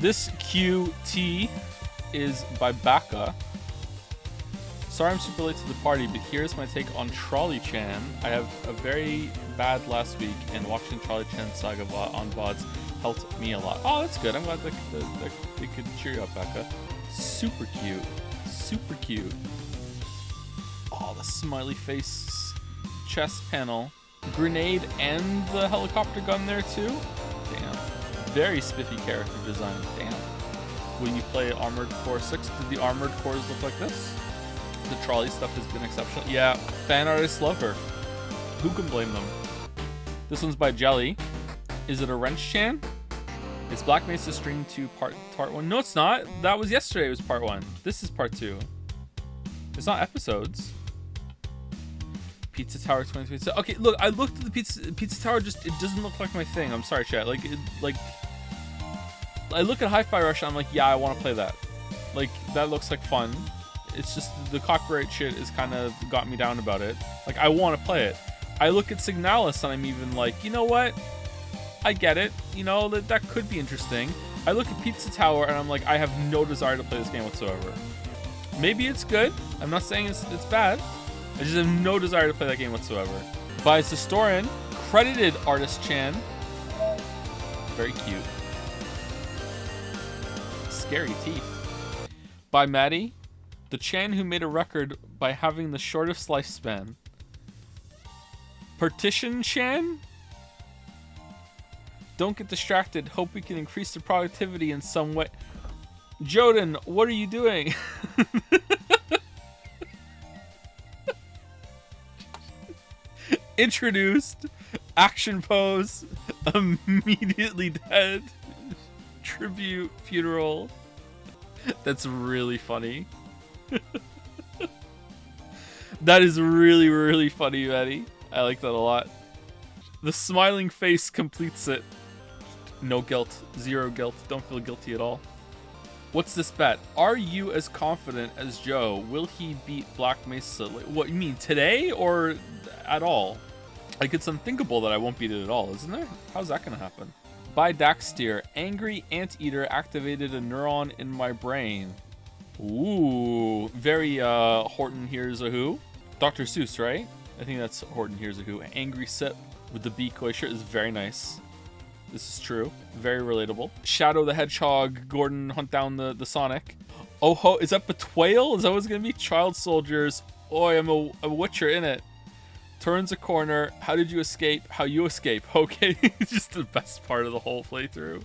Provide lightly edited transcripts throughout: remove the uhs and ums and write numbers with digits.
This QT is by Baka. Sorry I'm super late to the party, but here's my take on Trolley Chan. I have a very bad last week, and watching Trolley Chan Saga on VODs helped me a lot. Oh, that's good. I'm glad that they could cheer you up, Becca. Super cute. Super cute. Oh, the smiley face chest panel. Grenade and the helicopter gun there too? Damn. Very spiffy character design. Damn. When you play Armored Core 6, did the Armored Cores look like this? The trolley stuff has been exceptional. Yeah, fan artists love her. Who can blame them? This one's by Jelly. Is it a Wrench Chan? It's Black Mesa Stream 2 part 1. No, it's not. That was yesterday. It was part 1. This is part 2. It's not episodes. Pizza Tower 2020. Okay, look, I looked at the Pizza Tower. Just it doesn't look like my thing. I'm sorry, chat. Like I look at Hi-Fi Rush. I'm like, yeah, I want to play that. Like that looks like fun. It's just the copyright shit is kind of got me down about it. Like, I want to play it. I look at Signalis and I'm even like, you know what? I get it. You know, that could be interesting. I look at Pizza Tower and I'm like, I have no desire to play this game whatsoever. Maybe it's good. I'm not saying it's bad. I just have no desire to play that game whatsoever. By Sistorin, credited artist Chan. Very cute. Scary teeth. By Maddie. The Chan who made a record by having the shortest lifespan. Partition Chan? Don't get distracted. Hope we can increase the productivity in some way. Joden, what are you doing? Introduced. Action pose. Immediately dead. Tribute. Funeral. That's really funny. That is really, really funny, Maddie. I like that a lot. The smiling face completes it. No guilt. Zero guilt. Don't feel guilty at all. What's this bet? Are you as confident as Joe? Will he beat Black Mesa? What, you mean today or at all? Like, it's unthinkable that I won't beat it at all, isn't there? How's that gonna happen? By Daxtier, angry anteater activated a neuron in my brain. Ooh, very Horton Hears a Who. Dr. Seuss, right? I think that's Horton Hears a Who. Angry Sip with the Decoy shirt is very nice. This is true. Very relatable. Shadow the Hedgehog, Gordon hunt down the Sonic. Oh ho, is that Betrayal? Is that what it's gonna be? Child Soldiers. Oi, I'm a Witcher in it. Turns a corner. How did you escape? How you escape? Okay, just the best part of the whole playthrough.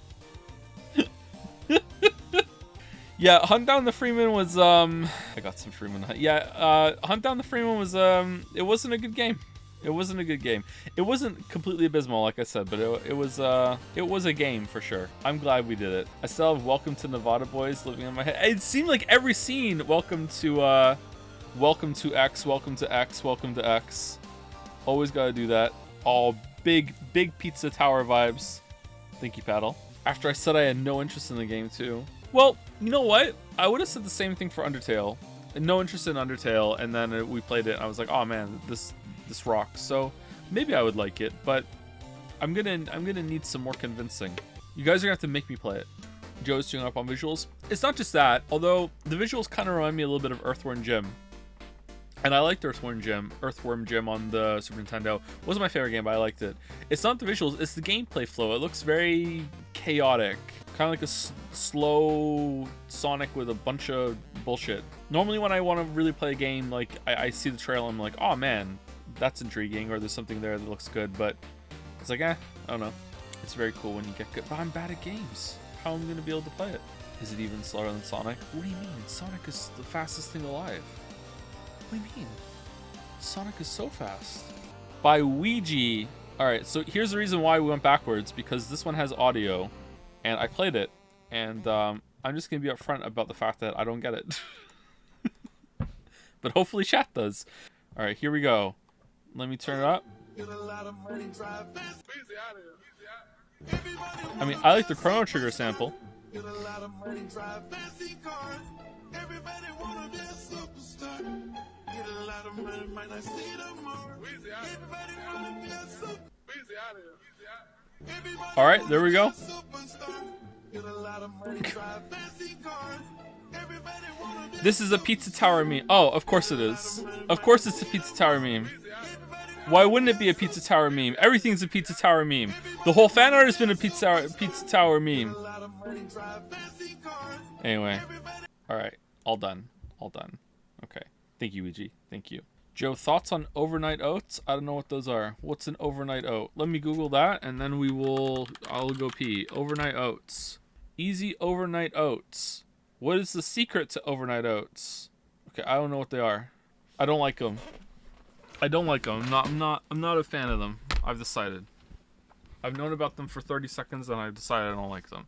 Yeah, Hunt Down the Freeman was, I got some Freeman. Yeah, Hunt Down the Freeman was, it wasn't a good game. It wasn't a good game. It wasn't completely abysmal, like I said, but it was a game for sure. I'm glad we did it. I still have Welcome to Nevada Boys living in my head. It seemed like every scene, welcome to X, welcome to X, welcome to X. Always gotta do that. All big Pizza Tower vibes. Thank you, Paddle. After I said I had no interest in the game too. Well, you know what? I would have said the same thing for Undertale. No interest in Undertale, and then we played it, and I was like, oh man, this rocks. So maybe I would like it, but I'm gonna need some more convincing. You guys are gonna have to make me play it. Joe's tuning up on visuals. It's not just that, although the visuals kind of remind me a little bit of Earthworm Jim. And I liked Earthworm Jim on the Super Nintendo. It wasn't my favorite game, but I liked it. It's not the visuals, it's the gameplay flow. It looks very chaotic. Kind of like a slow Sonic with a bunch of bullshit. Normally when I want to really play a game, like I see the trailer, I'm like, oh man, that's intriguing, or there's something there that looks good, but it's like, I don't know. It's very cool when you get good, but I'm bad at games. How am I going to be able to play it? Is it even slower than Sonic? What do you mean? Sonic is the fastest thing alive. What do you mean? Sonic is so fast. By Ouija. Alright, so here's the reason why we went backwards, because this one has audio, and I played it, and I'm just going to be upfront about the fact that I don't get it. But hopefully chat does. Alright, here we go. Let me turn it up. I mean, I like the Chrono Trigger sample. Alright, there we go. This is a Pizza Tower meme. Oh, of course it is. Of course it's a Pizza Tower meme. Why wouldn't it be a Pizza Tower meme? Everything's a Pizza Tower meme. The whole fan art has been a Pizza Tower meme. Anyway. Alright. All done. All done. Okay. Thank you, Ouija. Thank you. Joe, thoughts on overnight oats? I don't know what those are. What's an overnight oat? Let me Google that, and then I'll go pee. Overnight oats. Easy overnight oats. What is the secret to overnight oats? Okay, I don't know what they are. I don't like them. I don't like them. I'm not a fan of them. I've decided. I've known about them for 30 seconds, and I've decided I don't like them.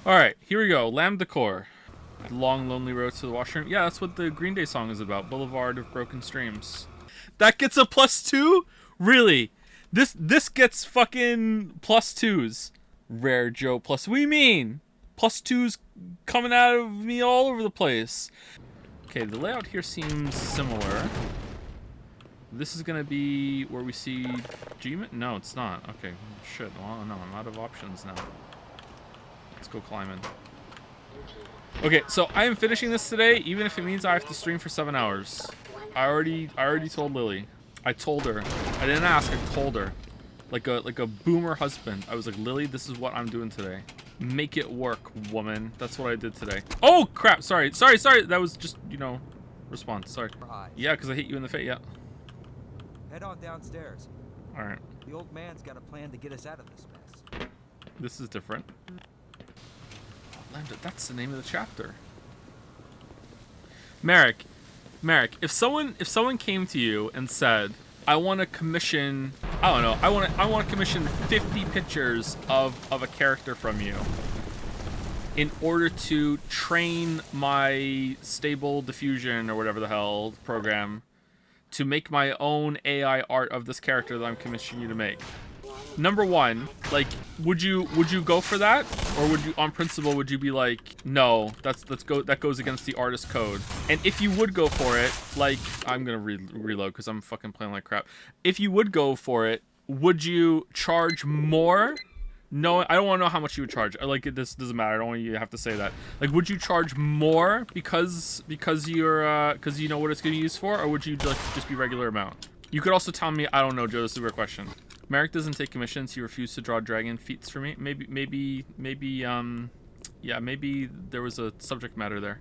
All right, here we go. Lambda Core. Long, lonely road to the washroom. Yeah, that's what the Green Day song is about. Boulevard of Broken Streams. That gets a +2? Really? This gets fucking +2s. Rare Joe plus. What do you mean? +2s coming out of me all over the place. Okay, the layout here seems similar. This is gonna be where we see G-Man? No, it's not. Okay, shit. Well, no, I'm out of options now. Let's go climbing. Okay, so I am finishing this today, even if it means I have to stream for 7 hours. I already told Lily. I told her. I didn't ask. I told her. Like a boomer husband. I was like, Lily, this is what I'm doing today. Make it work, woman. That's what I did today. Oh crap! Sorry. That was just, you know, response. Sorry. Yeah, because I hit you in the face. Yeah. Head on downstairs. All right. The old man's got a plan to get us out of this mess. This is different. Lambda, that's the name of the chapter. Merrick, if someone came to you and said, I want to commission, I don't know, I want to commission 50 pictures of a character from you in order to train my Stable Diffusion or whatever the hell program to make my own AI art of this character that I'm commissioning you to make. Number one, like, would you go for that, or would you, on principle, would you be like, no, that goes against the artist code? And if you would go for it, like, I'm gonna reload because I'm fucking playing like crap. If you would go for it, would you charge more? No, I don't want to know how much you would charge. Like, this doesn't matter. I don't want you to have to say that. Like, would you charge more because you're because you know what it's gonna be used for, or would you like just be regular amount? You could also tell me, I don't know, Joe. This is a weird question. Merrick doesn't take commissions. He refused to draw dragon feats for me. Maybe yeah, maybe there was a subject matter there.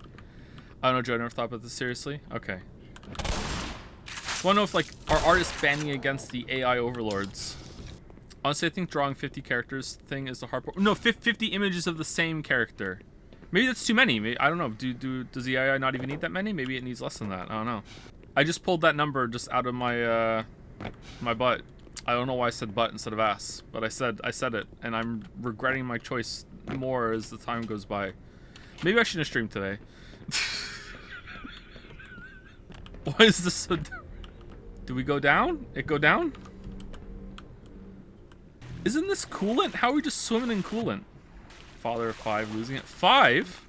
I don't know, Joe. I never thought about this seriously. Okay. I want to know if, like, are artists banning against the AI overlords? Honestly, I think drawing 50 characters thing is the hard part. No, 50 images of the same character. Maybe that's too many. Maybe, I don't know. Does the AI not even need that many? Maybe it needs less than that. I don't know. I just pulled that number just out of my my butt. I don't know why I said butt instead of ass, but I said it, and I'm regretting my choice more as the time goes by. Maybe I shouldn't stream today. Why is this so... Do we go down? It go down? Isn't this coolant? How are we just swimming in coolant? Father of 5 losing it. 5?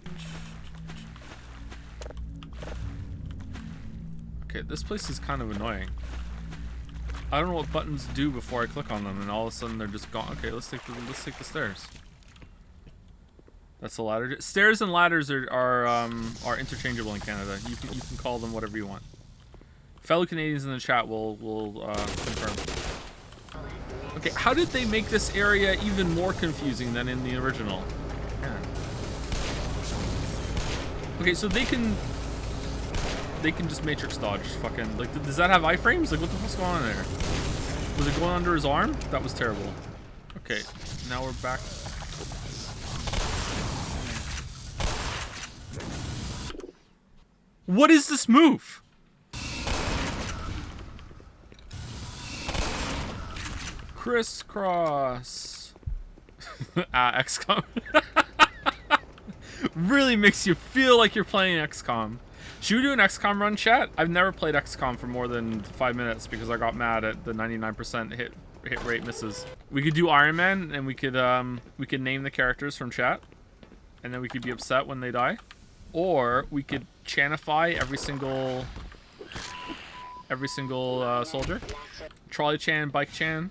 Okay, this place is kind of annoying. I don't know what buttons do before I click on them, and all of a sudden they're just gone. Okay, let's take the stairs. That's the ladder. Stairs and ladders are interchangeable in Canada. You can call them whatever you want. Fellow Canadians in the chat will confirm. Okay, how did they make this area even more confusing than in the original? Man. Okay, so they can just matrix dodge. Fucking, like, does that have iframes? Like, what the fuck's going on there? Was it going under his arm? That was terrible. Okay, now we're back. What is this move? Crisscross. XCOM. Really makes you feel like you're playing XCOM. Should we do an XCOM run, chat? I've never played XCOM for more than 5 minutes because I got mad at the 99% hit rate misses. We could do Iron Man, and we could name the characters from chat, and then we could be upset when they die, or we could chanify every single soldier. Trolley Chan, Bike Chan.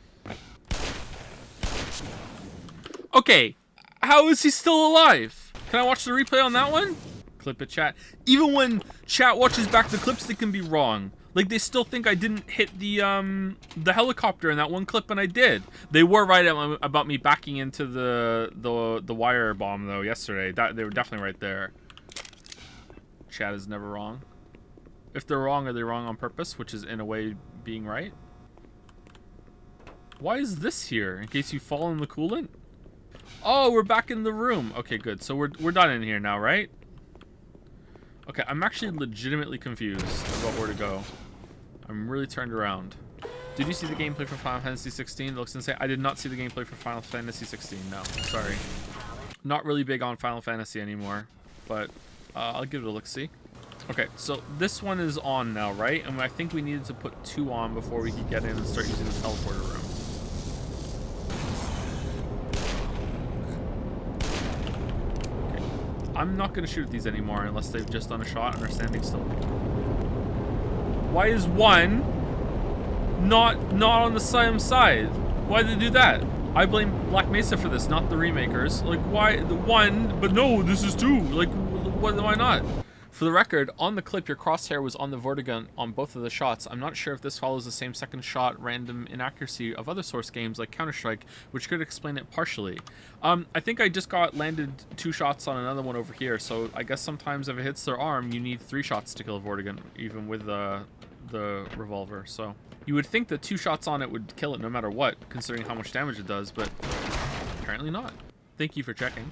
Okay, How is he still alive? Can I watch the replay on that one? Clip it, chat. Even when chat watches back the clips, they can be wrong. Like, they still think I didn't hit the helicopter in that one clip, and I did. They were right about me backing into the wire bomb, though, yesterday. They were definitely right there. Chat is never wrong. If they're wrong, are they wrong on purpose, which is, in a way, being right? Why is this here? In case you fall in the coolant? Oh, we're back in the room. Okay, good. So we're done in here now, right? Okay, I'm actually legitimately confused about where to go. I'm really turned around. Did you see the gameplay for Final Fantasy 16? It looks insane. I did not see the gameplay for Final Fantasy 16. No, sorry. Not really big on Final Fantasy anymore, but I'll give it a look-see. Okay, so this one is on now, right? And I think we needed to put 2 on before we could get in and start using the teleporter room. I'm not going to shoot at these anymore unless they've just done a shot and are standing still. Why is 1 not on the same side? Why did they do that? I blame Black Mesa for this, not the remakers. Like, why the 1, but no, this is 2. Like, why not? For the record, on the clip, your crosshair was on the Vortigaunt on both of the shots. I'm not sure if this follows the same second shot random inaccuracy of other Source games like Counter-Strike, which could explain it partially. I think I just got landed 2 shots on another one over here, so I guess sometimes if it hits their arm, you need 3 shots to kill a Vortigaunt, even with the revolver. So you would think that 2 shots on it would kill it no matter what, considering how much damage it does, but apparently not. Thank you for checking.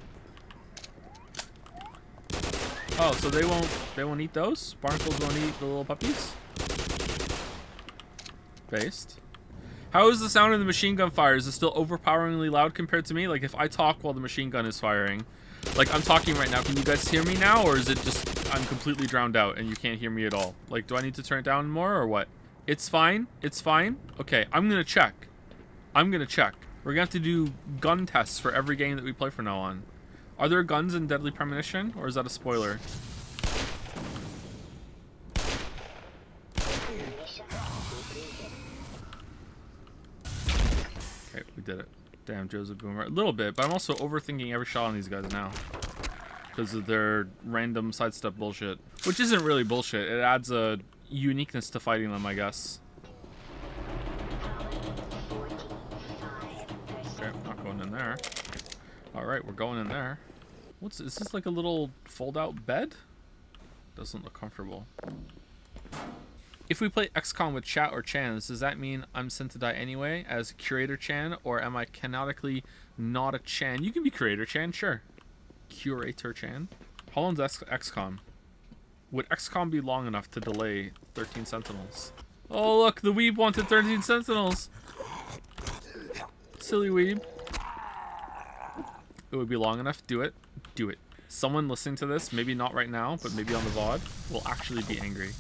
Oh, so they won't eat those? Barnacles won't eat the little puppies? Based. How is the sound of the machine gun fire? Is it still overpoweringly loud compared to me? Like, if I talk while the machine gun is firing, like, I'm talking right now, can you guys hear me now? Or is it just I'm completely drowned out and you can't hear me at all? Like, do I need to turn it down more or what? It's fine? It's fine? Okay, I'm gonna check. I'm gonna check. We're gonna have to do gun tests for every game that we play from now on. Are there guns in Deadly Premonition, or is that a spoiler? Okay, we did it. Damn, Joe's a boomer. A little bit, but I'm also overthinking every shot on these guys now. Because of their random sidestep bullshit. Which isn't really bullshit. It adds a uniqueness to fighting them, I guess. Okay, not going in there. Alright, we're going in there. Is this like a little fold-out bed? Doesn't look comfortable. If we play XCOM with chat or Chans, does that mean I'm sent to die anyway as Curator Chan, or am I canonically not a Chan? You can be Curator Chan, sure. Curator Chan. How long's XCOM? Would XCOM be long enough to delay 13 Sentinels? Oh look, the weeb wanted 13 Sentinels! Silly weeb. It would be long enough. Do it. Do it. Someone listening to this, maybe not right now, but maybe on the VOD, will actually be angry.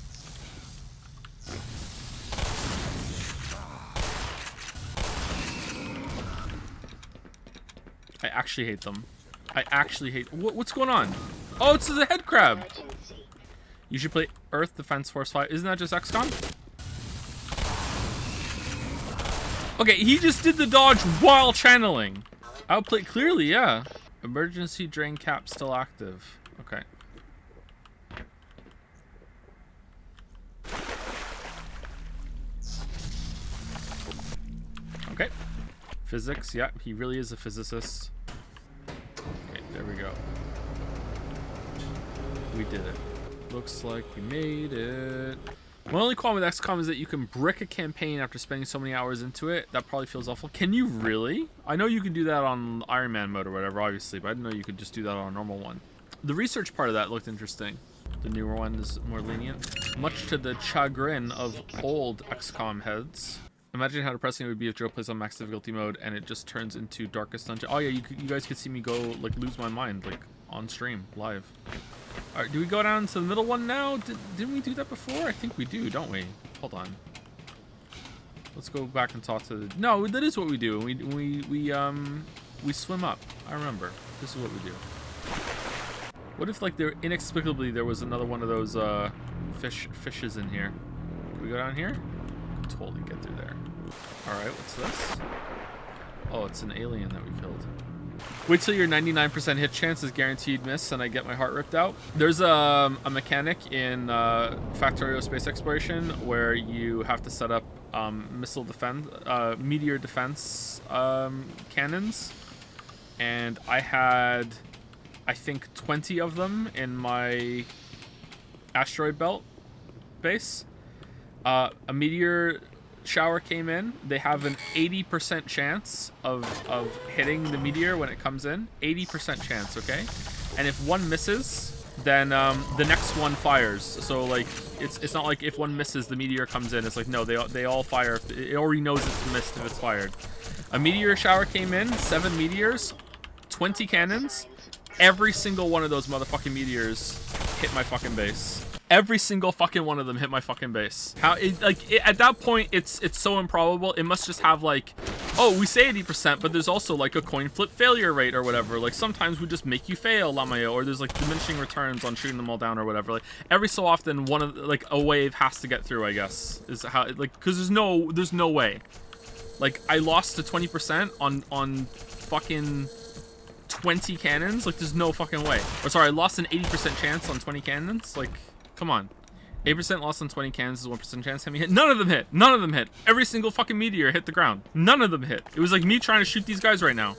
I actually hate them. I actually hate... What's going on? Oh, it's the head crab! You should play Earth Defense Force 5. Isn't that just XCOM? Okay, he just did the dodge while channeling. Outplay clearly, yeah. Emergency drain cap still active. Okay. Okay. Physics, yeah, he really is a physicist. Okay, there we go. We did it. Looks like we made it. My only qualm with XCOM is that you can brick a campaign after spending so many hours into it. That probably feels awful. Can you really? I know you can do that on Iron Man mode or whatever, obviously, but I didn't know you could just do that on a normal one. The research part of that looked interesting. The newer one is more lenient. Much to the chagrin of old XCOM heads. Imagine how depressing it would be if Joe plays on max difficulty mode and it just turns into Darkest Dungeon. Oh yeah, you guys could see me go, like, lose my mind, like, on stream, live. Alright, do we go down to the middle one now? Didn't we do that before? I think we do, don't we? Hold on. Let's go back and talk to the... No, that is what we do. We swim up. I remember. This is what we do. What if, like, inexplicably there was another one of those fishes in here? Can we go down here? Totally get through there. Alright, what's this? Oh, it's an alien that we killed. Wait till your 99% hit chance is guaranteed miss and I get my heart ripped out. There's a mechanic in Factorio Space Exploration where you have to set up missile defense, meteor defense cannons. And I had, I think, 20 of them in my asteroid belt base. A meteor shower came in. They have an 80% chance of hitting the meteor when it comes in. 80% chance, okay? And if one misses, then the next one fires. So like it's not like if one misses, the meteor comes in. It's like no, they all fire. It already knows it's missed if it's fired. A meteor shower came in, 7 meteors, 20 cannons. Every single one of those motherfucking meteors hit my fucking base. Every single fucking one of them hit my fucking base. At that point, it's so improbable. It must just have like, oh, we say 80%, but there's also like a coin flip failure rate or whatever. Like sometimes we just make you fail, Lamayo, or there's like diminishing returns on shooting them all down or whatever. Like every so often, one of like a wave has to get through. I guess is how like because there's no way. Like I lost to 20% on fucking 20 cannons. Like there's no fucking way. Or sorry, I lost an 80% chance on 20 cannons. Like. Come on. 8% loss on 20 cannons is 1% chance to me hit. None of them hit. None of them hit. Every single fucking meteor hit the ground. None of them hit. It was like me trying to shoot these guys right now.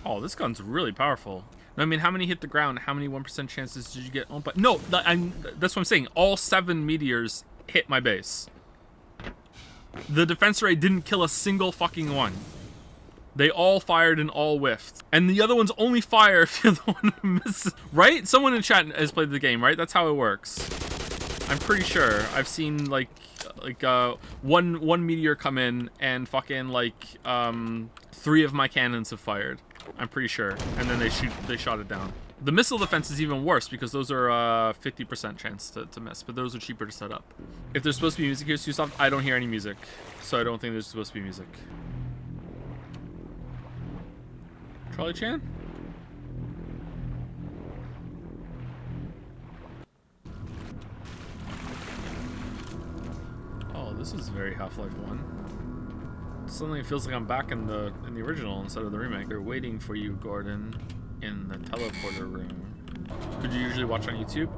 Oh, this gun's really powerful. No, I mean, how many hit the ground? How many 1% chances did you get? Oh, but no, that's what I'm saying. All 7 meteors hit my base. The defense rate didn't kill a single fucking one. They all fired and all whiffed. And the other ones only fire if you're the one who misses. Right? Someone in chat has played the game, right? That's how it works. I'm pretty sure. I've seen like one meteor come in and fucking like 3 of my cannons have fired. I'm pretty sure. And then they shot it down. The missile defense is even worse because those are 50% chance to miss, but those are cheaper to set up. If there's supposed to be music here, Susoft, I don't hear any music. So I don't think there's supposed to be music. Charlie Chan? Oh, this is very Half-Life 1. Suddenly it feels like I'm back in the original instead of the remake. They're waiting for you, Gordon, in the teleporter room. Could you usually watch on YouTube?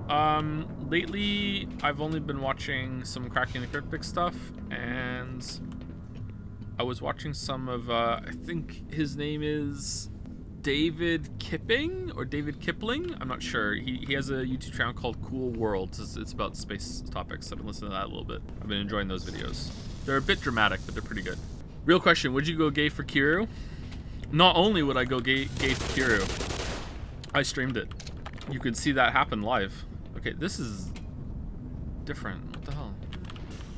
Lately I've only been watching some Cracking the Cryptic stuff, and I was watching some of I think his name is David Kipping or David Kipling. I'm not sure. He has a YouTube channel called Cool Worlds. It's about space topics. I've been listening to that a little bit. I've been enjoying those videos. They're a bit dramatic, but they're pretty good. Real question, would you go gay for Kiryu? Not only would I go gay for Kiryu, I streamed it. You can see that happen live. Okay, this is different. What the hell?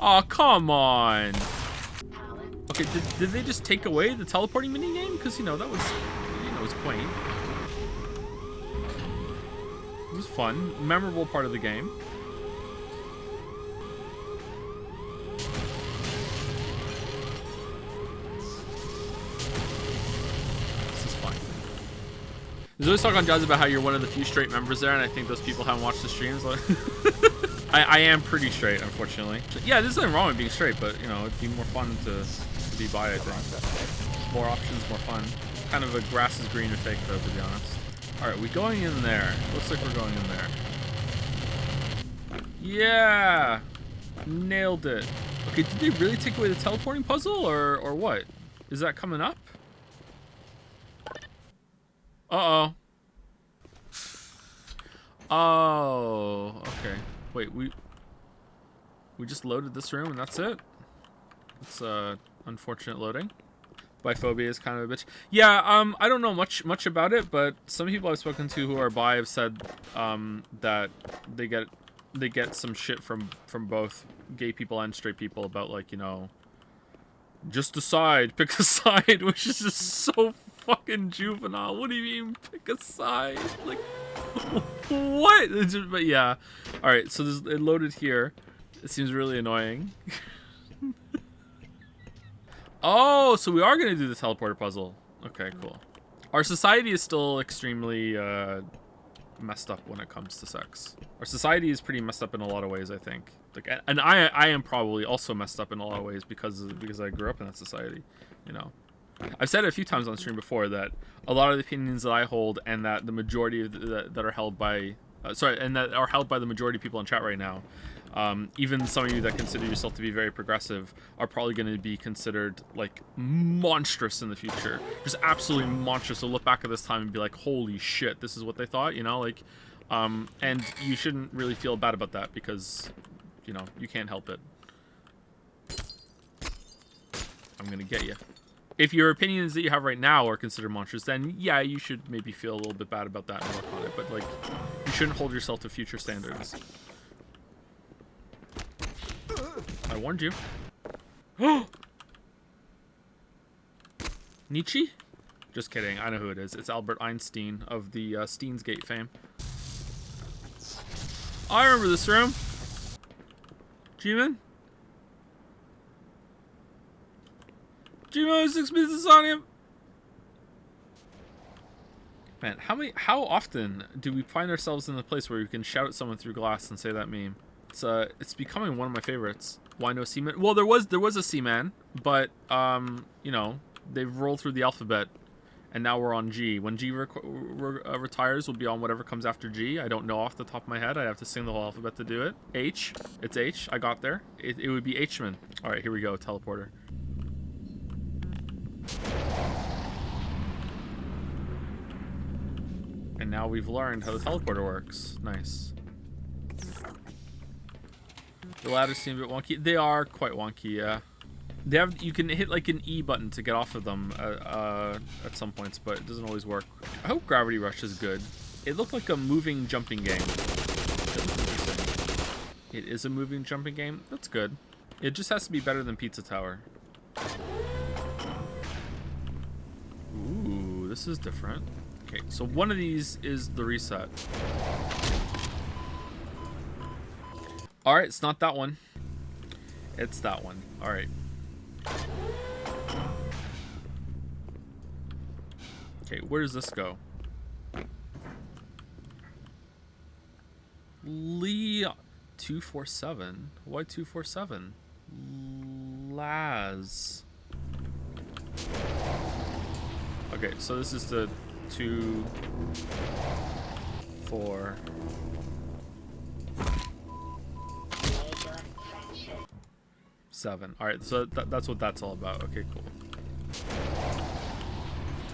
Oh, come on. Okay, did they just take away the teleporting minigame? Because, you know, that was... It was quaint. It was fun. Memorable part of the game. This is fun. There's always talk on Jazz about how you're one of the few straight members there, and I think those people haven't watched the streams. I am pretty straight, unfortunately. Yeah, there's nothing wrong with being straight, but, you know, it'd be more fun to be bi, I think. More options, more fun. Kind of a grass is green effect, though, to be honest. Alright, we going in there. Looks like we're going in there. Yeah! Nailed it. Okay, did they really take away the teleporting puzzle, or what? Is that coming up? Uh-oh. Oh, okay. Wait, we just loaded this room and that's it? It's unfortunate loading. Biphobia is kind of a bitch. Yeah, I don't know much about it, but some people I've spoken to who are bi have said that they get some shit from both gay people and straight people about, like, you know, just decide, pick a side, which is just so fucking juvenile. What do you mean pick a side? Like, what? But yeah. All right, so it loaded here. It seems really annoying. Oh, so we are going to do the teleporter puzzle. Okay, cool. Our society is still extremely messed up when it comes to sex. Our society is pretty messed up in a lot of ways, I think. Like, and I am probably also messed up in a lot of ways because I grew up in that society. you know. I've said it a few times on stream before that a lot of the opinions that I hold and that the majority of that are held by, and that are held by the majority of people in chat right now, even some of you that consider yourself to be very progressive are probably going to be considered like monstrous in the future, just absolutely monstrous. So look back at this time and be like, holy shit, this is what they thought, you know, like, and you shouldn't really feel bad about that because, you know, you can't help it. I'm gonna get you. If your opinions that you have right now are considered monstrous, then yeah, you should maybe feel a little bit bad about that and work on it. But like, you shouldn't hold yourself to future standards. I warned you. Nietzsche? Just kidding. I know who it is. It's Albert Einstein of the Steins Gate fame. I remember this room. G-Man? G-Man 6 minutes on him. Man, how often do we find ourselves in the place where we can shout at someone through glass and say that meme? It's becoming one of my favorites. Why no Seaman? Well, there was a Seaman, but you know, they've rolled through the alphabet, and now we're on G. When G retires, we'll be on whatever comes after G. I don't know off the top of my head. I have to sing the whole alphabet to do it. H. It's H. I got there. It would be H-man. All right, here we go. Teleporter. And now we've learned how the teleporter works. Nice. The ladders seem a bit wonky. They are quite wonky, yeah. They have, you can hit like an E button to get off of them at some points, but it doesn't always work. I hope Gravity Rush is good. It looked like a moving jumping game. It is a moving jumping game. That's good. It just has to be better than Pizza Tower. Ooh, this is different. Okay, so one of these is the reset. Alright, it's not that one. It's that one. Alright. Okay, where does this go? Lee 247. Why 247? Laz. Okay, so this is the 2, 4. Seven. All right, so that's what that's all about. Okay, cool.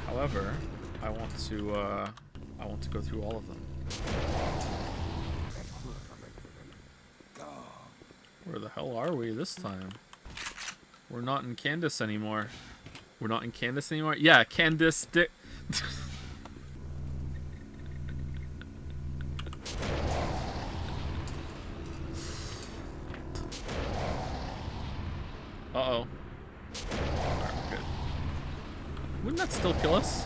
However, I want to go through all of them. Where the hell are we this time? We're not in Candace anymore. We're not in Candace anymore? Yeah, Candace Dick. Uh-oh. Alright, good. Wouldn't that still kill us?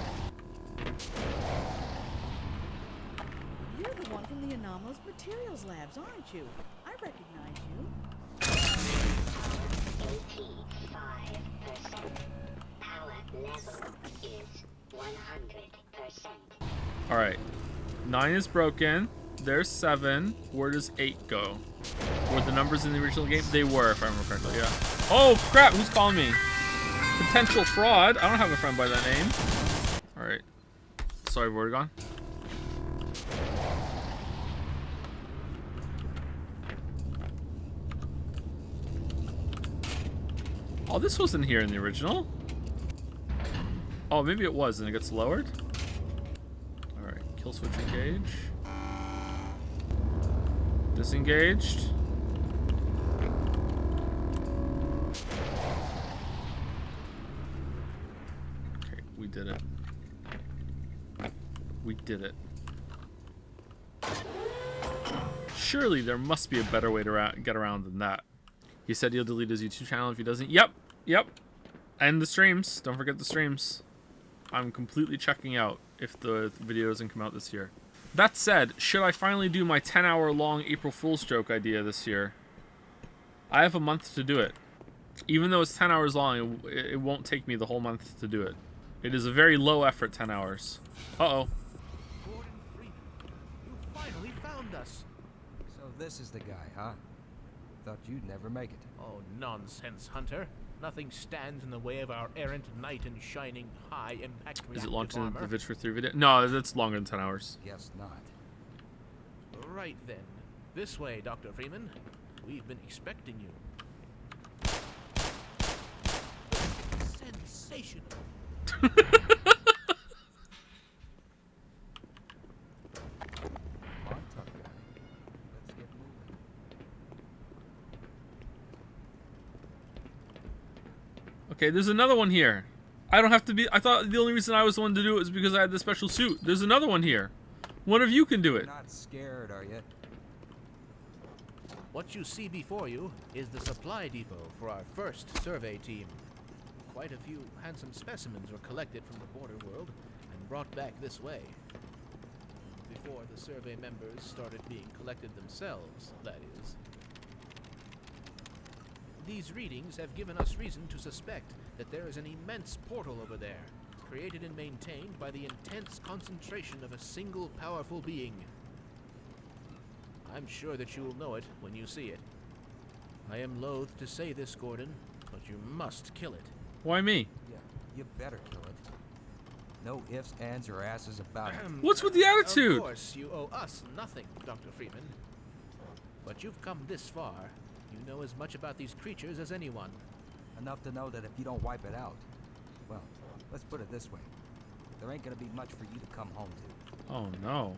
You're the one from the Anomalous Materials Labs, aren't you? I recognize you. 85%. Power level is 100%. Alright. 9 is broken. There's 7. Where does 8 go? Were the numbers in the original game? They were, if I remember correctly, yeah. Oh, crap! Who's calling me? Potential fraud? I don't have a friend by that name. Alright. Sorry, where are we gone? Oh, this wasn't here in the original. Oh, maybe it was, and it gets lowered? Alright, kill switch engage. Disengaged. Okay, we did it. We did it. Surely there must be a better way to get around than that. He said he'll delete his YouTube channel if he doesn't. Yep, yep. And the streams. Don't forget the streams. I'm completely checking out if the video doesn't come out this year. That said, should I finally do my 10-hour-long April Fool's joke idea this year? I have a month to do it. Even though it's 10 hours long, it won't take me the whole month to do it. It is a very low effort 10 hours. Uh-oh. Gordon Freeman, you finally found us. So this is the guy, huh? Thought you'd never make it. Oh, nonsense, Hunter. Nothing stands in the way of our errant knight in shining high-impact Is it reactive launched in armor. the Vitch for 3 video? No, that's longer than 10 hours. Guess not. Right then. This way, Dr. Freeman. We've been expecting you. Sensational. Come on, tough guy. Let's get moving. Okay, there's another one here. I don't have to be... I thought the only reason I was the one to do it was because I had the special suit. There's another one here. One of you can do it. You're not scared, are you? What you see before you is the supply depot for our first survey team. Quite a few handsome specimens were collected from the border world and brought back this way. Before the survey members started being collected themselves, that is. These readings have given us reason to suspect that there is an immense portal over there, created and maintained by the intense concentration of a single powerful being. I'm sure that you will know it when you see it. I am loath to say this, Gordon, but you must kill it. Why me? Yeah, you better kill it. No ifs, ands, or asses about it. What's with the attitude? Of course, you owe us nothing, Dr. Freeman. But you've come this far. You know as much about these creatures as anyone. Enough to know that if you don't wipe it out, well, let's put it this way. There ain't gonna be much for you to come home to. Oh, no.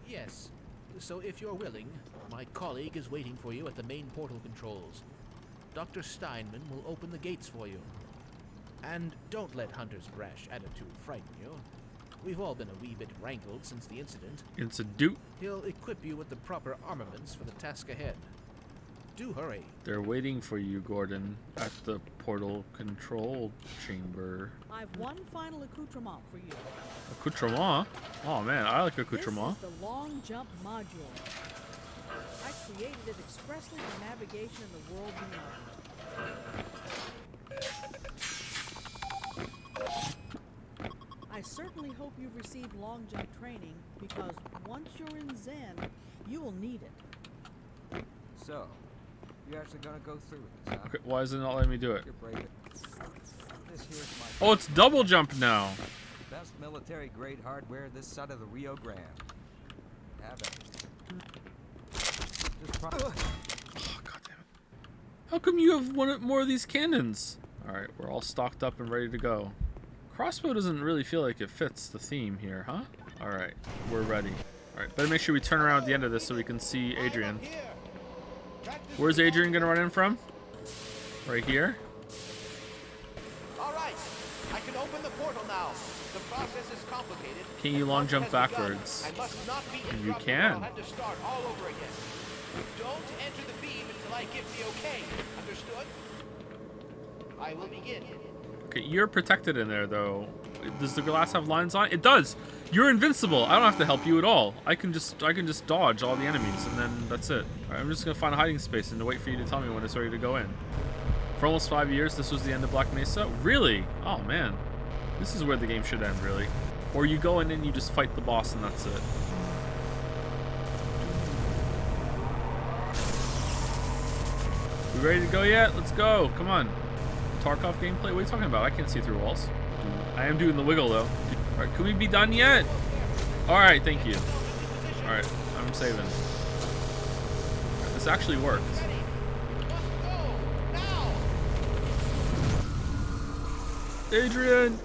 Yes. So if you're willing, my colleague is waiting for you at the main portal controls. Dr. Steinman will open the gates for you. And don't let Hunter's brash attitude frighten you. We've all been a wee bit rankled since the incident. It's a dude. He'll equip you with the proper armaments for the task ahead. Do hurry. They're waiting for you, Gordon, at the portal control chamber. I've one final accoutrement for you. Accoutrement? Oh, man, I like accoutrement. This is the long jump module. I created it expressly for navigation in the world beyond. I certainly hope you've received long jump training, because once you're in Zen, you will need it. So, you're actually gonna go through with this, huh? Okay, why is it not letting me do it? You're brave. This here's my Oh, it's double jump now. best military-grade hardware this side of the Rio Grande. Have it. Just Oh, God damn it. How come you have more of these cannons? Alright, we're all stocked up and ready to go. Crossbow doesn't really feel like it fits the theme here, huh? Alright, we're ready. Alright, better make sure we turn around at the end of this so we can see Adrian. Where's Adrian gonna run in from? Right here? All right. I can open the portal now. The process is complicated. Can you long jump backwards? I must not be You interrupted, or can. I'll have to start all over again. Don't enter the beam until I give the okay. Understood? I will begin. Okay, you're protected in there though. Does the glass have lines on it? It does! You're invincible! I don't have to help you at all. I can just dodge all the enemies and then that's it. Alright, I'm just gonna find a hiding space and wait for you to tell me when it's ready to go in. For almost 5 years, this was the end of Black Mesa? Really? Oh man. This is where the game should end, really. Or you go in and you just fight the boss and that's it. We ready to go yet? Let's go. Come on. Tarkov gameplay? What are you talking about? I can't see through walls. I am doing the wiggle though. Alright, can we be done yet? Alright, thank you. Alright, I'm saving. Alright, this actually worked. Adrian!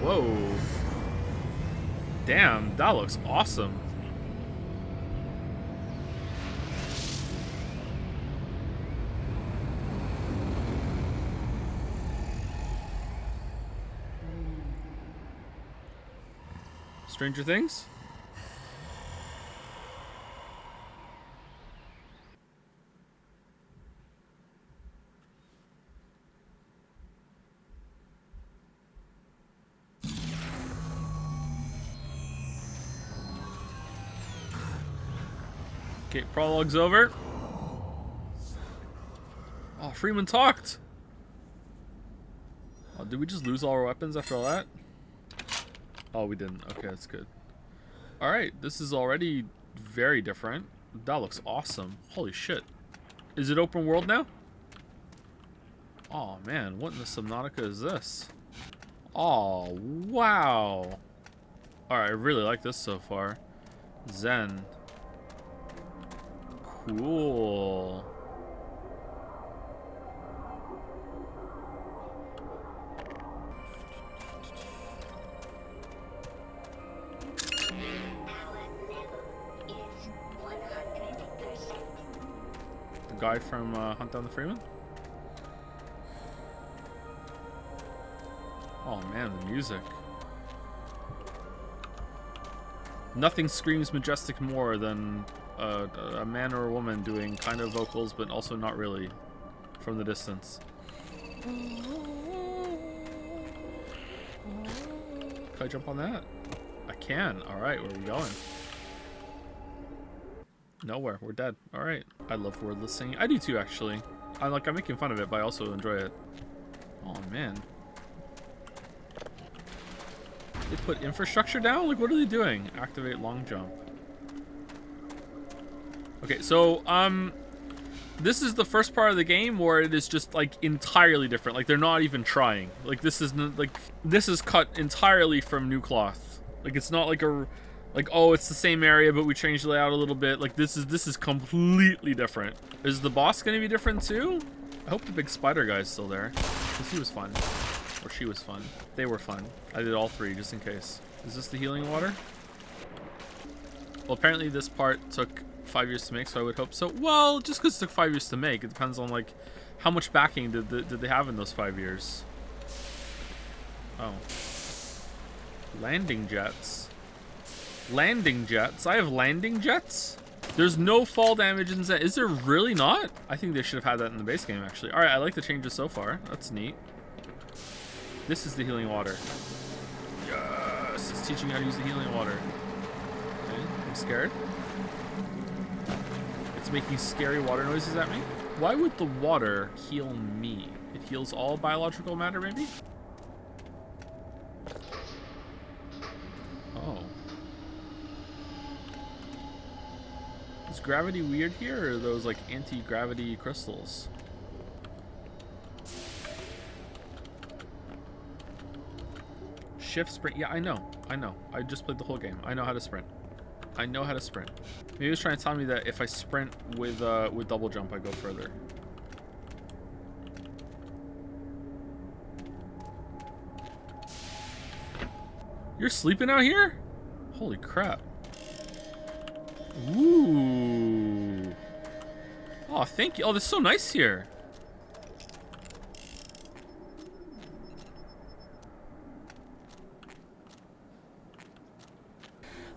Whoa. Damn, that looks awesome. Stranger Things? Okay, prologue's over. Oh, Freeman talked. Oh, did we just lose all our weapons after all that? Oh, we didn't. Okay, that's good. All right, this is already very different. That looks awesome. Holy shit. Is it open world now? Oh man, what in the Subnautica is this? Oh, wow. All right, I really like this so far. Zen. Cool. The guy from Hunt Down the Freeman? Oh man, the music. Nothing screams majestic more than a man or a woman doing kind of vocals, but also not really, from the distance. Can I jump on that? I can. All right, where are we going? Nowhere. We're dead. All right. I love wordless singing. I do too, actually. I'm making fun of it, but I also enjoy it. Oh man. They put infrastructure down? Like, what are they doing? Activate long jump. Okay, so, this is the first part of the game where it is just, like, entirely different. Like, they're not even trying. Like, this is cut entirely from new cloth. Like, it's not like oh, it's the same area, but we changed the layout a little bit. Like, this is completely different. Is the boss gonna be different, too? I hope the big spider guy's still there, because he was fun. Or she was fun. They were fun. I did all three, just in case. Is this the healing water? Well, apparently this part took 5 years to make, so I would hope so. Well, just because it took 5 years to make, it depends on, like, how much backing did they have in those 5 years. Oh. Landing jets. Landing jets? I have landing jets? There's no fall damage in Zen. Is there really not? I think they should have had that in the base game, actually. Alright, I like the changes so far. That's neat. This is the healing water. Yes! It's teaching me how to use the healing water. Okay, I'm scared. It's making scary water noises at me. Why would the water heal me? It heals all biological matter, maybe? Oh. Is gravity weird here, or are those like anti-gravity crystals? Shift sprint. Yeah, I know. I just played the whole game. I know how to sprint. Maybe it's trying to tell me that if I sprint with double jump, I go further. You're sleeping out here? Holy crap. Ooh. Oh, thank you. Oh, this is so nice here.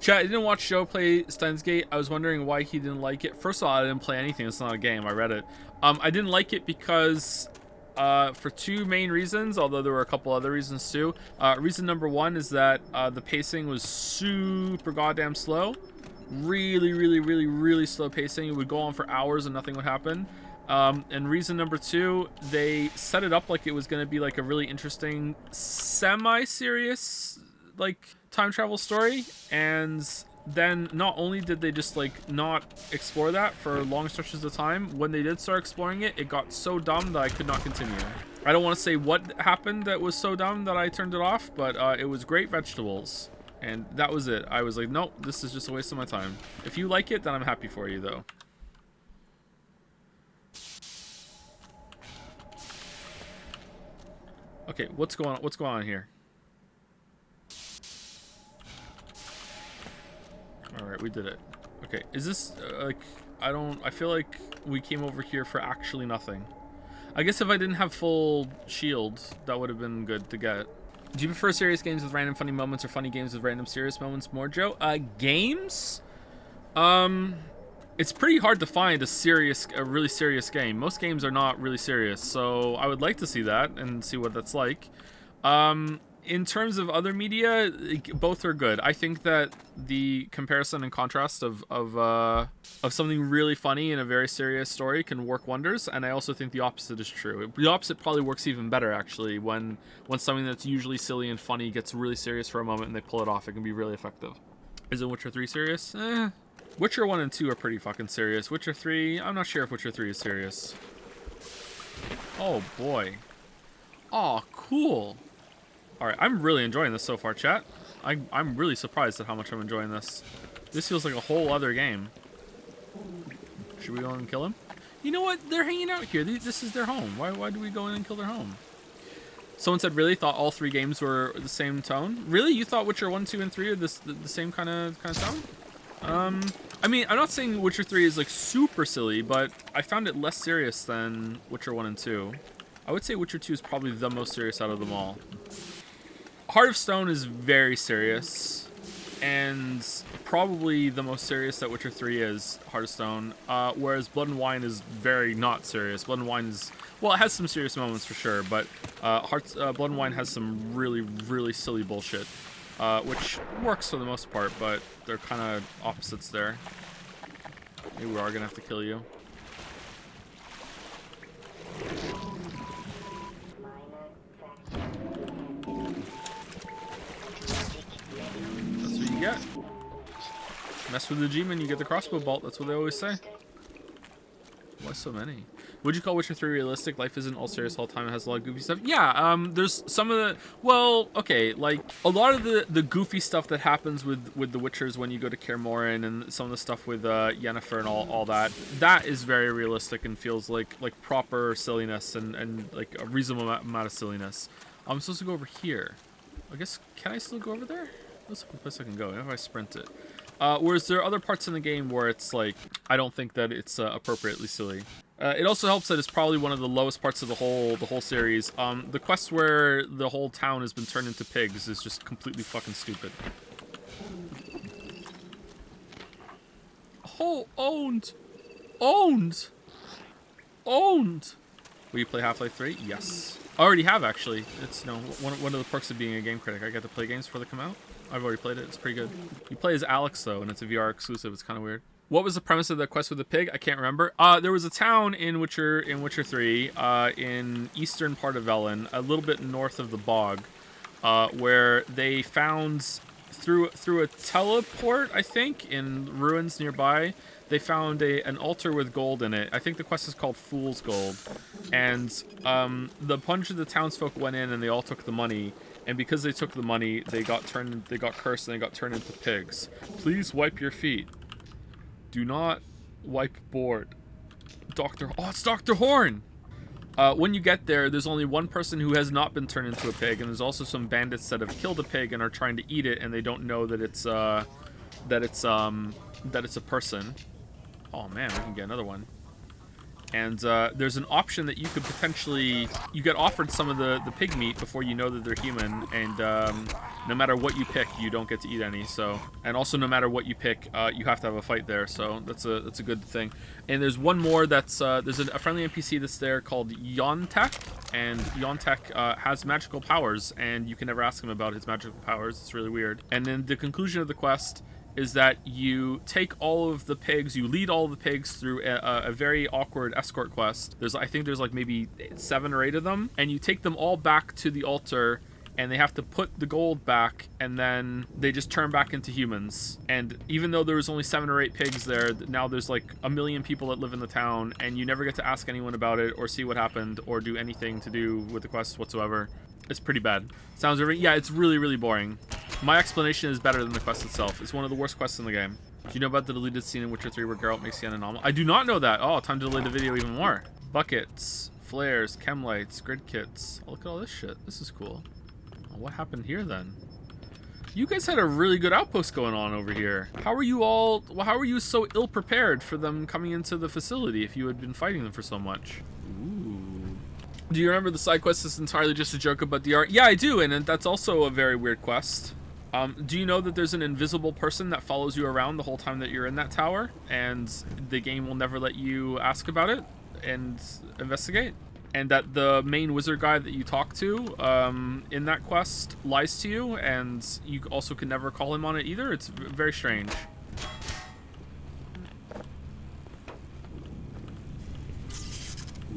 Chat, I didn't watch Joe play Steins Gate. I was wondering why he didn't like it. First of all, I didn't play anything. It's not a game. I read it. I didn't like it because for two main reasons, although there were a couple other reasons too. Reason number one is that the pacing was super goddamn slow. Really slow pacing. It would go on for hours and nothing would happen. And reason number two, they set it up like it was going to be like a really interesting semi-serious like time travel story, and then not only did they just like not explore that for long stretches of time, when they did start exploring it, it got so dumb that I could not continue. I don't want to say what happened that was so dumb that I turned it off, but it was great vegetables, and that was it. I was like, nope, this is just a waste of my time. If you like it, then I'm happy for you though. Okay, what's going on here? Alright, we did it. Okay, is this, I feel like we came over here for actually nothing. I guess if I didn't have full shield, that would have been good to get. Do you prefer serious games with random funny moments or funny games with random serious moments more, Joe? Games? It's pretty hard to find a really serious game. Most games are not really serious, so I would like to see that and see what that's like. In terms of other media, both are good. I think that the comparison and contrast of something really funny in a very serious story can work wonders, and I also think the opposite is true. The opposite probably works even better, actually, when something that's usually silly and funny gets really serious for a moment and they pull it off. It can be really effective. Isn't Witcher 3 serious? Witcher 1 and 2 are pretty fucking serious. Witcher 3, I'm not sure if Witcher 3 is serious. Oh boy. Oh, cool. Alright, I'm really enjoying this so far, chat. I'm really surprised at how much I'm enjoying this. This feels like a whole other game. Should we go in and kill him? You know what? They're hanging out here. This is their home. Why do we go in and kill their home? Someone said, really? Thought all 3 games were the same tone? Really? You thought Witcher 1, 2, and 3 are the same kind of tone? I mean, I'm not saying Witcher 3 is like super silly, but I found it less serious than Witcher 1 and 2. I would say Witcher 2 is probably the most serious out of them all. Heart of Stone is very serious, and probably the most serious that Witcher 3 is, Heart of Stone, whereas Blood and Wine is very not serious. Blood and Wine is, well, it has some serious moments for sure, but Blood and Wine has some really, really silly bullshit, which works for the most part, but they're kind of opposites there. Maybe we are going to have to kill you. That's what you get. Mess with the G-Man, you get the crossbow bolt. That's what they always say. Why so many? Would you call Witcher 3 realistic? Life isn't all serious all the time. It has a lot of goofy stuff. Yeah, there's some of the... Well, okay, like, a lot of the goofy stuff that happens with the Witchers when you go to Kaer Morhen and some of the stuff with Yennefer and all that, that is very realistic and feels like proper silliness and like a reasonable amount of silliness. I'm supposed to go over here. I guess, can I still go over there? That's the place I can go, if I sprint it. Whereas there are other parts in the game where it's like, I don't think that it's appropriately silly. It also helps that it's probably one of the lowest parts of the whole series. The quest where the whole town has been turned into pigs is just completely fucking stupid. Oh, owned! Owned! Owned! Will you play Half-Life 3? Yes. I already have, actually. It's, you know, one of the perks of being a game critic. I get to play games before they come out. I've already played it. It's pretty good. You play as Alex, though, and it's a VR exclusive. It's kind of weird. What was the premise of the quest with the pig? I can't remember. There was a town in Witcher 3, in eastern part of Velen, a little bit north of the bog, where they found through a teleport, I think, in ruins nearby. They found an altar with gold in it. I think the quest is called Fool's Gold, and the bunch of the townsfolk went in and they all took the money. And because they took the money, they got cursed and they got turned into pigs. Please wipe your feet. Do not wipe board. It's Dr. Horn! When you get there, there's only one person who has not been turned into a pig, and there's also some bandits that have killed a pig and are trying to eat it, and they don't know that it's a person. Oh man, we can get another one. And there's an option that you could potentially... You get offered some of the pig meat before you know that they're human, and no matter what you pick, you don't get to eat any. So, and also no matter what you pick, you have to have a fight there. So that's a good thing. And there's one more that's... there's a friendly NPC that's there called Yontek, and Yontek has magical powers, and you can never ask him about his magical powers. It's really weird. And then the conclusion of the quest is that you take all of the pigs, you lead all of the pigs through a very awkward escort quest. I think there's like maybe 7 or 8 of them, and you take them all back to the altar, and they have to put the gold back, and then they just turn back into humans. And even though there was only 7 or 8 pigs there, now there's like 1 million people that live in the town, and you never get to ask anyone about it, or see what happened, or do anything to do with the quest whatsoever. It's pretty bad. Sounds very... Yeah, it's really, really boring. My explanation is better than the quest itself. It's one of the worst quests in the game. Do you know about the deleted scene in Witcher 3 where Geralt makes the end anomaly? I do not know that. Oh, time to delay the video even more. Buckets, flares, chem lights, grid kits. Oh, look at all this shit. This is cool. Oh, what happened here then? You guys had a really good outpost going on over here. How are you so ill prepared for them coming into the facility if you had been fighting them for so much? Ooh. Do you remember the side quest is entirely just a joke about the art? Yeah, I do, and that's also a very weird quest. Do you know that there's an invisible person that follows you around the whole time that you're in that tower, and the game will never let you ask about it and investigate? And that the main wizard guy that you talk to in that quest lies to you, and you also can never call him on it either? It's very strange.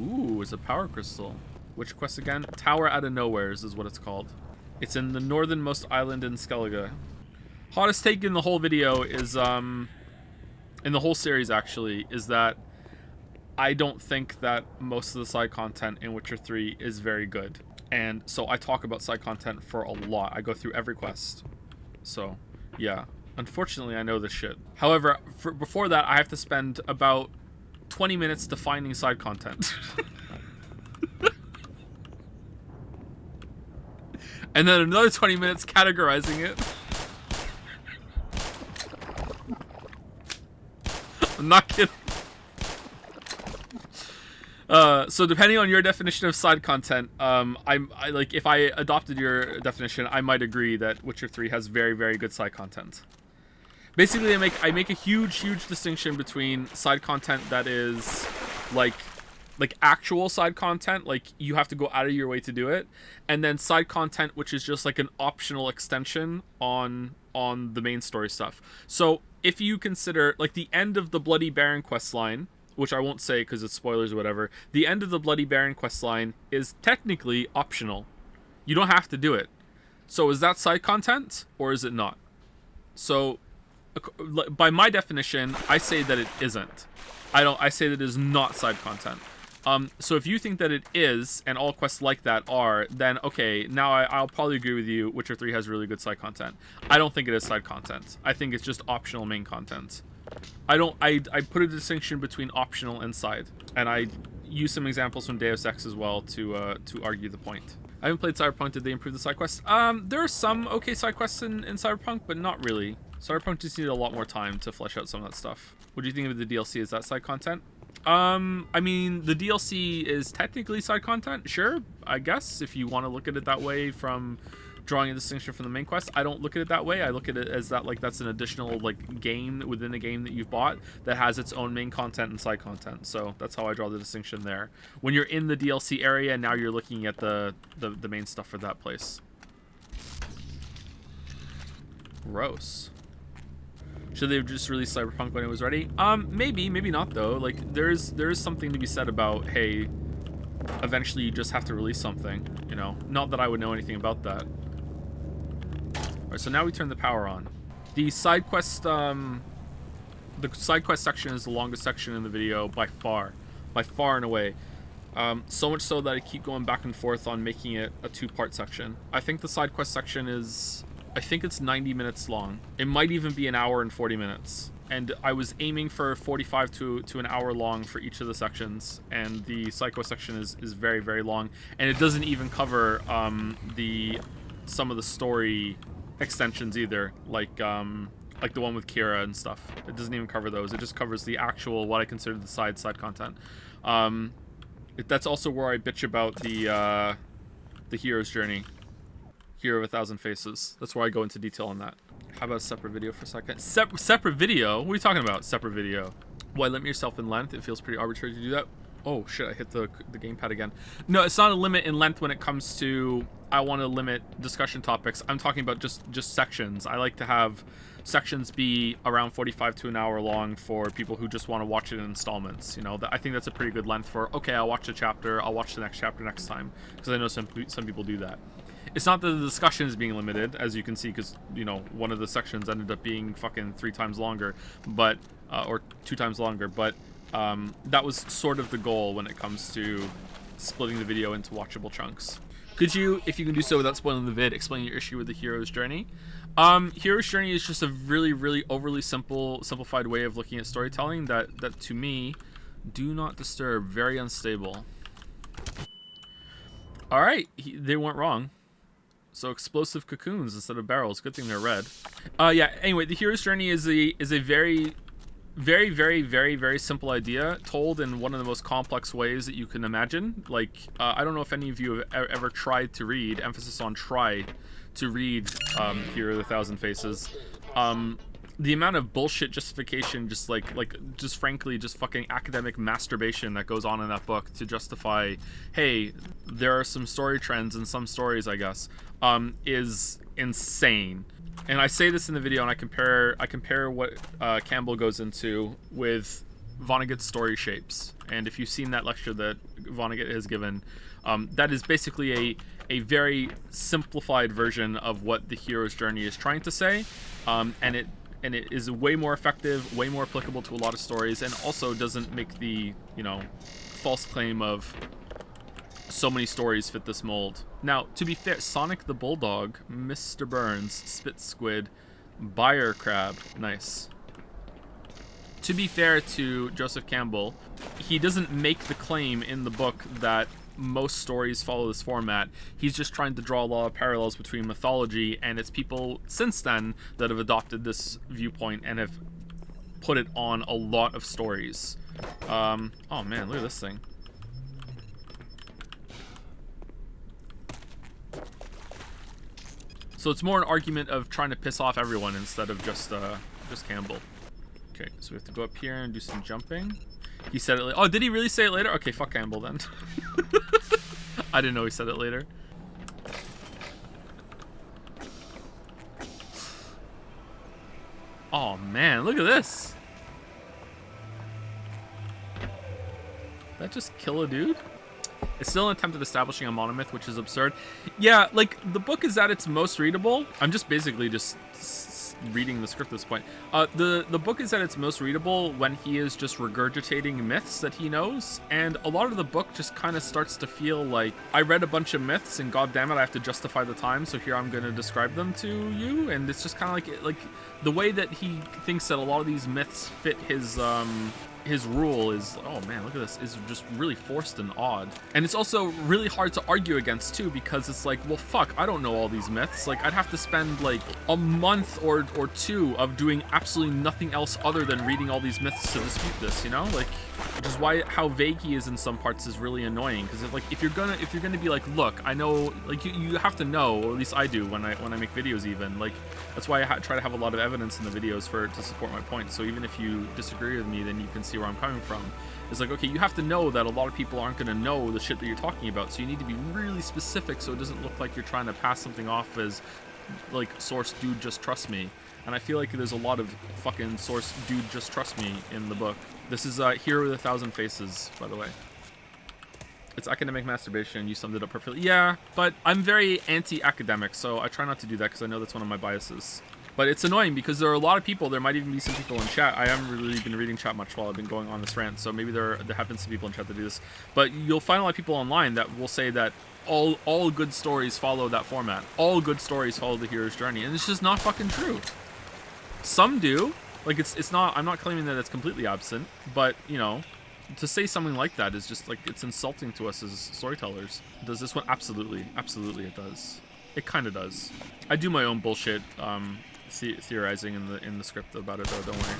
Ooh, it's a power crystal. Which quest again? Tower Out of Nowheres is what it's called. It's in the northernmost island in Skellige. Hottest take in the whole video is, in the whole series actually, is that I don't think that most of the side content in Witcher 3 is very good. And so I talk about side content for a lot. I go through every quest. So, yeah. Unfortunately, I know this shit. However, before that, I have to spend about 20 minutes defining side content. And then another 20 minutes categorizing it. I'm not kidding. So depending on your definition of side content, I like, if I adopted your definition, I might agree that Witcher 3 has very, very good side content. Basically, I make a huge distinction between side content that is like actual side content, like you have to go out of your way to do it, and then side content which is just like an optional extension on the main story stuff. So if you consider like the end of the Bloody Baron quest line, which I won't say because it's spoilers or whatever, the end of the Bloody Baron quest line is technically optional. You don't have to do it. So is that side content or is it not? So by my definition, I say that it isn't. I say that it is not side content. So if you think that it is, and all quests like that are, then okay, now I'll probably agree with you. Witcher 3 has really good side content. I don't think it is side content. I think it's just optional main content. I put a distinction between optional and side, and I use some examples from Deus Ex as well to argue the point. I haven't played Cyberpunk. Did they improve the side quests? There are some okay side quests in Cyberpunk, but not really. Cyberpunk just needed a lot more time to flesh out some of that stuff. What do you think of the DLC? Is that side content? I mean, the DLC is technically side content, sure, I guess, if you want to look at it that way, from drawing a distinction from the main quest. I don't look at it that way. I look at it as that, like, that's an additional, like, game within the game that you've bought that has its own main content and side content. So that's how I draw the distinction there. When you're in the DLC area, now you're looking at the main stuff for that place. Gross. Should they have just released Cyberpunk when it was ready? Maybe not though. Like, there is something to be said about, hey, eventually you just have to release something, you know? Not that I would know anything about that. Alright, so now we turn the power on. The side quest section is the longest section in the video by far and away. So much so that I keep going back and forth on making it a two-part section. I think the side quest section is, I think it's 90 minutes long. It might even be an hour and 40 minutes. And I was aiming for 45 to an hour long for each of the sections. And the side quest section is very, very long. And it doesn't even cover some of the story extensions either. Like the one with Kira and stuff. It doesn't even cover those. It just covers the actual, what I consider the side content. That's also where I bitch about the hero's journey. Hero of 1,000 Faces. That's where I go into detail on that. How about a separate video for a second? Separate video? What are you talking about? Separate video. Why limit yourself in length? It feels pretty arbitrary to do that. Oh shit, I hit the gamepad again. No, it's not a limit in length when it comes to, I want to limit discussion topics. I'm talking about just sections. I like to have sections be around 45 to an hour long for people who just want to watch it in installments. You know, I think that's a pretty good length for, okay, I'll watch the chapter, I'll watch the next chapter next time. Because I know some people do that. It's not that the discussion is being limited, as you can see, because, you know, one of the sections ended up being fucking 3 times longer, but, or 2 times longer, but that was sort of the goal when it comes to splitting the video into watchable chunks. Could you, if you can do so without spoiling the vid, explain your issue with the hero's journey? Hero's journey is just a really, really overly simplified way of looking at storytelling that to me, do not disturb, very unstable. All right, they weren't wrong. So explosive cocoons instead of barrels. Good thing they're red. Yeah. Anyway, the hero's journey is a very, very, very, very, very simple idea told in one of the most complex ways that you can imagine. Like, I don't know if any of you have ever tried to read, emphasis on try to read Hero of the 1,000 Faces. The amount of bullshit justification, just frankly, just fucking academic masturbation that goes on in that book to justify, hey, there are some story trends in some stories, I guess, is insane. And I say this in the video, and I compare what Campbell goes into with Vonnegut's story shapes. And if you've seen that lecture that Vonnegut has given, that is basically a very simplified version of what the hero's journey is trying to say, and it is way more effective, way more applicable to a lot of stories, and also doesn't make the, you know, false claim of so many stories fit this mold. Now, to be fair, Sonic the Bulldog, Mr. Burns, Spit Squid, Buyer Crab, nice. To be fair to Joseph Campbell, he doesn't make the claim in the book that most stories follow this format. He's just trying to draw a lot of parallels between mythology, and it's people since then that have adopted this viewpoint and have put it on a lot of stories. Oh man, look at this thing. So it's more an argument of trying to piss off everyone instead of just Campbell. Okay, so we have to go up here and do some jumping. He said it later. Oh, did he really say it later? Okay, fuck Campbell then. I didn't know he said it later. Oh man, look at this. That just kill a dude? It's still an attempt at establishing a monomyth, which is absurd. Yeah, like, the book is at its most readable. I'm just basically just reading the script at this point. The book is at its most readable when he is just regurgitating myths that he knows, and a lot of the book just kind of starts to feel like, I read a bunch of myths, and goddammit, I have to justify the time, so here I'm going to describe them to you, and it's just kind of like the way that he thinks that a lot of these myths fit his rule is, oh man, look at this, is just really forced and odd. And it's also really hard to argue against too, because it's like, well fuck, I don't know all these myths. Like, I'd have to spend like a month or two of doing absolutely nothing else other than reading all these myths to dispute this, you know? Like, which is why how vague he is in some parts is really annoying, because like, if you're gonna be like, look, I know, like, you have to know, or at least I do when I make videos even, like, that's why I try to have a lot of evidence in the videos to support my point. So even if you disagree with me, then you can see where I'm coming from. It's like, okay, you have to know that a lot of people aren't going to know the shit that you're talking about, so you need to be really specific so it doesn't look like you're trying to pass something off as like, source dude just trust me. And I feel like there's a lot of fucking source dude just trust me in the book. This is Hero with a Thousand Faces, by the way. It's academic masturbation. You summed it up perfectly. Yeah, but I'm very anti-academic, so I try not to do that because I know that's one of my biases. But it's annoying because there are a lot of people, there might even be some people in chat. I haven't really been reading chat much while I've been going on this rant, so maybe there have been some people in chat that do this. But you'll find a lot of people online that will say that all good stories follow that format. All good stories follow the hero's journey, and it's just not fucking true. Some do. Like, it's not, I'm not claiming that it's completely absent, but, you know, to say something like that is just, like, it's insulting to us as storytellers. Does this one? Absolutely. Absolutely it does. It kind of does. I do my own bullshit, theorizing in the script about it, though, don't worry.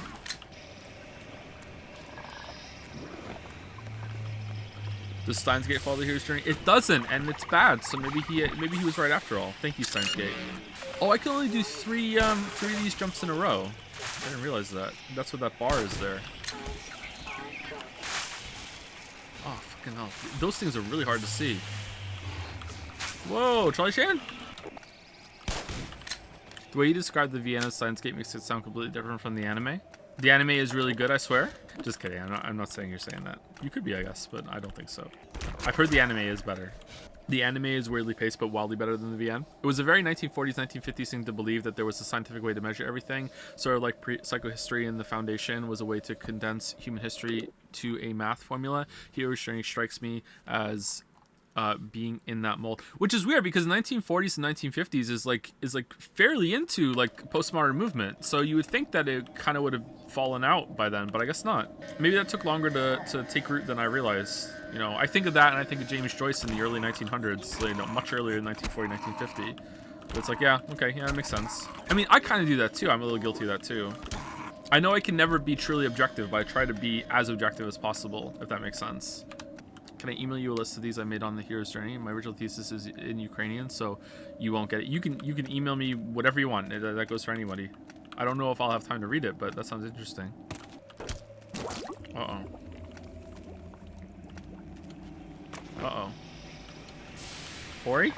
Does Steins Gate follow the hero's journey? It doesn't, and it's bad, so maybe he was right after all. Thank you, Steins Gate. Oh, I can only do three of these jumps in a row. I didn't realize that. That's what that bar is there. Oh, fucking hell. Those things are really hard to see. Whoa, Charlie Chan? The way you describe the Vienna Steins Gate makes it sound completely different from the anime. The anime is really good, I swear. Just kidding, I'm not saying you're saying that. You could be, I guess, but I don't think so. I've heard the anime is better. The anime is weirdly paced, but wildly better than the VN. It was a very 1940s, 1950s thing to believe that there was a scientific way to measure everything. Sort of like psychohistory in the Foundation was a way to condense human history to a math formula. Hero's Journey strikes me as being in that mold, which is weird because 1940s and 1950s is like fairly into like postmodern movement, so you would think that it kind of would have fallen out by then, but I guess not. Maybe that took longer to take root than I realized. You know, I think of that and I think of James Joyce in the early 1900s, you know, much earlier than 1940, 1950. But it's like, yeah, okay, yeah, that makes sense. I mean, I kind of do that too. I'm a little guilty of that too. I know I can never be truly objective, but I try to be as objective as possible, if that makes sense. Can I email you a list of these I made on the hero's journey? My original thesis is in Ukrainian, so you won't get it. You can email me whatever you want. That goes for anybody. I don't know if I'll have time to read it, but that sounds interesting. Uh-oh. Uh-oh. Ori?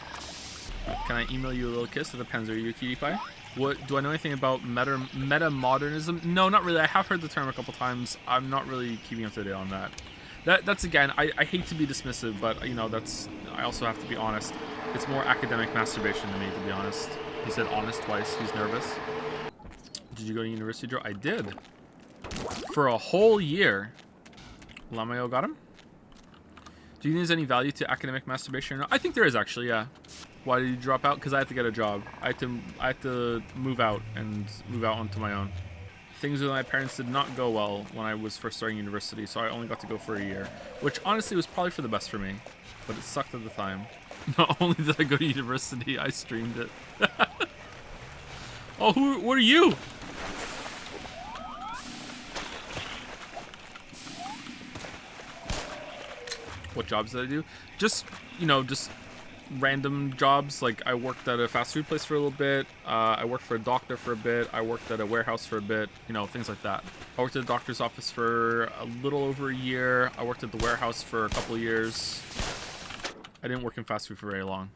Can I email you a little kiss? It depends. Are you a cutie pie? What do I know anything about meta modernism? No, not really. I have heard the term a couple times. I'm not really keeping up to date on that. That's again, I hate to be dismissive, but you know, I also have to be honest. It's more academic masturbation to me, to be honest. He said honest twice. He's nervous. Did you go to university, Joe? I did. For a whole year. Lamayo got him? Do you think there's any value to academic masturbation? I think there is, actually, yeah. Why did you drop out? Because I had to get a job. I had to move out and move out onto my own. Things with my parents did not go well when I was first starting university, so I only got to go for a year. Which, honestly, was probably for the best for me. But it sucked at the time. Not only did I go to university, I streamed it. Oh, what are you? What jobs did I do? Just, you know, just random jobs. Like, I worked at a fast food place for a little bit. I worked for a doctor for a bit. I worked at a warehouse for a bit. You know, things like that. I worked at the doctor's office for a little over a year. I worked at the warehouse for a couple of years. I didn't work in fast food for very long.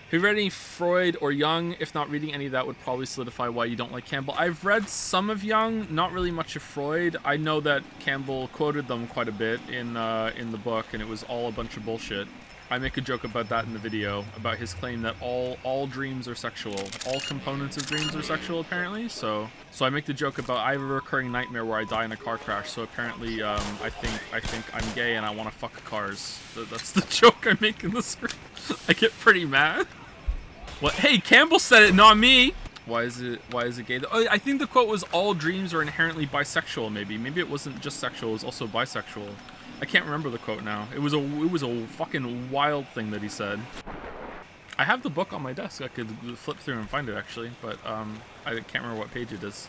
Have you read any Freud or Jung? If not, reading any of that would probably solidify why you don't like Campbell. I've read some of Jung, not really much of Freud. I know that Campbell quoted them quite a bit in the book, and it was all a bunch of bullshit. I make a joke about that in the video, about his claim that all dreams are sexual. All components of dreams are sexual, apparently. So I make the joke about I have a recurring nightmare where I die in a car crash. So apparently, I think I'm gay and I want to fuck cars. That's the joke I make in the script. I get pretty mad. What? Hey, Campbell said it, not me. Why is it gay? Oh, I think the quote was all dreams are inherently bisexual. Maybe it wasn't just sexual. It was also bisexual. I can't remember the quote now. It was a fucking wild thing that he said. I have the book on my desk. I could flip through and find it actually, but I can't remember what page it is.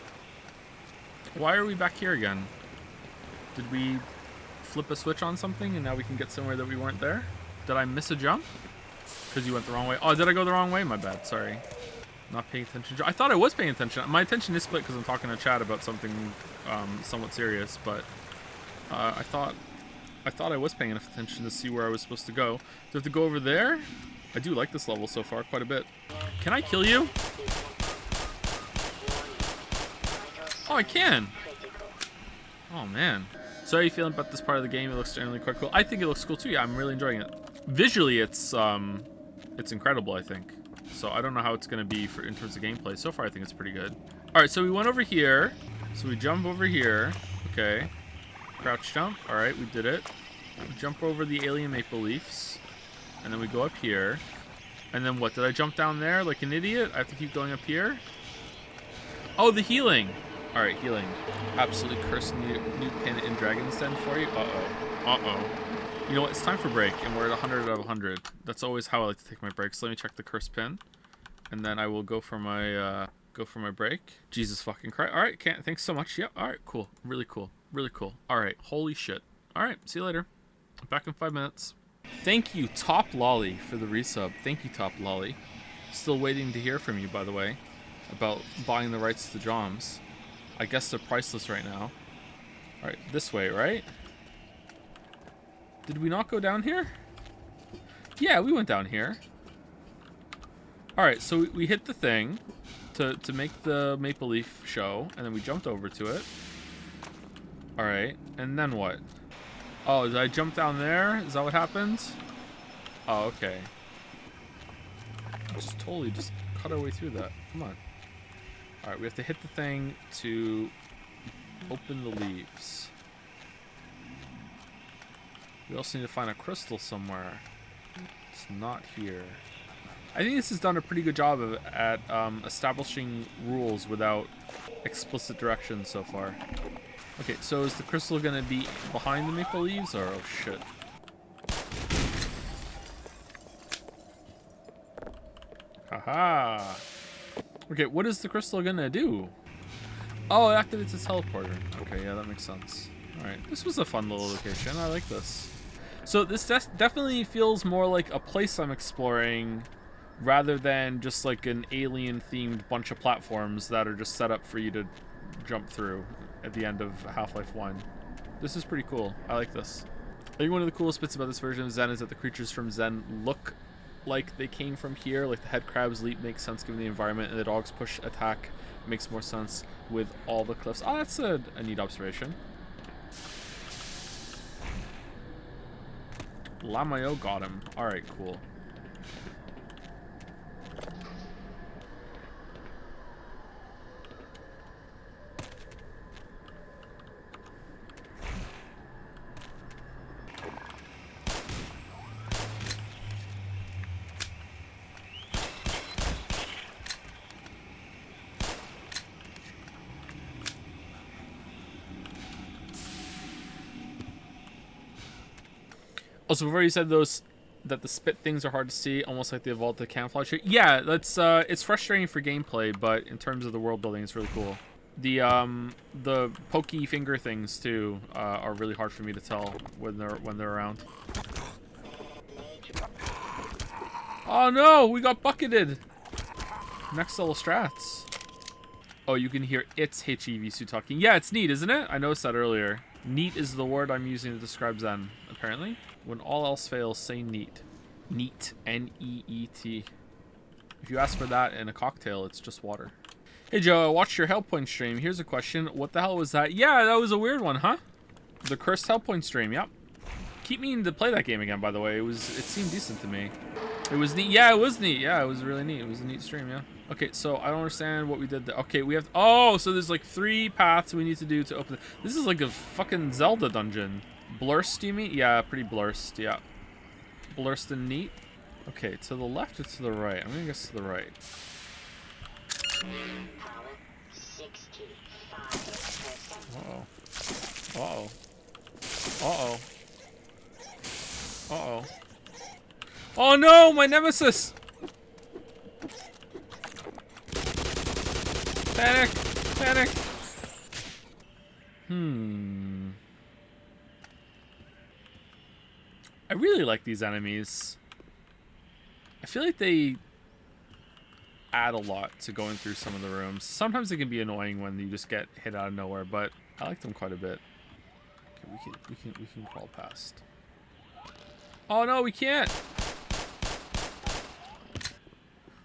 Why are we back here again? Did we flip a switch on something and now we can get somewhere that we weren't there? Did I miss a jump? Because you went the wrong way. Oh, did I go the wrong way? My bad. Sorry. Not paying attention. I thought I was paying attention. My attention is split because I'm talking to Chad about something somewhat serious, but I thought I was paying enough attention to see where I was supposed to go. Do I have to go over there? I do like this level so far quite a bit. Can I kill you? Oh, I can. Oh, man. So how are you feeling about this part of the game? It looks generally quite cool. I think it looks cool too. Yeah, I'm really enjoying it. Visually, it's incredible, I think. So I don't know how it's going to be in terms of gameplay. So far, I think it's pretty good. All right, so we went over here. So we jump over here. Okay. Crouch jump. All right, we did it. We jump over the alien maple leaves. And then we go up here. And then what? Did I jump down there like an idiot? I have to keep going up here? Oh, the healing. All right, healing. Absolutely cursed new pin in Dragon's Den for you. Uh-oh. Uh-oh. You know what? It's time for break, and we're at 100 out of 100. That's always how I like to take my breaks. So let me check the cursed pin, and then I will go for my break. Jesus fucking Christ! All right, thanks so much. Yep. All right, cool. Really cool. Really cool. All right. Holy shit. All right. See you later. Back in 5 minutes. Thank you, Top Lolly, for the resub. Thank you, Top Lolly. Still waiting to hear from you, by the way, about buying the rights to Joms. I guess they're priceless right now. All right, this way, right? Did we not go down here? Yeah, we went down here. All right, so we hit the thing to make the maple leaf show, and then we jumped over to it. All right, and then what? Oh, did I jump down there? Is that what happens? Oh, okay. Just totally just cut our way through that. Come on. All right, we have to hit the thing to open the leaves. We also need to find a crystal somewhere. It's not here. I think this has done a pretty good job at establishing rules without explicit directions so far. Okay, so is the crystal gonna be behind the maple leaves, or oh shit? Haha. Okay, what is the crystal gonna do? Oh, it activates its teleporter. Okay, yeah, that makes sense. Alright, this was a fun little location. I like this. So this definitely feels more like a place I'm exploring rather than just like an alien-themed bunch of platforms that are just set up for you to jump through at the end of Half-Life 1. This is pretty cool. I like this. I think one of the coolest bits about this version of Zen is that the creatures from Zen look like they came from here. Like the head crabs leap makes sense given the environment, and the dog's push attack makes more sense with all the cliffs. Oh, that's a neat observation. Lamayo got him. Alright, cool. Also, before you said that the spit things are hard to see, almost like they evolved the camouflage. Yeah, that's it's frustrating for gameplay, but in terms of the world building, it's really cool. The pokey finger things too are really hard for me to tell when they're around. Oh no, we got bucketed. Next level strats. Oh, you can hear its HEV talking. Yeah, it's neat, isn't it? I noticed that earlier. Neat is the word I'm using to describe Zen, apparently. When all else fails, say neat. Neat. N-E-E-T. If you ask for that in a cocktail, it's just water. Hey Joe, I watched your Hellpoint stream. Here's a question. What the hell was that? Yeah, that was a weird one, huh? The cursed Hellpoint stream, yep. Keep meaning to play that game again, by the way. It seemed decent to me. It was neat. Yeah, it was neat. Yeah, it was really neat. It was a neat stream, yeah. Okay, so I don't understand what we did there. Okay, we have... Oh, so there's like 3 paths we need to do to open it. This is like a fucking Zelda dungeon. Blurst, you mean? Yeah, pretty blurst, yeah. Blurst and neat. Okay, to the left or to the right? I'm gonna guess to the right. Power 65%. Uh-oh. Uh-oh. Uh-oh. Uh-oh. Oh no, my nemesis! Panic! Panic! I really like these enemies. I feel like they add a lot to going through some of the rooms. Sometimes they can be annoying when you just get hit out of nowhere, but I like them quite a bit. Okay, we can crawl past. Oh no, we can't!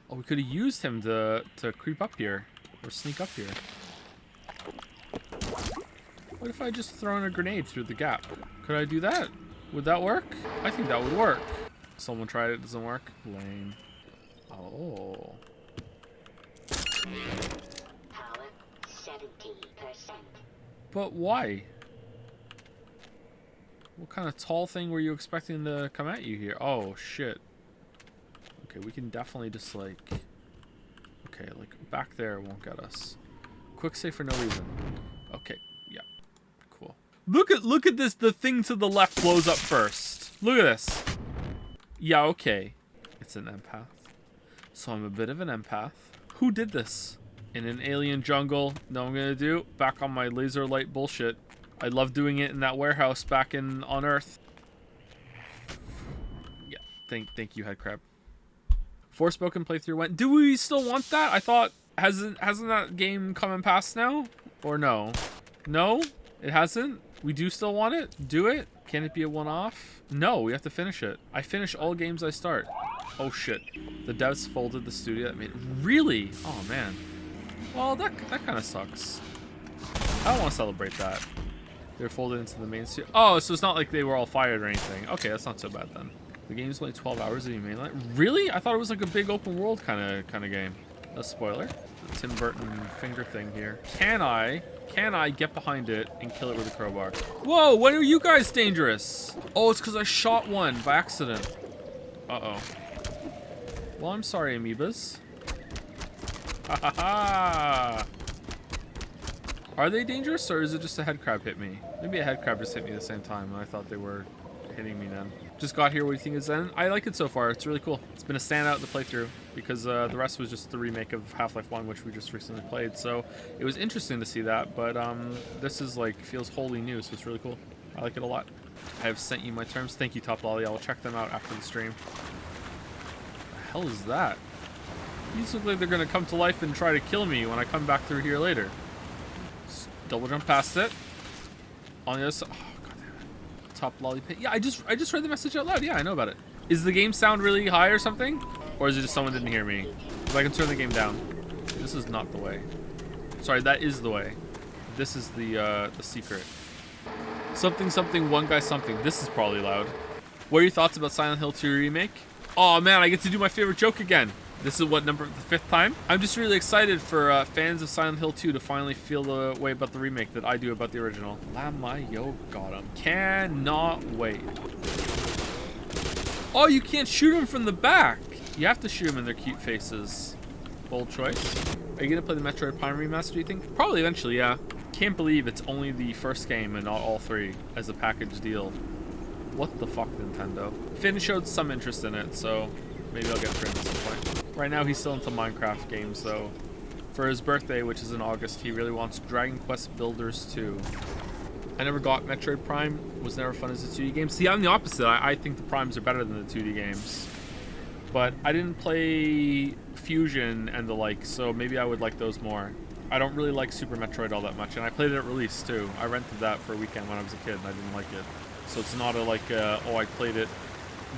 Oh, we could have used him to creep up here. Or sneak up here. What if I just throw in a grenade through the gap? Could I do that? Would that work? I think that would work. Someone tried it, doesn't work. Lame. Oh. Power 70%. But why? What kind of tall thing were you expecting to come at you here? Oh, shit. Okay, we can definitely just, like... Okay, like, back there won't get us. Quick save for no reason. Okay, yeah. Cool. Look at this. The thing to the left blows up first. Look at this. Yeah, okay. It's an empath. So I'm a bit of an empath. Who did this? In an alien jungle. Know what I'm gonna do? Back on my laser light bullshit. I love doing it in that warehouse back on Earth. Yeah, thank you, Headcrab. Forspoken playthrough went. Do we still want that? I thought hasn't that game come and passed now? Or no? No? It hasn't? We do still want it? Do it? Can it be a one-off? No, we have to finish it. I finish all games I start. Oh shit. The devs folded the studio that made it. Really? Oh man. Well, that kind of sucks. I don't want to celebrate that. They're folded into the main studio. Oh, so it's not like they were all fired or anything. Okay, that's not so bad then. The game's only 12 hours of the mainline. Really? I thought it was like a big open world kind of game. A spoiler. The Tim Burton finger thing here. Can I get behind it and kill it with a crowbar? Whoa, when are you guys dangerous? Oh, it's because I shot one by accident. Uh-oh. Well, I'm sorry, amoebas. Ha ha ha! Are they dangerous, or is it just a head crab hit me? Maybe a head crab just hit me at the same time, and I thought they were hitting me then. Just got here. What do you think is Zen? I like it so far. It's really cool. It's been a standout in the playthrough because the rest was just the remake of Half-Life 1, which we just recently played. So it was interesting to see that, but this is like feels wholly new, so it's really cool. I like it a lot. I have sent you my terms. Thank you, Top Lolly. I will check them out after the stream. What the hell is that? These look like they're gonna come to life and try to kill me when I come back through here later. Just double jump past it. On the other side. Oh, God damn it. Top Lolly Pit. Yeah, I just read the message out loud. Yeah, I know about it. Is the game sound really high or something? Or is it just someone didn't hear me? If I can turn the game down. This is not the way. Sorry, that is the way. This is the secret. Something, something, one guy, something. This is probably loud. What are your thoughts about Silent Hill 2 Remake? Oh man, I get to do my favorite joke again. This is what, the 5th time? I'm just really excited for fans of Silent Hill 2 to finally feel the way about the remake that I do about the original. Lamayo got him. Cannot wait. Oh, you can't shoot them from the back. You have to shoot them in their cute faces. Bold choice. Are you gonna play the Metroid Prime remaster, do you think? Probably eventually, yeah. Can't believe it's only the first game and not all 3 as a package deal. What the fuck, Nintendo? Finn showed some interest in it, so maybe I'll get for him at some point. Right now, he's still into Minecraft games, so for his birthday, which is in August, he really wants Dragon Quest Builders 2. I never got Metroid Prime. Was never fun as a 2D game. See, I'm the opposite. I think the Primes are better than the 2D games. But I didn't play Fusion and the like, so maybe I would like those more. I don't really like Super Metroid all that much, and I played it at release too. I rented that for a weekend when I was a kid, and I didn't like it. So it's not a like, oh, I played it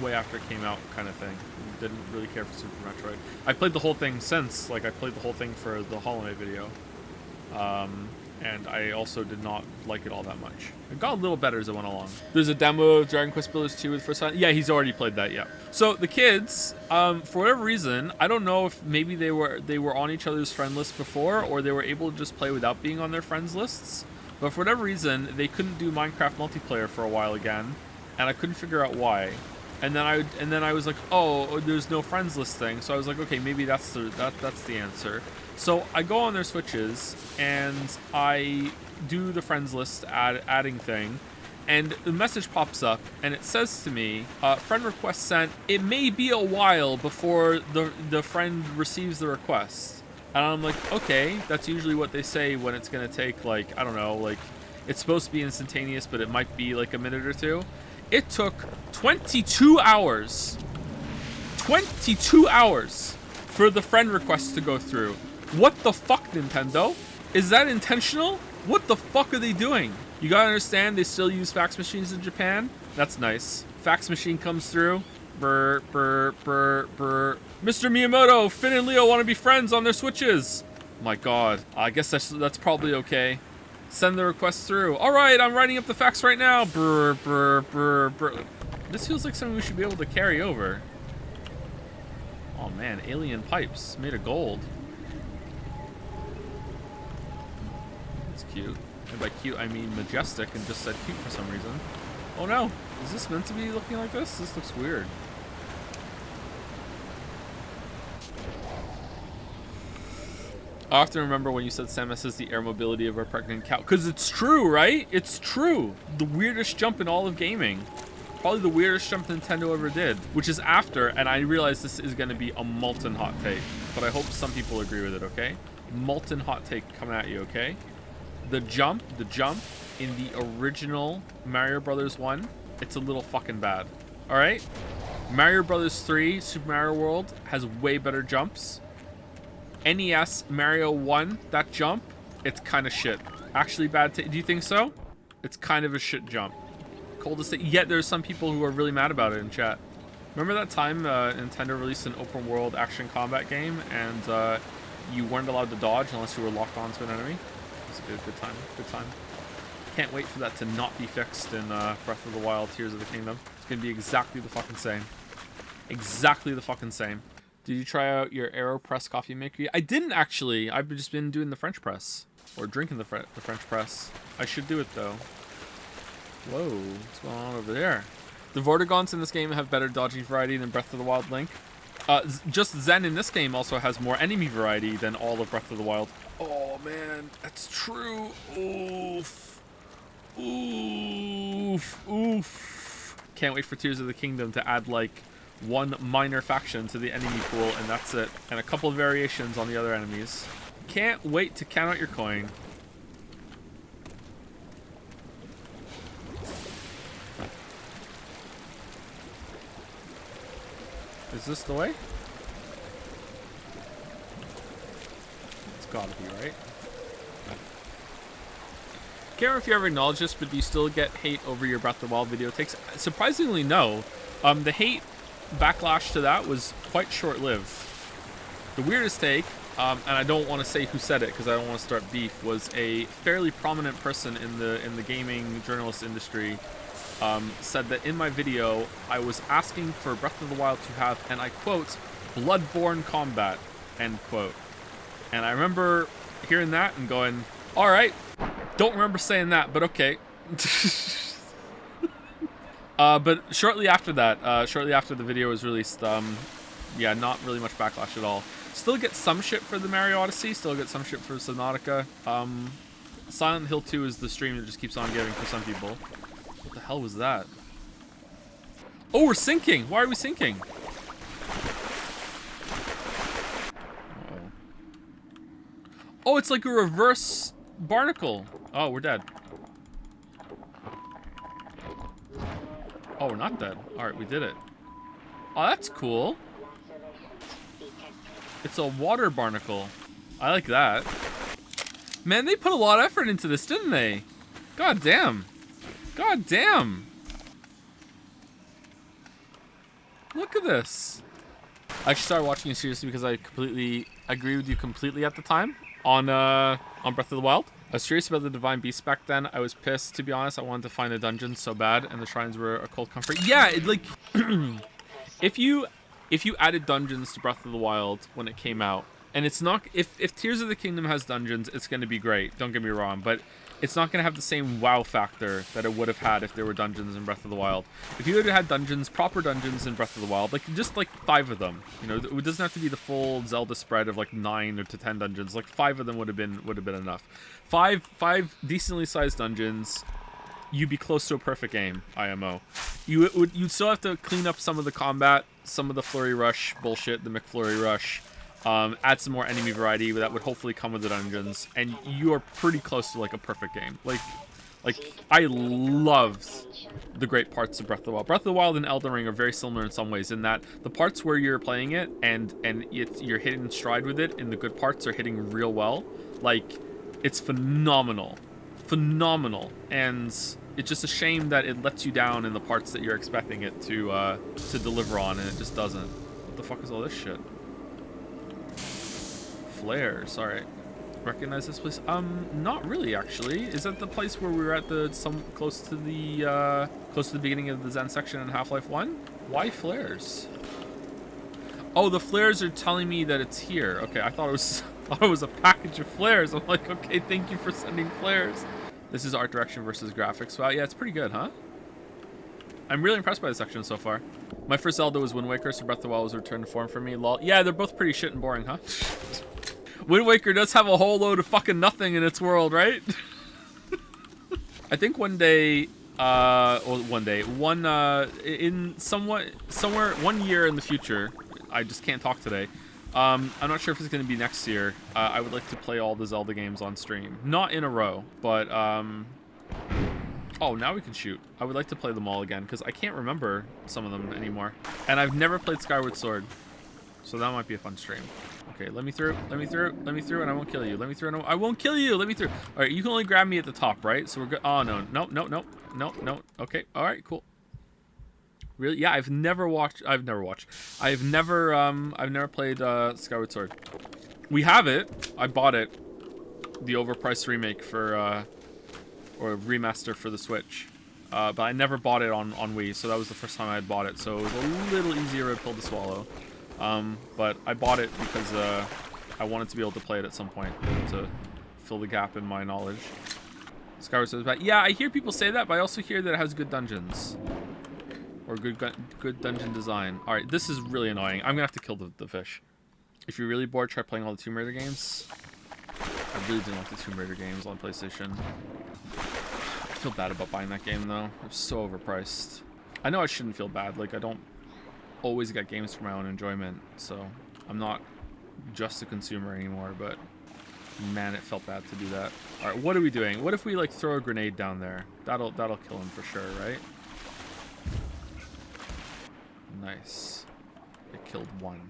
way after it came out kind of thing. Didn't really care for Super Metroid. I played the whole thing since, like I played the whole thing for the Hollow Knight video. And I also did not like it all that much. It got a little better as it went along. There's a demo of Dragon Quest Builders 2 with first time. Yeah, he's already played that, yeah. So the kids, for whatever reason, I don't know if maybe they were on each other's friend list before, or they were able to just play without being on their friends lists. But for whatever reason, they couldn't do Minecraft multiplayer for a while again, and I couldn't figure out why. And then I was like, oh, there's no friends list thing. So I was like, okay, maybe that's the answer. So I go on their Switches and I do the friends list adding thing, and the message pops up and it says to me, friend request sent. It may be a while before the friend receives the request. And I'm like, okay, that's usually what they say when it's gonna take, like, I don't know, like it's supposed to be instantaneous, but it might be like a minute or two. It took 22 hours. 22 hours for the friend request to go through. What the fuck, Nintendo? Is that intentional? What the fuck are they doing? You gotta understand, they still use fax machines in Japan. That's nice. Fax machine comes through. Brr, brr, brr, brr. Mr. Miyamoto, Finn and Leo want to be friends on their Switches. My god. I guess that's probably okay. Send the request through. All right, I'm writing up the fax right now. Brr, brr, brr, brr. This feels like something we should be able to carry over. Oh man, alien pipes made of gold. It's cute. And by cute, I mean majestic, and just said cute for some reason. Oh no, is this meant to be looking like this? This looks weird. I often remember when you said Samus is the air mobility of a pregnant cow. Because it's true, right? It's true. The weirdest jump in all of gaming. Probably the weirdest jump Nintendo ever did. Which is after, and I realize this is going to be a molten hot take. But I hope some people agree with it, okay? Molten hot take coming at you, okay? The jump in the original Mario Brothers 1, it's a little fucking bad. Alright? Mario Brothers 3, Super Mario World, has way better jumps. NES Mario 1, that jump, it's kind of shit. Actually bad. Do you think so? It's kind of a shit jump. Cold to say. Yet there's some people who are really mad about it in chat. Remember that time Nintendo released an open world action combat game and you weren't allowed to dodge unless you were locked onto an enemy? It's a good time. Good time. Can't wait for that to not be fixed in Breath of the Wild, Tears of the Kingdom. It's gonna be exactly the fucking same. Exactly the fucking same. Did you try out your AeroPress coffee maker? I didn't actually. I've just been doing the French press. Or drinking the French press. I should do it though. Whoa, what's going on over there? The Vortigons in this game have better dodging variety than Breath of the Wild Link. Just Zen in this game also has more enemy variety than all of Breath of the Wild. Oh man, that's true. Oof. Oof. Oof. Can't wait for Tears of the Kingdom to add like one minor faction to the enemy pool, and that's it. And a couple of variations on the other enemies. Can't wait to count out your coin. Is this the way? It's gotta be, right? Can't remember if you ever acknowledged this, but do you still get hate over your Breath of the Wild video takes? Surprisingly, no. The hate backlash to that was quite short-lived. The weirdest take, and I don't want to say who said it because I don't want to start beef, was a fairly prominent person in the gaming journalist industry said that in my video I was asking for Breath of the Wild to have, and I quote, bloodborne combat, end quote. And I remember hearing that and going, all right, don't remember saying that, but okay. But shortly after that, shortly after the video was released, yeah, not really much backlash at all. Still get some shit for the Mario Odyssey, still get some shit for Subnautica. Silent Hill 2 is the stream that just keeps on giving for some people. What the hell was that? Oh, we're sinking! Why are we sinking? Uh-oh. Oh, it's like a reverse barnacle. Oh, we're dead. Oh, we're not dead. Alright, we did it. Oh, that's cool. It's a water barnacle. I like that. Man, they put a lot of effort into this, didn't they? God damn. God damn. Look at this. I actually started watching it seriously because I completely agree with you completely at the time on Breath of the Wild. I was curious about the Divine Beast back then. I was pissed, to be honest. I wanted to find the dungeons so bad, and the shrines were a cold comfort. Yeah, it, like, if you added dungeons to Breath of the Wild when it came out, and it's not, if Tears of the Kingdom has dungeons, it's going to be great. Don't get me wrong, but it's not going to have the same wow factor that it would have had if there were dungeons in Breath of the Wild. If you had had dungeons, proper dungeons in Breath of the Wild, like just like 5 of them, you know, it doesn't have to be the full Zelda spread of like 9 or to 10 dungeons. Like 5 of them would have been enough. Five decently sized dungeons. You'd be close to a perfect game, IMO. You'd still have to clean up some of the combat, some of the flurry rush bullshit, the McFlurry rush. Add some more enemy variety that would hopefully come with the dungeons, and you are pretty close to like a perfect game. Like I loved the great parts of Breath of the Wild. Breath of the Wild and Elden Ring are very similar in some ways in that the parts where you're playing it and you're hitting stride with it, and the good parts are hitting real well. Like, it's phenomenal, and it's just a shame that it lets you down in the parts that you're expecting it to deliver on, and it just doesn't. What the fuck is all this shit? Flares. All right. Recognize this place? Not really, actually. Is that the place where we were at close to the beginning of the Zen section in Half-Life 1? Why flares? Oh, the flares are telling me that it's here. Okay, I thought it was a package of flares. I'm like, okay, thank you for sending flares. This is art direction versus graphics. Wow, yeah, it's pretty good, huh? I'm really impressed by this section so far. My first Zelda was Wind Waker, so Breath of the Wild was a return to form for me. Lol. Yeah, they're both pretty shit and boring, huh? Wind Waker does have a whole load of fucking nothing in its world, right? I think one day, in somewhere 1 year in the future, I just can't talk today. I'm not sure if it's going to be next year. I would like to play all the Zelda games on stream. Not in a row, but, oh, now we can shoot. I would like to play them all again, because I can't remember some of them anymore. And I've never played Skyward Sword, so that might be a fun stream. Okay, let me through, and I won't kill you. Let me through, and I won't kill you. Let me through. All right, you can only grab me at the top, right? So we're good. Oh, no. Okay, all right, cool. Really? Yeah, I've never played Skyward Sword. We have it. I bought it. The overpriced remake for, or remaster for the Switch. But I never bought it on Wii, so that was the first time I had bought it. So it was a little easier a pill to swallow. But I bought it because I wanted to be able to play it at some point to fill the gap in my knowledge. Skyward Sword is bad. Yeah, I hear people say that, but I also hear that it has good dungeons. Or good dungeon design. Alright, this is really annoying. I'm gonna have to kill the fish. If you're really bored, try playing all the Tomb Raider games. I really didn't like the Tomb Raider games on PlayStation. I feel bad about buying that game, though. It's so overpriced. I know I shouldn't feel bad. Like, I don't always get games for my own enjoyment, so I'm not just a consumer anymore, but man, it felt bad to do that. Alright, what are we doing? What if we, like, throw a grenade down there? That'll kill him for sure, right? Nice. It killed one.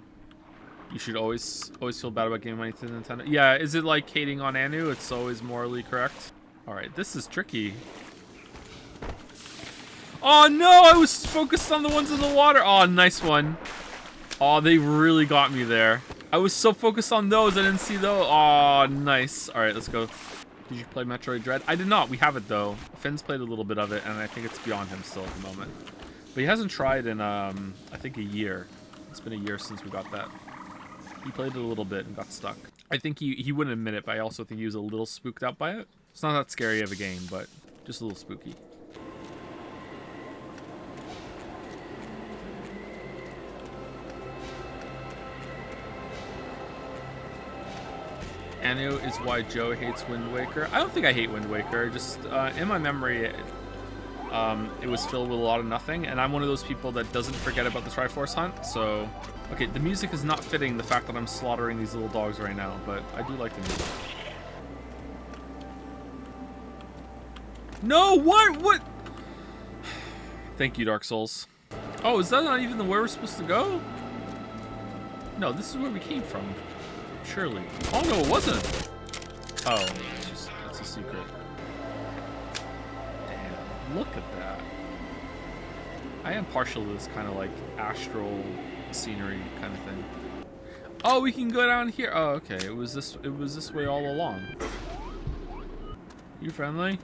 You should always feel bad about giving money to Nintendo. Yeah, is it like hating on Anu? It's always morally correct. All right, this is tricky. Oh no, I was focused on the ones in the water. Oh, nice one. Oh, they really got me there. I was so focused on those, I didn't see those. Oh, nice. All right, let's go. Did you play Metroid Dread? I did not. We have it, though. Finn's played a little bit of it, and I think it's beyond him still at the moment. But he hasn't tried in, I think, a year. It's been a year since we got that. He played it a little bit and got stuck. I think he wouldn't admit it, but I also think he was a little spooked out by it. It's not that scary of a game, but just a little spooky. Anu is why Joe hates Wind Waker. I don't think I hate Wind Waker. Just in my memory, it was filled with a lot of nothing, and I'm one of those people that doesn't forget about the Triforce hunt. So, okay, the music is not fitting the fact that I'm slaughtering these little dogs right now, but I do like the music. No, what? Thank you, Dark Souls. Oh, is that not even where we're supposed to go? No, this is where we came from. Surely. Oh no, it wasn't. Oh, it's a secret. Damn, look at that. I am partial to this kind of like astral scenery kind of thing. Oh, we can go down here. Oh, okay. It was this way all along. You friendly?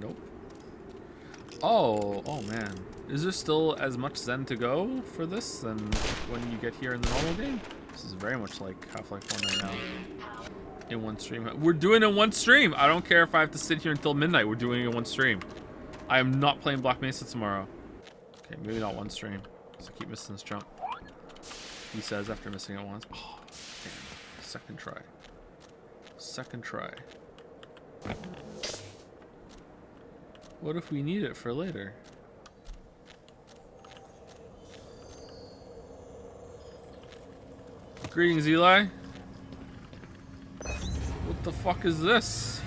Nope. Oh man. Is there still as much Zen to go for this than when you get here in the normal game? This is very much like Half-Life 1 right now. In one stream. We're doing it in one stream! I don't care if I have to sit here until midnight. We're doing it in one stream. I am not playing Black Mesa tomorrow. Okay, maybe not one stream. So I keep missing this jump. He says after missing it once. Oh, damn. Second try. Second try. What if we need it for later? Greetings, Eli. What the fuck is this?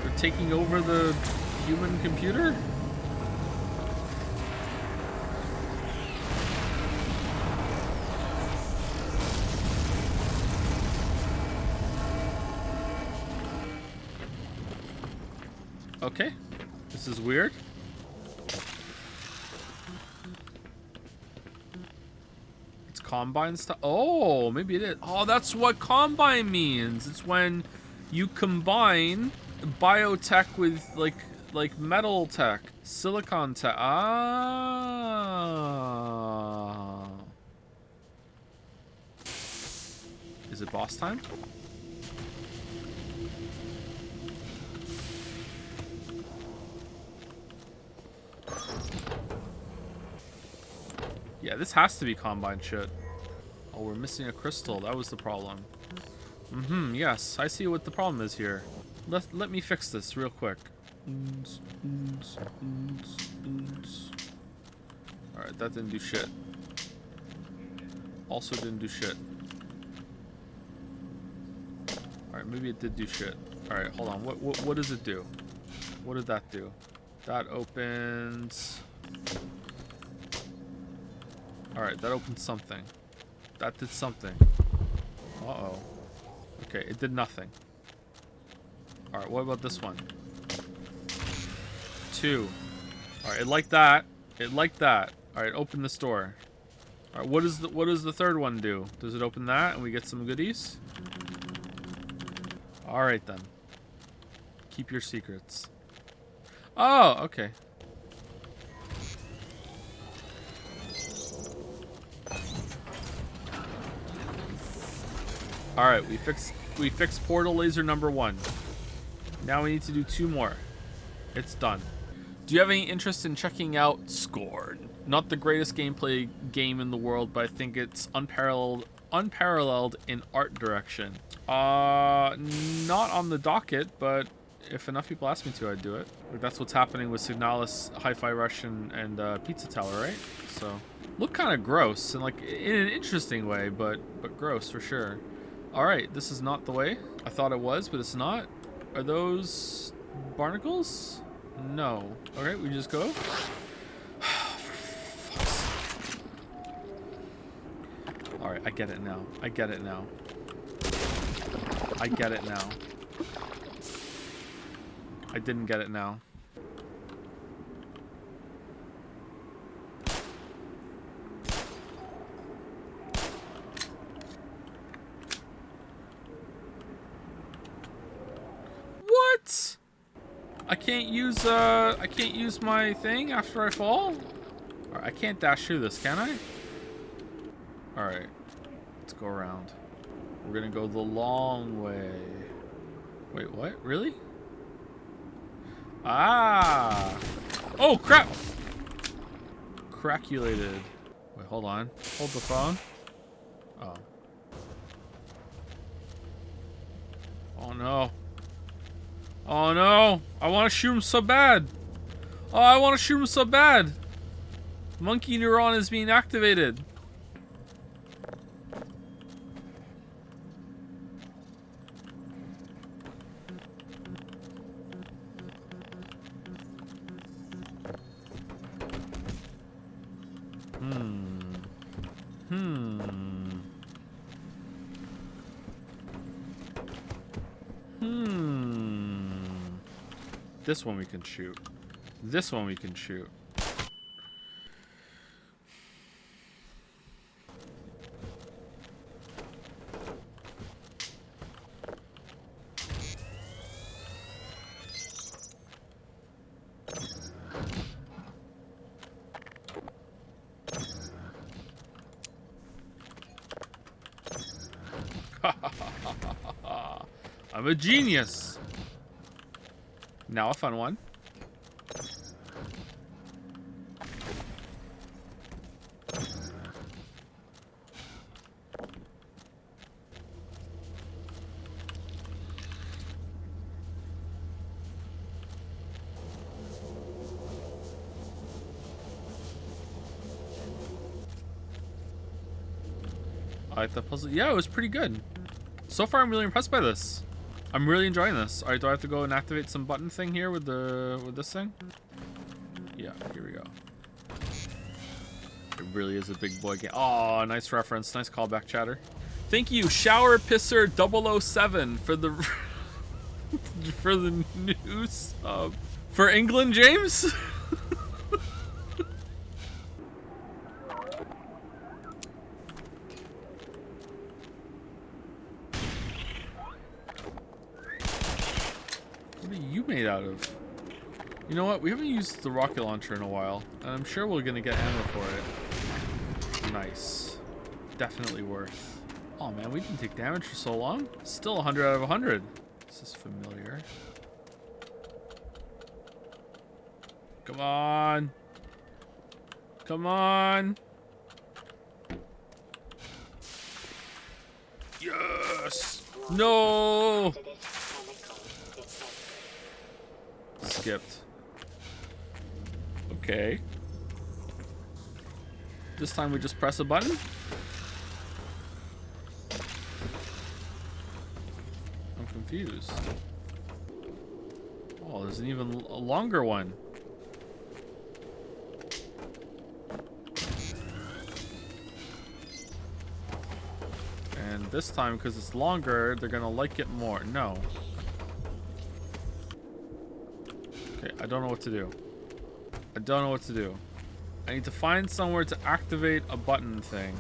They're taking over the human computer? Okay. This is weird. Combine stuff. Oh, maybe it is. Oh, that's what combine means. It's when you combine biotech with like metal tech, silicon tech. Ah. Is it boss time? Yeah, this has to be combine shit. Oh, we're missing a crystal. That was the problem. Yes. I see what the problem is here. Let me fix this real quick. Alright, that didn't do shit. Also didn't do shit. Alright, maybe it did do shit. Alright, hold on. What does it do? What did that do? That opens... Alright, that opened something. That did something. Uh-oh. Okay, it did nothing. Alright, what about this one? 2. Alright, it liked that. It liked that. Alright, open this door. Alright, what does the third one do? Does it open that and we get some goodies? Alright then. Keep your secrets. Oh, okay. Alright, we fixed portal laser number 1. Now we need to do 2 more. It's done. Do you have any interest in checking out Scorn? Not the greatest gameplay game in the world, but I think it's unparalleled in art direction. Not on the docket, but if enough people ask me to, I'd do it. Like, that's what's happening with Signalis, Hi-Fi Rush, and Pizza Tower, right? So, look kind of gross, and like in an interesting way, but gross for sure. Alright, this is not the way. I thought it was, but it's not. Are those barnacles? No. Alright, we just go. Alright, I get it now. I get it now. I get it now. I didn't get it now. What? I can't use my thing after I fall? Or I can't dash through this, can I? Alright. Let's go around. We're gonna go the long way. Wait, what? Really? Ah! Oh, crap! Craculated. Wait, hold on. Hold the phone. Oh. Oh, no. Oh, no. I want to shoot him so bad. Oh, I want to shoot him so bad. Monkey neuron is being activated. This one we can shoot. This one we can shoot. I'm a genius. Now a fun one. I like the puzzle. Yeah, it was pretty good. So far, I'm really impressed by this. I'm really enjoying this. All right, do I have to go and activate some button thing here with this thing? Yeah, here we go. It really is a big boy game. Oh, nice reference. Nice callback, chatter. Thank you, Shower Pisser 007 for the for the news. For England, James. Made out of. You know what? We haven't used the rocket launcher in a while, and I'm sure we're gonna get ammo for it. Nice. Definitely worth. Oh man, we didn't take damage for so long. Still 100 out of 100. This is familiar. Come on. Come on. Yes. No. Skipped. Okay. This time we just press a button. I'm confused. Oh, there's an even longer one. And this time, because it's longer, they're gonna like it more. No. Okay, I don't know what to do. I don't know what to do. I need to find somewhere to activate a button thing.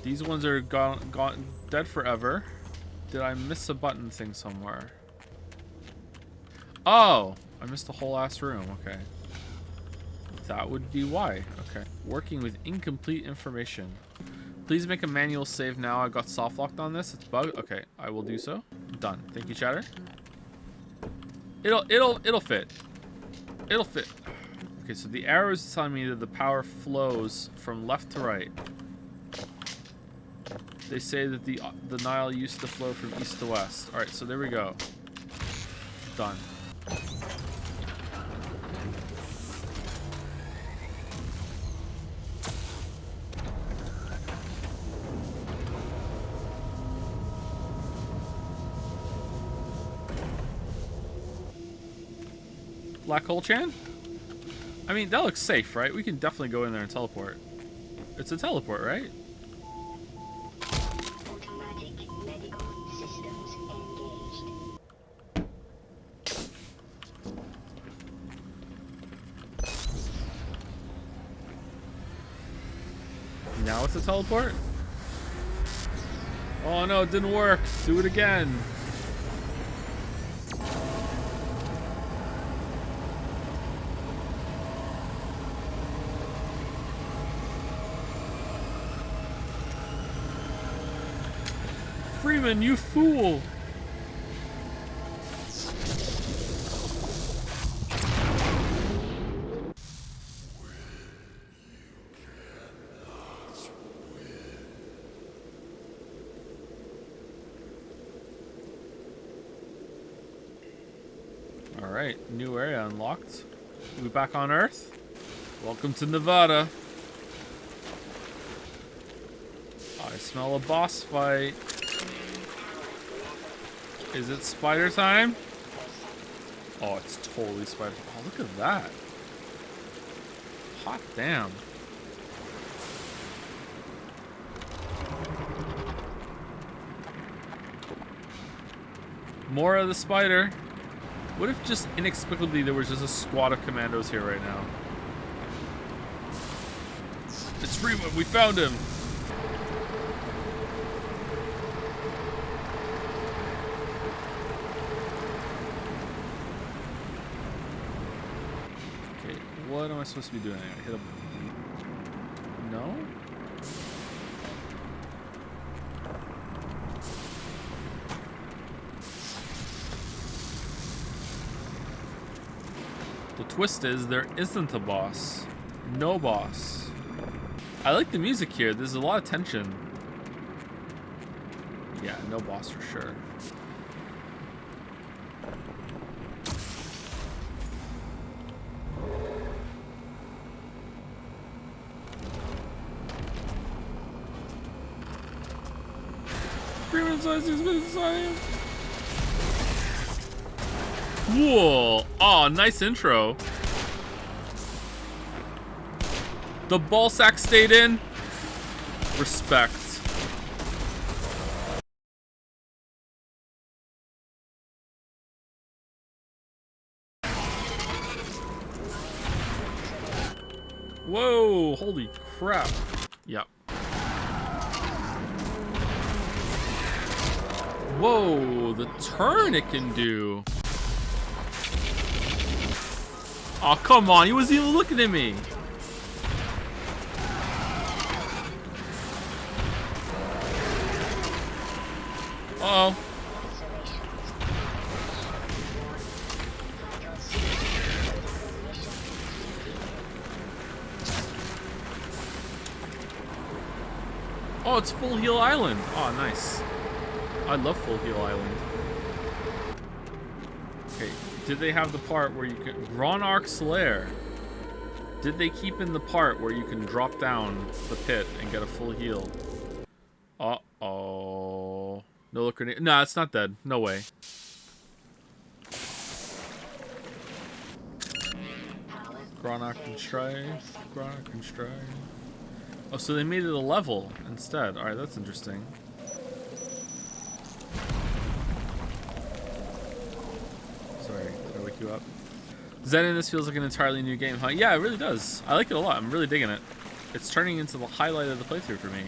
These ones are gone dead forever. Did I miss a button thing somewhere? Oh! I missed the whole ass room. Okay. That would be why. Okay. Working with incomplete information. Please make a manual save now. I got soft locked on this. It's bugged. Okay, I will do so. Done. Thank you, chatter. It'll fit. It'll fit. Okay, so the arrow is telling me that the power flows from left to right. They say that the Nile used to flow from east to west. All right, so there we go. Done. Black hole Chan? I mean, that looks safe, right? We can definitely go in there and teleport. It's a teleport, right? Automatic medical systems now it's a teleport? Oh no, it didn't work. Do it again. Freeman, you fool! Alright, new area unlocked. We back on Earth? Welcome to Nevada. I smell a boss fight. Is it spider time? Oh, it's totally spider. Oh, look at that. Hot damn. More of the spider. What if just inexplicably there was just a squad of commandos here right now? It's Freeman, we found him! Okay, what am I supposed to be doing? I hit a... No? The twist is there isn't a boss. No boss. I like the music here. There's a lot of tension. Yeah, no boss for sure. Freeman size has been signed. Whoa! Oh, nice intro. The ball sack stayed in. Respect. Whoa! Holy crap! Yep. Whoa! The turn it can do. Oh, come on. He wasn't even looking at me. Uh-oh. Oh, it's Full Heal Island. Oh, nice. I love Full Heal Island. Okay. Did they have the part where you can... Gonarch's lair. Did they keep in the part where you can drop down the pit and get a full heal? Uh-oh. No look grenade. Nah, it's not dead. No way. Gonarch can try. Gonarch can try. Oh, so they made it a level instead. Alright, that's interesting. You up. Zen in this feels like an entirely new game, huh? Yeah, it really does. I like it a lot. I'm really digging it. It's turning into the highlight of the playthrough for me.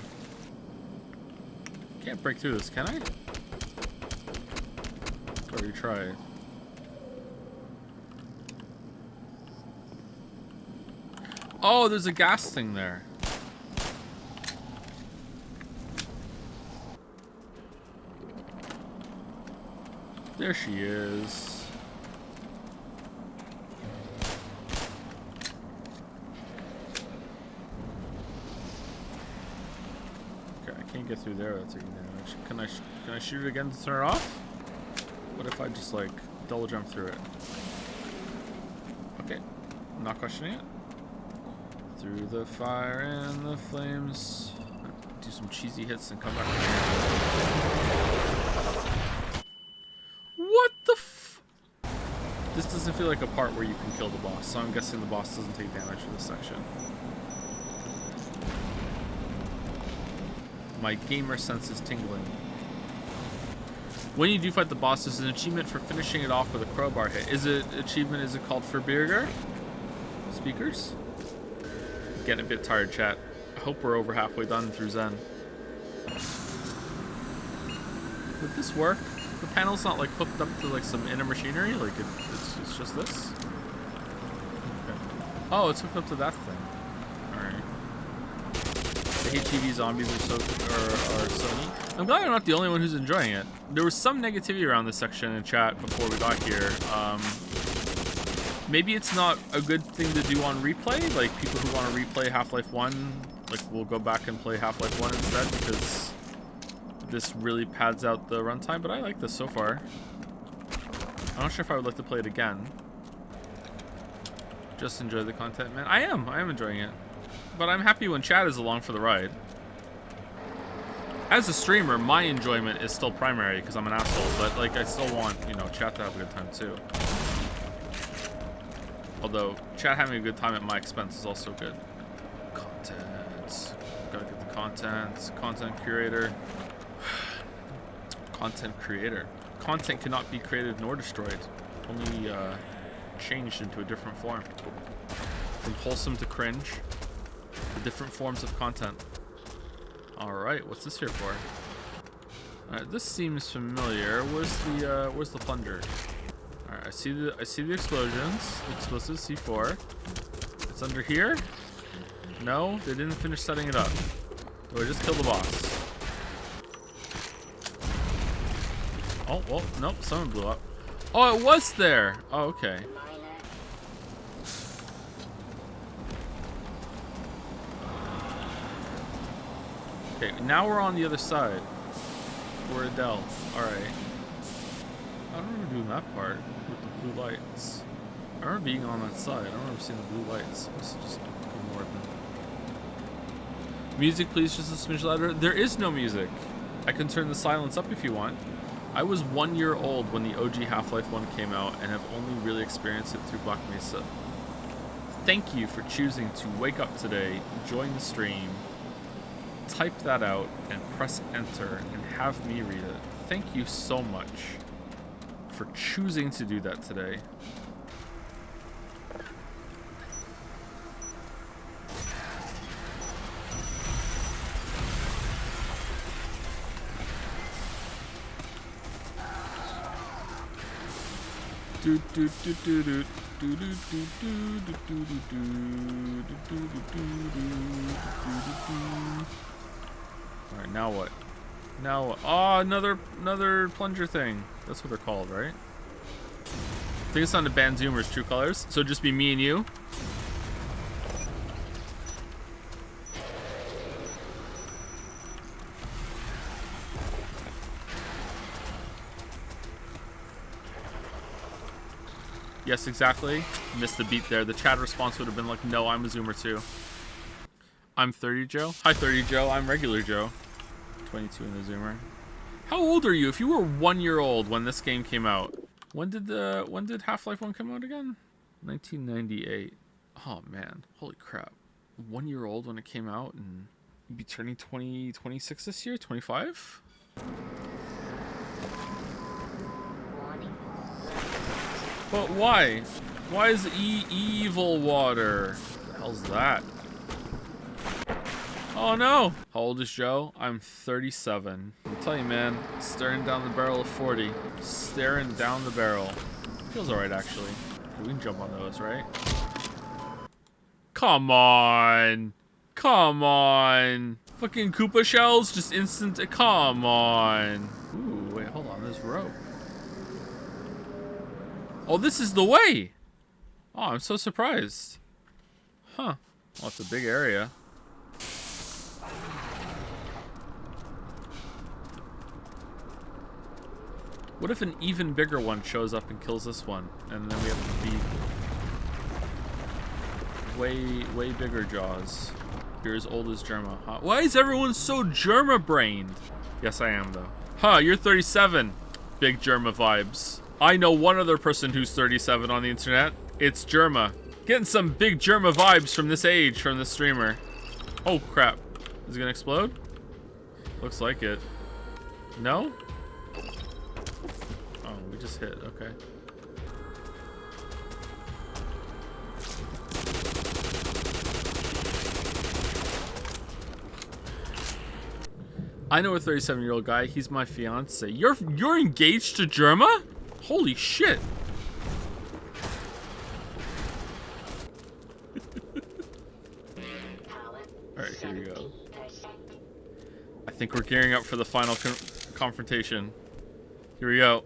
Can't break through this, can I? Or you try. Oh, there's a gas thing there. There she is. Get through there without taking damage. Can I shoot it again to turn it off? What if I just like double jump through it? Okay, I'm not questioning it. Through the fire and the flames. Do some cheesy hits and come back. What the f? This doesn't feel like a part where you can kill the boss, so I'm guessing the boss doesn't take damage for this section. My gamer sense is tingling. When you do fight the boss, there's an achievement for finishing it off with a crowbar hit. Is it called for Birger? Speakers? Getting a bit tired, chat. I hope we're over halfway done through Zen. Would this work? The panel's not like hooked up to like some inner machinery. Like it's just this. Okay. Oh, it's hooked up to that thing. All right. The HTV zombies are Sony. I'm glad I'm not the only one who's enjoying it. There was some negativity around this section in chat before we got here. Maybe it's not a good thing to do on replay. Like people who want to replay Half-Life 1, like will go back and play Half-Life 1 instead because this really pads out the runtime. But I like this so far. I'm not sure if I would like to play it again. Just enjoy the content, man. I am enjoying it. But I'm happy when chat is along for the ride. As a streamer, my enjoyment is still primary because I'm an asshole, but like I still want, you know, chat to have a good time too. Although chat having a good time at my expense is also good. Content. Gotta get the content. Content curator. Content creator. Content cannot be created nor destroyed. Only changed into a different form. From wholesome to cringe. The different forms of content. Alright, what's this here for? Alright, this seems familiar. Where's the plunger? Alright, I see the explosions. Explosive C4. It's under here? No, they didn't finish setting it up. Do I just kill the boss? Oh, well, nope, someone blew up. Oh, it was there! Oh, okay. Okay, now we're on the other side. We're Adele. Alright. I don't remember doing that part with the blue lights. I remember being on that side. I don't remember seeing the blue lights. Let's just ignore them. Music, please, just a smidge louder. There is no music. I can turn the silence up if you want. I was 1 year old when the OG Half-Life 1 came out and have only really experienced it through Black Mesa. Thank you for choosing to wake up today, join the stream, type that out, and press enter and have me read it. Thank you so much for choosing to do that today. Alright, now what? Now what? Oh, another plunger thing. That's what they're called, right? I think it's on the ban Zoomer's true colors. So it'd just be me and you. Yes, exactly. Missed the beat there. The chat response would have been like, no, I'm a Zoomer too. I'm 30 Joe. Hi 30 Joe. I'm regular Joe. 22 in the Zoomer. How old are you? If you were 1 year old when this game came out, when did Half-Life 1 come out again? 1998. Oh man, holy crap. 1 year old when it came out, and you'd be turning 26 this year, 25? But why? Why is evil water? What the hell's that? Oh no! How old is Joe? I'm 37. I'll tell you, man, staring down the barrel of 40. Staring down the barrel. Feels alright, actually. We can jump on those, right? Come on! Come on! Fucking Koopa shells, just instant. Come on! Ooh, wait, hold on. There's rope. Oh, this is the way! Oh, I'm so surprised. Huh. Well, it's a big area. What if an even bigger one shows up and kills this one? And then we have to beat way bigger jaws. You're as old as Germa. Huh? Why is everyone so Germa-brained? Yes, I am, though. Huh, you're 37. Big Germa vibes. I know one other person who's 37 on the internet. It's Germa. Getting some big Germa vibes from this age, from this streamer. Oh, crap. Is it gonna explode? Looks like it. No? Oh, we just hit. Okay. I know a 37-year-old guy. He's my fiance. You're engaged to Germa? Holy shit. Alright, here we go. I think we're gearing up for the final confrontation. Here we go.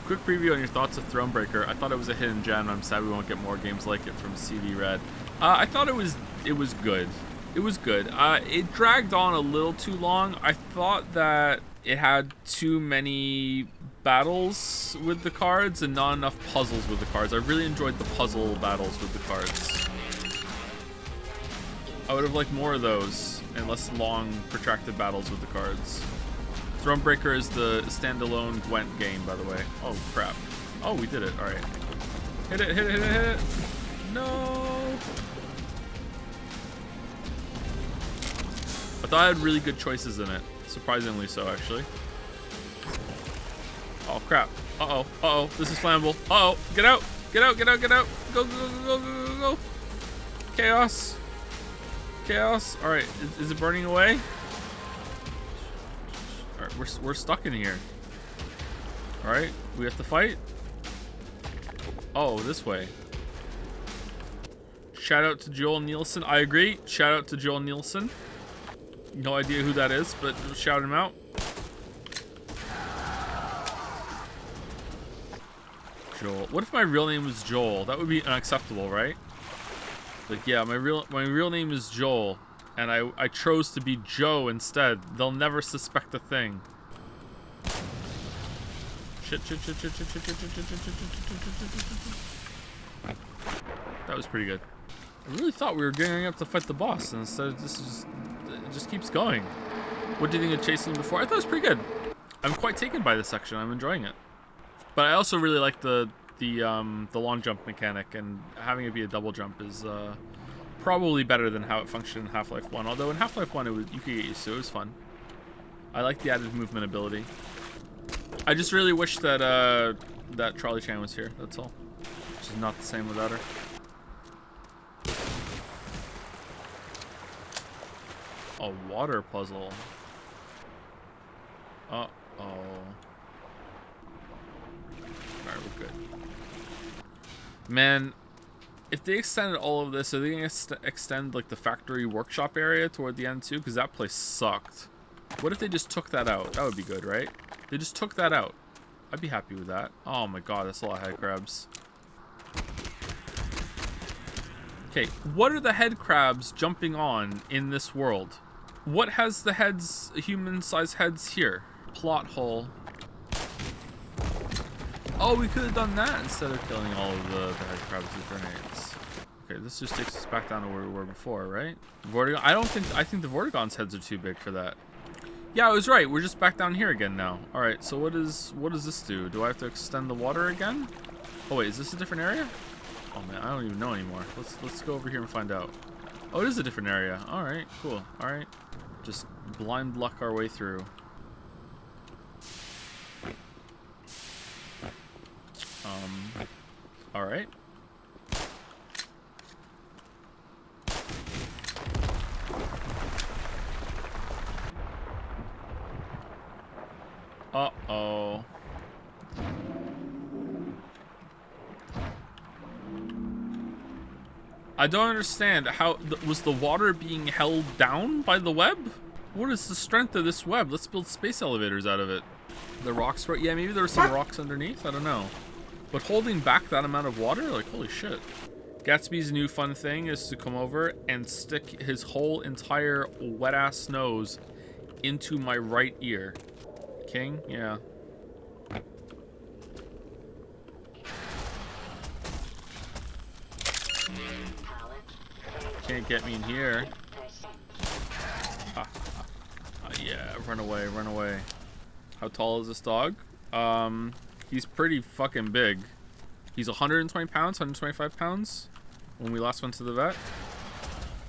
Quick preview on your thoughts of Thronebreaker. I thought it was a hidden gem. I'm sad we won't get more games like it from CD Red. I thought it was good. It was good. It dragged on a little too long. I thought that it had too many battles with the cards and not enough puzzles with the cards. I really enjoyed the puzzle battles with the cards. I would have liked more of those and less long, protracted battles with the cards. Thronebreaker is the standalone Gwent game, by the way. Oh, crap. Oh, we did it. All right. Hit it, hit it, hit it, hit it. No. I thought I had really good choices in it. Surprisingly so, actually. Oh, crap. Uh-oh. Uh-oh. This is flammable. Uh-oh. Get out. Get out. Get out. Get out. Go, go, go, go, go, go, go. Chaos. Chaos. All right. Is it burning away? All right. We're stuck in here. All right. We have to fight. Oh, this way. Shout out to Joel Nielsen. I agree. Shout out to Joel Nielsen. No idea who that is, but shout him out. Joel. What if my real name was Joel? That would be unacceptable, right? Like, yeah, my real name is Joel, and I chose to be Joe instead. They'll never suspect a thing. Shit, shit, shit, shit, shit, shit, shit, shit, shit, shit, shit, shit, shit. That was pretty good. I really thought we were gearing up to fight the boss, and instead it just keeps going. What do you think of chasing before? I thought it was pretty good. I'm quite taken by this section. I'm enjoying it. But I also really like the long jump mechanic, and having it be a double jump is probably better than how it functioned in Half-Life 1. Although in Half-Life 1 you could get used to it. It was fun. I like the added movement ability. I just really wish that that Trolley Chan was here. That's all. Which is not the same without her. A water puzzle. Uh-oh. Alright, we're good. Man, if they extended all of this, are they going to extend like the factory workshop area toward the end too? Because that place sucked. What if they just took that out? That would be good, right? They just took that out. I'd be happy with that. Oh my god, that's a lot of head crabs. Okay, what are the head crabs jumping on in this world? What has the heads, human-sized heads here? Plot hole. Oh, we could have done that instead of killing all of the head crabs with grenades. Okay, this just takes us back down to where we were before, right? Vortigon. I think the Vortigon's heads are too big for that. Yeah, I was right. We're just back down here again now. All right. So what does this do? Do I have to extend the water again? Oh wait, is this a different area? Oh man, I don't even know anymore. Let's go over here and find out. Oh, it is a different area. All right, cool. All right, just blind luck our way through. All right. Uh-oh. I don't understand. How was the water being held down by the web? What is the strength of this web? Let's build space elevators out of it. The rocks, yeah, maybe there were some rocks underneath. I don't know. But holding back that amount of water, like, holy shit. Gatsby's new fun thing is to come over and stick his whole entire wet-ass nose into my right ear. King? Yeah. Can't get me in here. Yeah, run away, run away. How tall is this dog? He's pretty fucking big. He's 120 pounds, 125 pounds when we last went to the vet.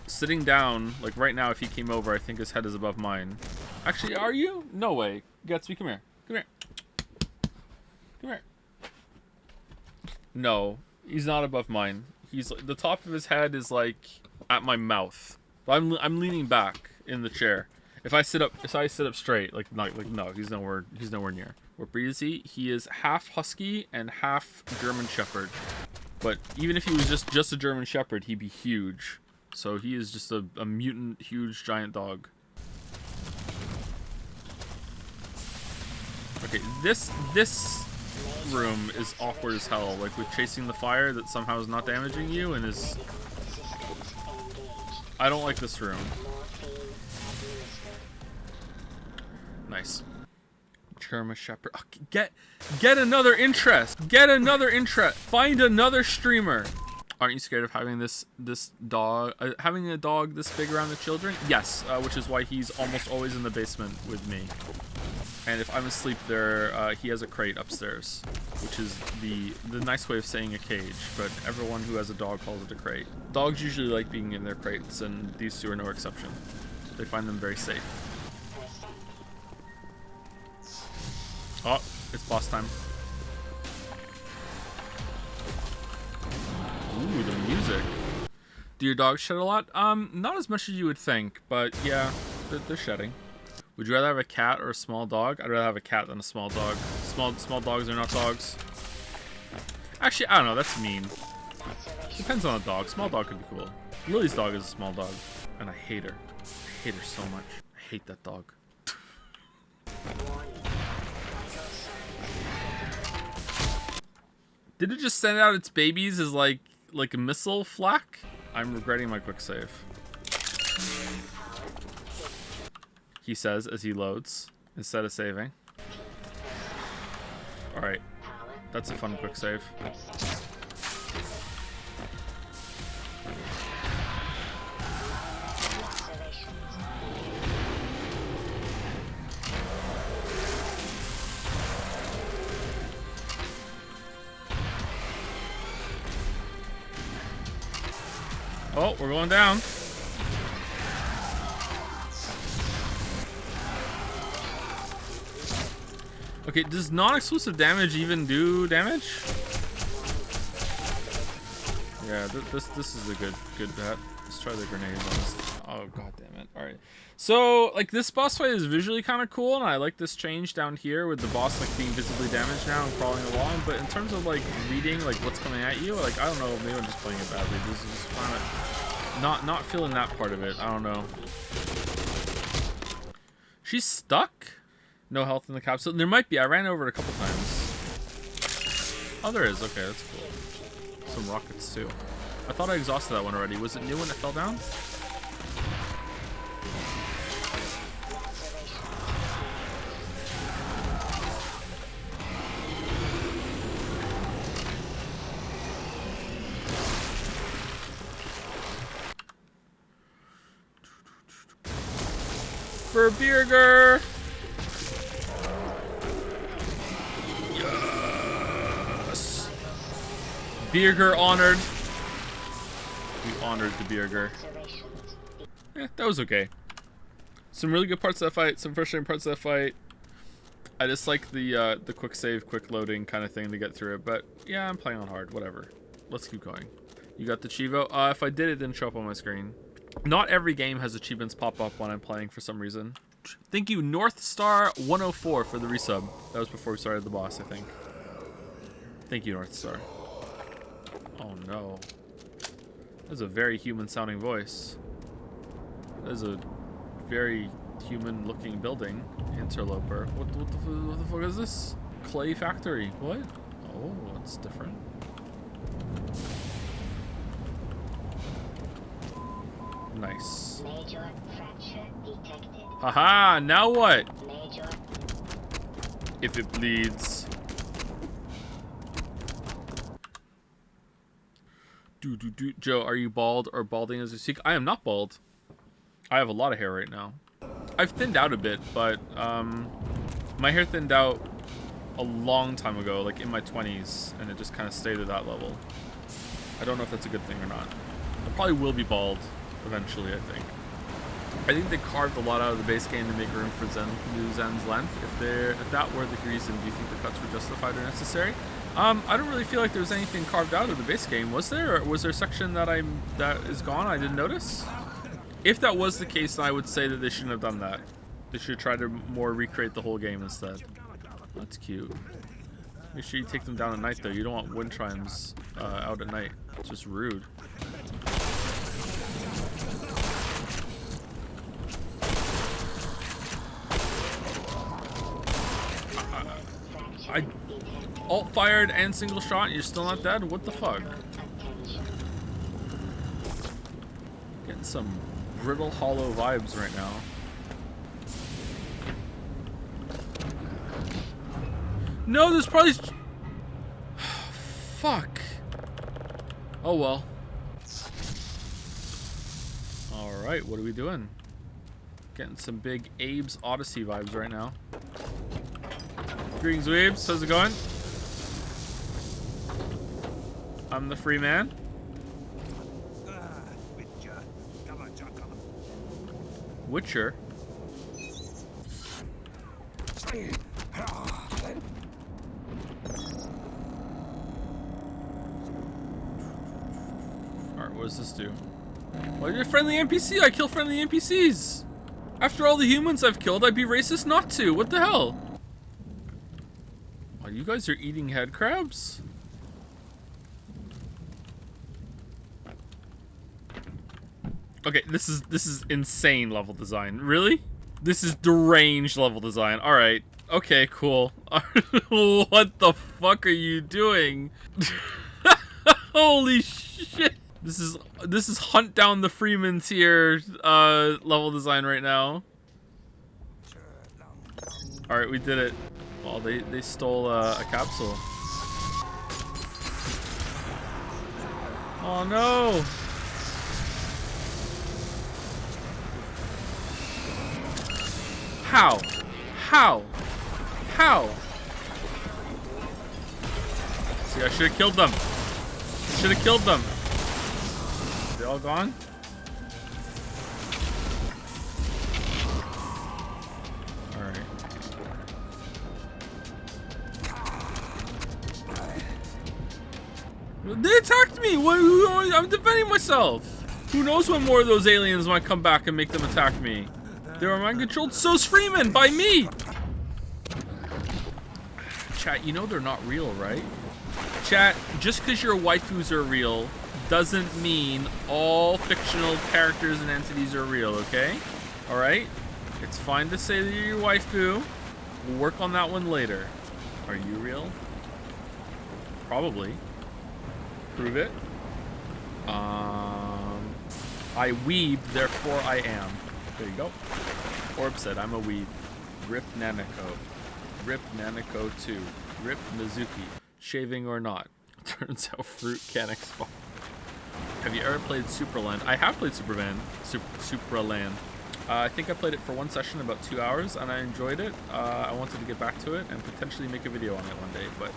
Sitting down, like right now, if he came over, I think his head is above mine. Actually, are you? No way. Gatsby, come here. Come here. Come here. No, he's not above mine. He's the top of his head is like, at my mouth. I'm leaning back in the chair. If I sit up straight, like no, he's nowhere near. What breed is he? He is half husky and half German Shepherd. But even if he was just a German Shepherd, he'd be huge. So he is just a mutant, huge, giant dog. Okay, this room is awkward as hell. Like with chasing the fire that somehow is not damaging you and is. I don't like this room. Nice. German Shepherd. Oh, get another interest. Get another interest. Find another streamer. Aren't you scared of having this dog? Having a dog this big around the children? Yes, which is why he's almost always in the basement with me. And if I'm asleep there, he has a crate upstairs, which is the nice way of saying a cage, but everyone who has a dog calls it a crate. Dogs usually like being in their crates, and these two are no exception. They find them very safe. Oh, it's boss time. Ooh, the music. Do your dogs shed a lot? Not as much as you would think, but yeah, they're shedding. Would you rather have a cat or a small dog? I'd rather have a cat than a small dog. Small dogs are not dogs. Actually, I don't know. That's mean. Depends on the dog. Small dog could be cool. Lily's dog is a small dog, and I hate her. I hate her so much. I hate that dog. Did it just send out its babies as like a missile flak? I'm regretting my quick save. He says as he loads instead of saving. Alright. That's a fun quick save. Oh, we're going down. Okay, does non-exclusive damage even do damage? Yeah, this is a good bet. Let's try the grenades on this. Oh god damn it! All right, so like this boss fight is visually kind of cool, and I like this change down here with the boss like being visibly damaged now and crawling along. But in terms of like reading like what's coming at you, like I don't know, maybe I'm just playing it badly. This is just kind of not feeling that part of it. I don't know. She's stuck. No health in the capsule. There might be. I ran over it a couple times. Oh, there is. Okay, that's cool. Some rockets too. I thought I exhausted that one already. Was it new when it fell down? For Burger. Yes. Burger honored. We honored the Burger. Yeah, that was okay. Some really good parts of that fight. Some frustrating parts of that fight. I just like the quick save, quick loading kind of thing to get through it. But yeah, I'm playing on hard. Whatever. Let's keep going. You got the Chivo. If I did, it didn't show up on my screen. Not every game has achievements pop up when I'm playing for some reason. Thank you, North Star 104 for the resub. That was before we started the boss, I think. Thank you, North Star. Oh no. That's a very human sounding voice. That is a very human looking building. Interloper. What the fuck is this? Clay factory. What? Oh, that's different. Nice. Major fracture detected. Haha, now what? Major. If it bleeds. Joe, are you bald or balding as you speak? I am not bald. I have a lot of hair right now. I've thinned out a bit, but my hair thinned out a long time ago, like in my 20s, and it just kind of stayed at that level. I don't know if that's a good thing or not. I probably will be bald eventually, I think. I think they carved a lot out of the base game to make room for new Zen's length. If that were the reason, do you think the cuts were justified or necessary? I don't really feel like there was anything carved out of the base game. Was there? Or was there a section that is gone? I didn't notice. If that was the case, then I would say that they shouldn't have done that. They should try to more recreate the whole game instead. That's cute. Make sure you take them down at night, though. You don't want wind chimes out at night. It's just rude. I alt-fired and single shot, and you're still not dead? What the fuck? Getting some brittle, hollow vibes right now. No, there's probably... Fuck. Oh well. Alright, what are we doing? Getting some big Abe's Odyssey vibes right now. Greetings, Weebs. How's it going? I'm the free man. Witcher? Alright, what does this do? Well, you're a friendly NPC. I kill friendly NPCs. After all the humans I've killed, I'd be racist not to. What the hell? Oh, you guys are eating head crabs? Okay, this is insane level design. Really? This is deranged level design. All right. Okay, cool. What the fuck are you doing? Holy shit. This is hunt down the Freeman tier level design right now. All right, we did it. Oh, they stole a capsule. Oh no. How? How? How? See, I should have killed them. Should have killed them. They all gone? Alright. They attacked me! I'm defending myself! Who knows when more of those aliens might come back and make them attack me? They were mind controlled. So's Freeman by me. Chat, you know they're not real, right? Chat, just because your waifus are real doesn't mean all fictional characters and entities are real, okay? All right? It's fine to say that you're your waifu. We'll work on that one later. Are you real? Probably. Prove it. I weeb, therefore I am. There you go. Orb said, I'm a weeb. Rip Nanako. Rip Nanako 2. Rip Mizuki. Shaving or not. Turns out fruit can expire. Have you ever played Superland? I have played Superland. I think I played it for one session, about 2 hours, and I enjoyed it. I wanted to get back to it and potentially make a video on it one day, but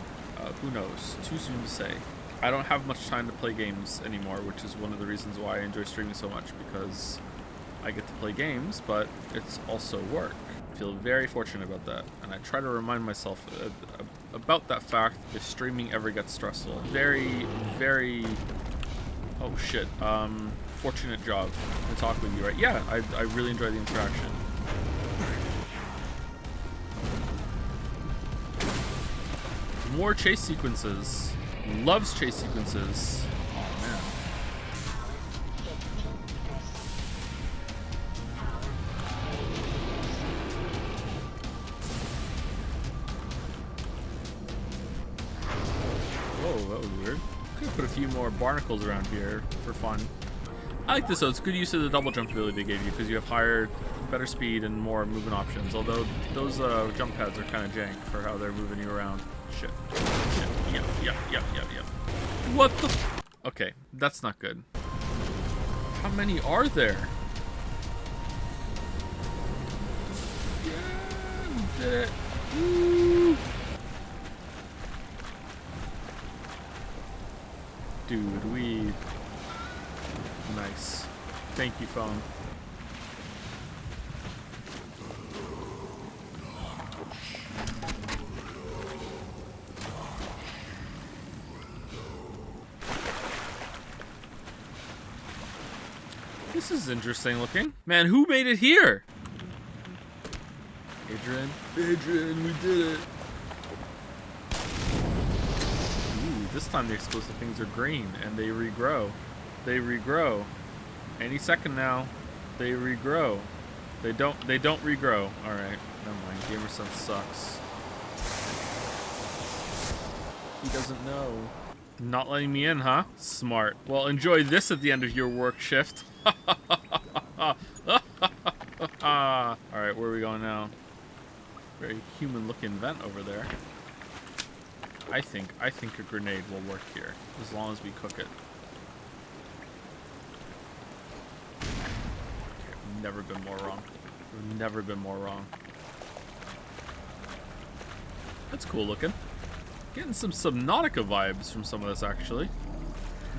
who knows? Too soon to say. I don't have much time to play games anymore, which is one of the reasons why I enjoy streaming so much, because I get to play games, but it's also work. I feel very fortunate about that, and I try to remind myself about that fact if streaming ever gets stressful. Very, very, oh shit, fortunate job to talk with you, right? Yeah, I really enjoy the interaction. More chase sequences. Loves chase sequences. Oh man. Whoa, that was weird. Could put a few more barnacles around here for fun. I like this though. It's good use of the double jump ability they gave you because you have better speed and more movement options. Although those jump pads are kind of jank for how they're moving you around. Shit. Yep. What the? Okay, that's not good. How many are there? Yeah, we did it. Woo. Dude, we... Nice. Thank you, phone. This is interesting looking. Man, who made it here? Adrian, we did it. Ooh, this time the explosive things are green and they regrow. They regrow. Any second now, they regrow. They don't regrow. All right, never mind. Gamer Sense sucks. He doesn't know. Not letting me in, huh? Smart. Well, enjoy this at the end of your work shift. All right, where are we going now? Very human-looking vent over there. I think a grenade will work here as long as we cook it. Okay, never been more wrong. We've never been more wrong. That's cool looking. Getting some Subnautica vibes from some of this, actually.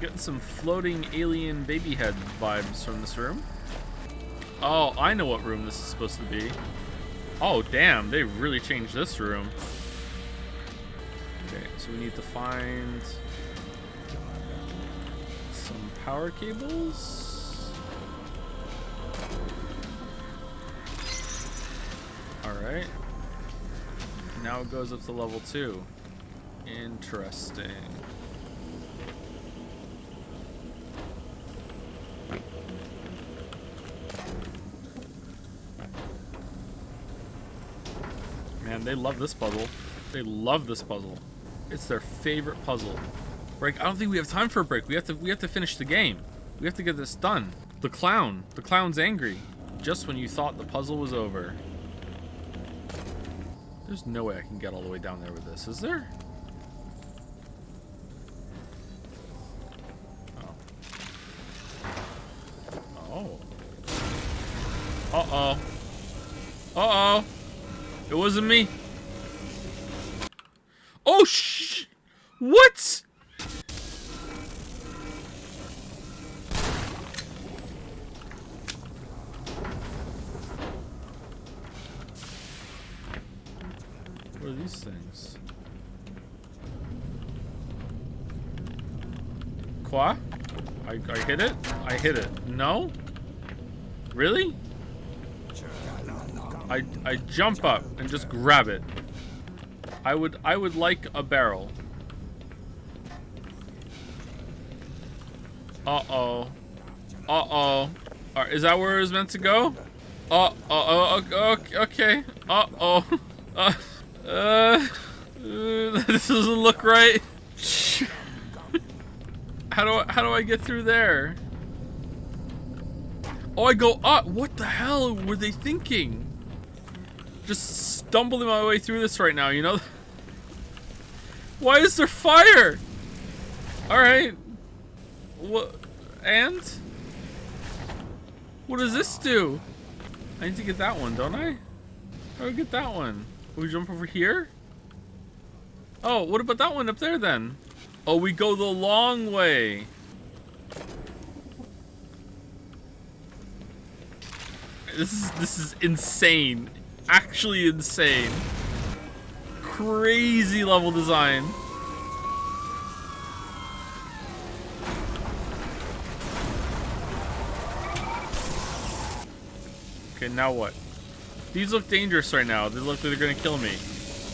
Getting some floating alien baby head vibes from this room. Oh, I know what room this is supposed to be. Oh, damn, they really changed this room. Okay, so we need to find some power cables. Alright. Now it goes up to level 2. Interesting. Man, they love this puzzle. They love this puzzle. It's their favorite puzzle. Break. I don't think we have time for a break. We have to finish the game. We have to get this done. The clown's angry. Just when you thought the puzzle was over. There's no way I can get all the way down there with this, is there? Oh. Uh-oh. Uh-oh. It wasn't me. Oh, what? What are these things? Qua? I hit it? I hit it. No? Really? I jump up and just grab it. I would like a barrel. Uh-oh. Uh-oh. Is that where it was meant to go? Okay. Uh-oh. This doesn't look right. How do I get through there? Oh, I go up. What the hell were they thinking? Just stumbling my way through this right now, you know? Why is there fire? Alright. What? And? What does this do? I need to get that one, don't I? How do I get that one? We jump over here? Oh, what about that one up there then? Oh, we go the long way. This is insane. Actually insane. Crazy level design. Okay, now what? These look dangerous right now. They look like they're gonna kill me.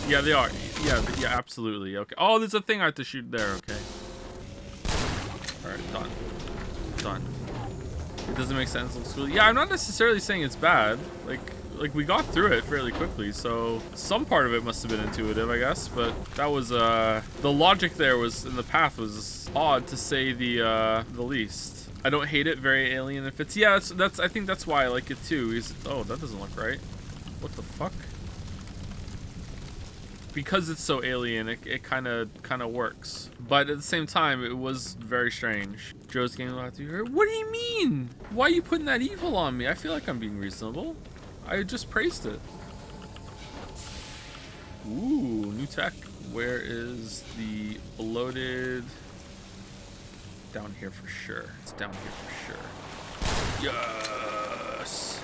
Yeah, they are. Yeah, absolutely. Okay. Oh, there's a thing I have to shoot there. Okay. Alright, done. Done. It doesn't make sense. Looks cool. Yeah, I'm not necessarily saying it's bad. Like we got through it fairly quickly, so some part of it must have been intuitive, I guess. But that was the logic there was in the path was odd to say the least. I don't hate it. Very alien. If it's that's I think that's why I like it too. Oh, that doesn't look right. What the fuck? Because it's so alien, it kind of works. But at the same time, it was very strange. Joe's getting a lot to hear. What do you mean? Why are you putting that evil on me? I feel like I'm being reasonable. I just praised it. Ooh, new tech. Where is the bloated? Down here for sure. It's down here for sure. Yes!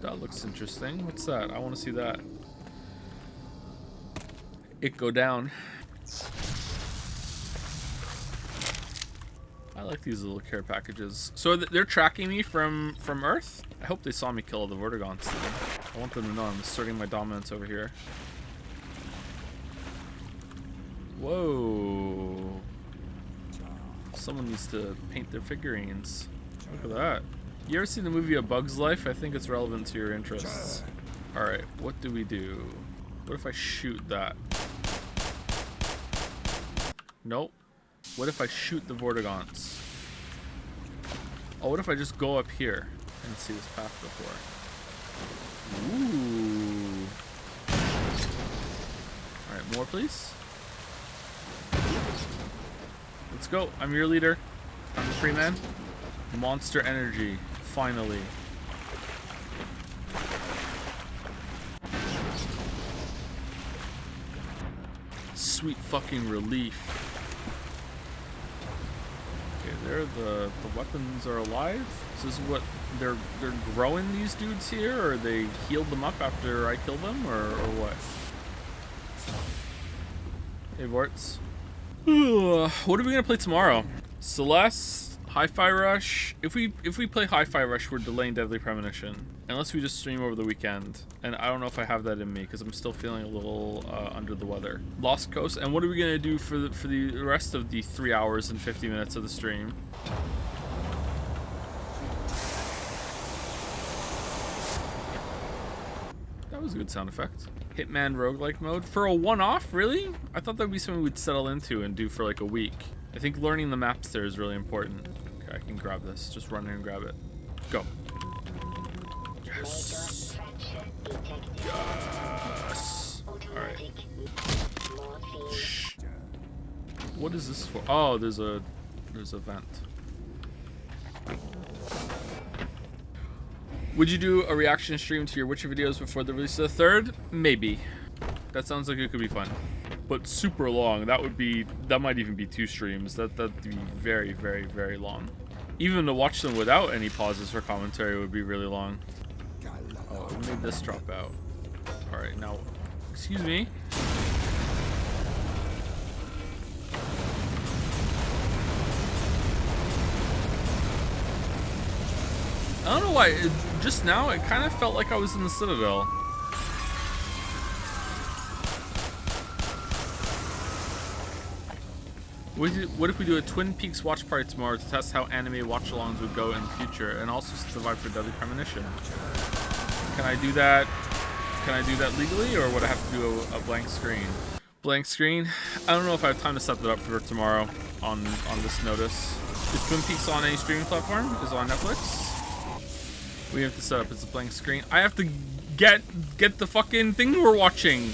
That looks interesting. What's that? I want to see that. It go down. I I like these little care packages. So they're tracking me from Earth? I hope they saw me kill the Vortigons. I want them to know I'm asserting my dominance over here. Whoa. Someone needs to paint their figurines. Look at that. You ever seen the movie A Bug's Life? I think it's relevant to your interests. Alright, what do we do? What if I shoot that? Nope. What if I shoot the Vortigons? Oh, what if I just go up here? I didn't see this path before. Ooh. Alright, more please. Let's go. I'm your leader. I'm the free man. Monster energy. Finally. Sweet fucking relief. Okay, there the weapons are alive. So this is what they're growing these dudes here, or they healed them up after I killed them, or what? Hey Vorts. What are we gonna play tomorrow? Celeste, Hi-Fi Rush. If we play Hi-Fi Rush, we're delaying Deadly Premonition. Unless we just stream over the weekend. And I don't know if I have that in me because I'm still feeling a little under the weather. Lost Coast. And what are we gonna do for the rest of the 3 hours and 50 minutes of the stream? That was a good sound effect. Hitman roguelike mode for a one-off, really? I thought that would be something we'd settle into and do for like a week. I think learning the maps there is really important. Okay, I can grab this. Just run in and grab it. Go. Yes. Yes. Alright. Shh. What is this for? Oh, there's a vent. Would you do a reaction stream to your Witcher videos before the release of the third? Maybe. That sounds like it could be fun. But super long. That might even be 2 streams. That'd be very, very, very long. Even to watch them without any pauses for commentary would be really long. Oh, we made this drop out. Alright, now, excuse me. I don't know why, just now it kind of felt like I was in the Citadel. What if we do a Twin Peaks watch party tomorrow to test how anime watch-alongs would go in the future and also survive for Deadly Premonition? Can I do that? Can I do that legally, or would I have to do a blank screen? Blank screen? I don't know if I have time to set that up for tomorrow on this notice. Is Twin Peaks on any streaming platform? Is it on Netflix? We have to set up as a blank screen. I have to get the fucking thing we're watching.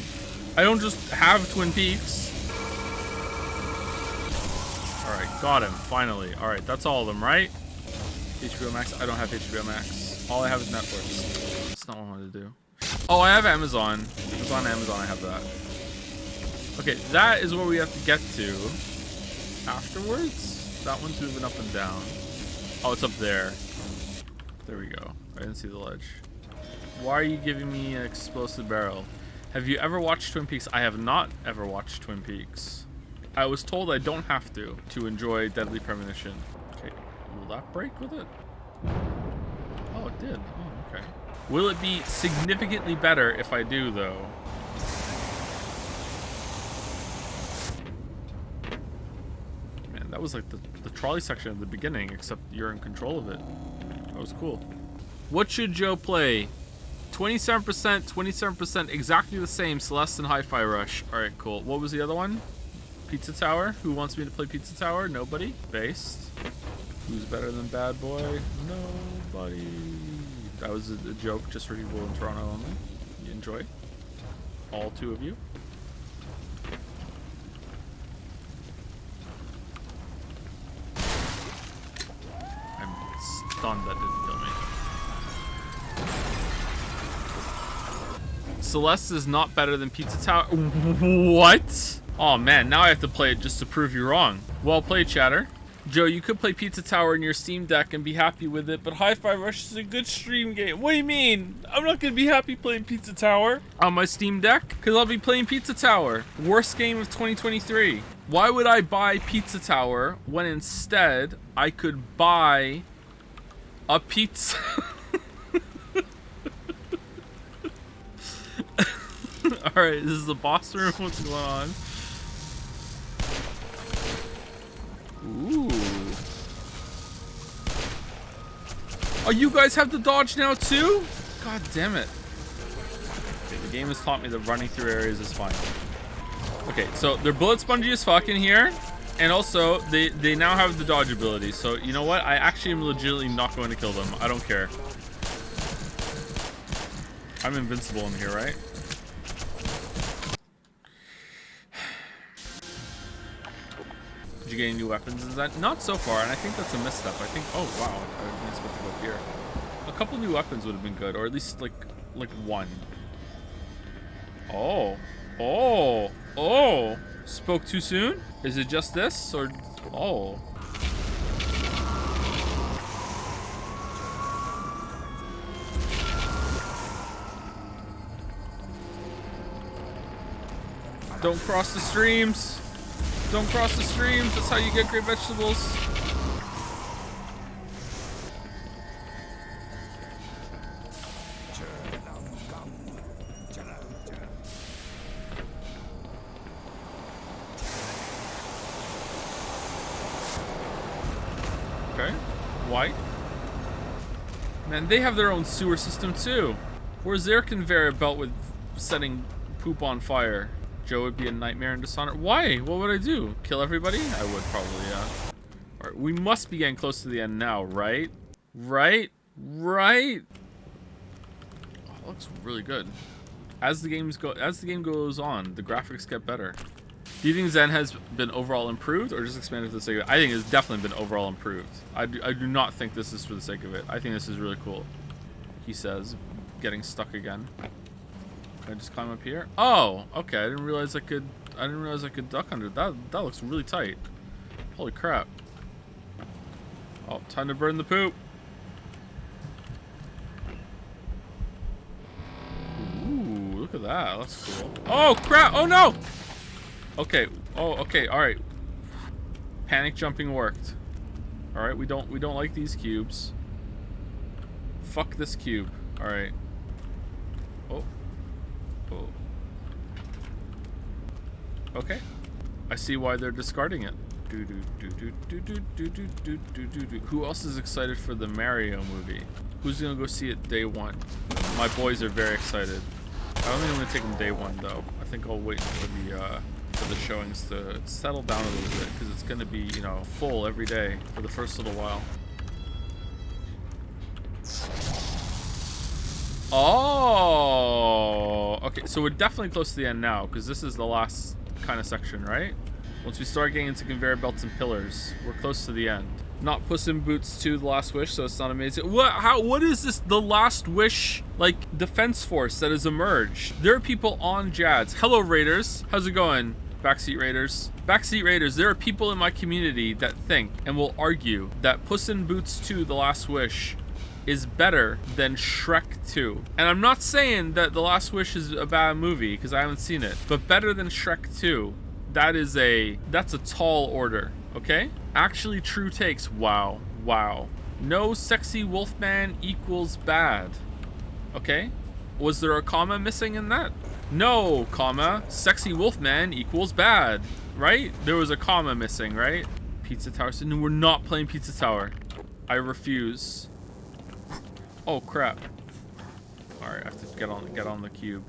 I don't just have Twin Peaks. Alright, got him, finally. Alright, that's all of them, right? HBO Max? I don't have HBO Max. All I have is Netflix. That's not what I wanted to do. Oh, I have Amazon. If it's on Amazon, I have that. Okay, that is where we have to get to. Afterwards? That one's moving up and down. Oh, it's up there. There we go. I didn't see the ledge. Why are you giving me an explosive barrel? Have you ever watched Twin Peaks? I have not ever watched Twin Peaks. I was told I don't have to enjoy Deadly Premonition. Okay, will that break with it? Oh, it did. Oh, okay. Will it be significantly better if I do, though? Man, that was like the trolley section at the beginning, except you're in control of it. That was cool. What should Joe play? 27%, 27%, exactly the same. Celeste and Hi-Fi Rush. All right, cool. What was the other one? Pizza Tower? Who wants me to play Pizza Tower? Nobody? Based. Who's better than Bad Boy? Nobody. That was a joke just for people in Toronto only. You enjoy? All 2 of you? I'm stunned that didn't kill me. Celeste is not better than Pizza Tower. What? Oh man, now I have to play it just to prove you wrong. Well played, chatter. Joe, you could play Pizza Tower in your Steam Deck and be happy with it, but Hi-Fi Rush is a good stream game. What do you mean? I'm not gonna be happy playing Pizza Tower on my Steam Deck, because I'll be playing Pizza Tower. Worst game of 2023. Why would I buy Pizza Tower when instead I could buy a pizza? Alright, this is the boss room. What's going on? Ooh. Oh, you guys have the dodge now too? God damn it. Okay, the game has taught me that running through areas is fine. Okay, so they're bullet spongy as fuck in here. And also, they now have the dodge ability. So, you know what? I actually am legitimately not going to kill them. I don't care. I'm invincible in here, right? Did you get any new weapons? Is that not so far? And I think that's a misstep. I think. Oh wow, I was supposed to go up here. A couple new weapons would have been good, or at least like one. Oh, oh, oh! Spoke too soon? Is it just this, or oh? Don't cross the streams. Don't cross the streams. That's how you get great vegetables. Okay. White. Man, they have their own sewer system too. Where's their conveyor belt with setting poop on fire? Joe would be a nightmare in Dishonored. Why? What would I do? Kill everybody? I would probably, yeah. Alright, we must be getting close to the end now, right? Right? Right? Oh, that looks really good. As the game goes on, the graphics get better. Do you think Zen has been overall improved or just expanded for the sake of it? I think it's definitely been overall improved. I do not think this is for the sake of it. I think this is really cool. He says, getting stuck again. Can I just climb up here? Oh, okay. I didn't realize I could duck under. That looks really tight. Holy crap. Oh, time to burn the poop. Ooh, look at that. That's cool. Oh crap! Oh no! Okay. Oh, okay. All right. Panic jumping worked. All right. We don't like these cubes. Fuck this cube. All right. Oh. Oh. Okay. I see why they're discarding it. Who else is excited for the Mario movie? Who's gonna go see it day one? My boys are very excited. I don't think I'm gonna take them day one though. I think I'll wait for the showings to settle down a little bit because it's gonna be, you know, full every day for the first little while. Oh, okay. So we're definitely close to the end now because this is the last kind of section, right? Once we start getting into conveyor belts and pillars, we're close to the end. Not Puss in Boots 2: The Last Wish, so it's not amazing. What is this The Last Wish, like, defense force that has emerged? There are people on Jads. Hello, Raiders. How's it going? Backseat Raiders. Backseat Raiders, there are people in my community that think and will argue that Puss in Boots 2: The Last Wish is better than Shrek 2. And I'm not saying that The Last Wish is a bad movie, because I haven't seen it, but better than Shrek 2, that's a tall order, okay? Actually true takes, wow. No sexy wolfman equals bad, okay? Was there a comma missing in that? No, comma, sexy wolfman equals bad, right? There was a comma missing, right? Pizza Tower, so no, we're not playing Pizza Tower. I refuse. Oh crap. Alright, I have to get on the cube.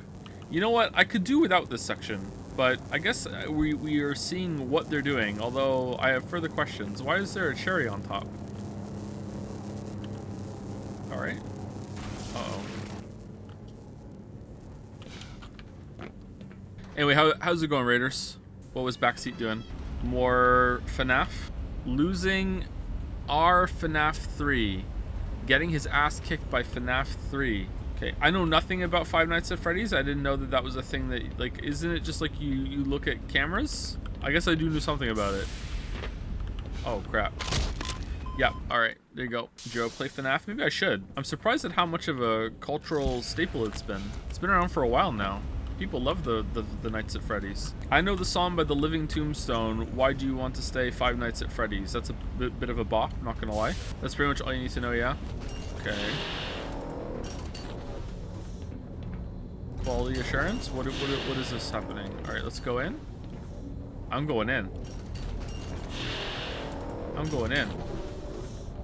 You know what? I could do without this section, but I guess we are seeing what they're doing, although I have further questions. Why is there a cherry on top? Alright. Uh-oh. Anyway, how's it going, Raiders? What was Backseat doing? More FNAF? Losing our FNAF 3. Getting his ass kicked by FNAF 3. Okay, I know nothing about Five Nights at Freddy's. I didn't know that was a thing that, like, isn't it just like you look at cameras? I guess I do know something about it. Oh, crap. Yeah, alright. There you go. Joe, play FNAF? Maybe I should. I'm surprised at how much of a cultural staple it's been. It's been around for a while now. People love the Nights at Freddy's. I know the song by The Living Tombstone, Why Do You Want to Stay 5 Nights at Freddy's. That's a bit of a bop, not gonna lie. That's pretty much all you need to know, yeah? Okay. Quality assurance? What is this happening? Alright, let's go in. I'm going in. I'm going in.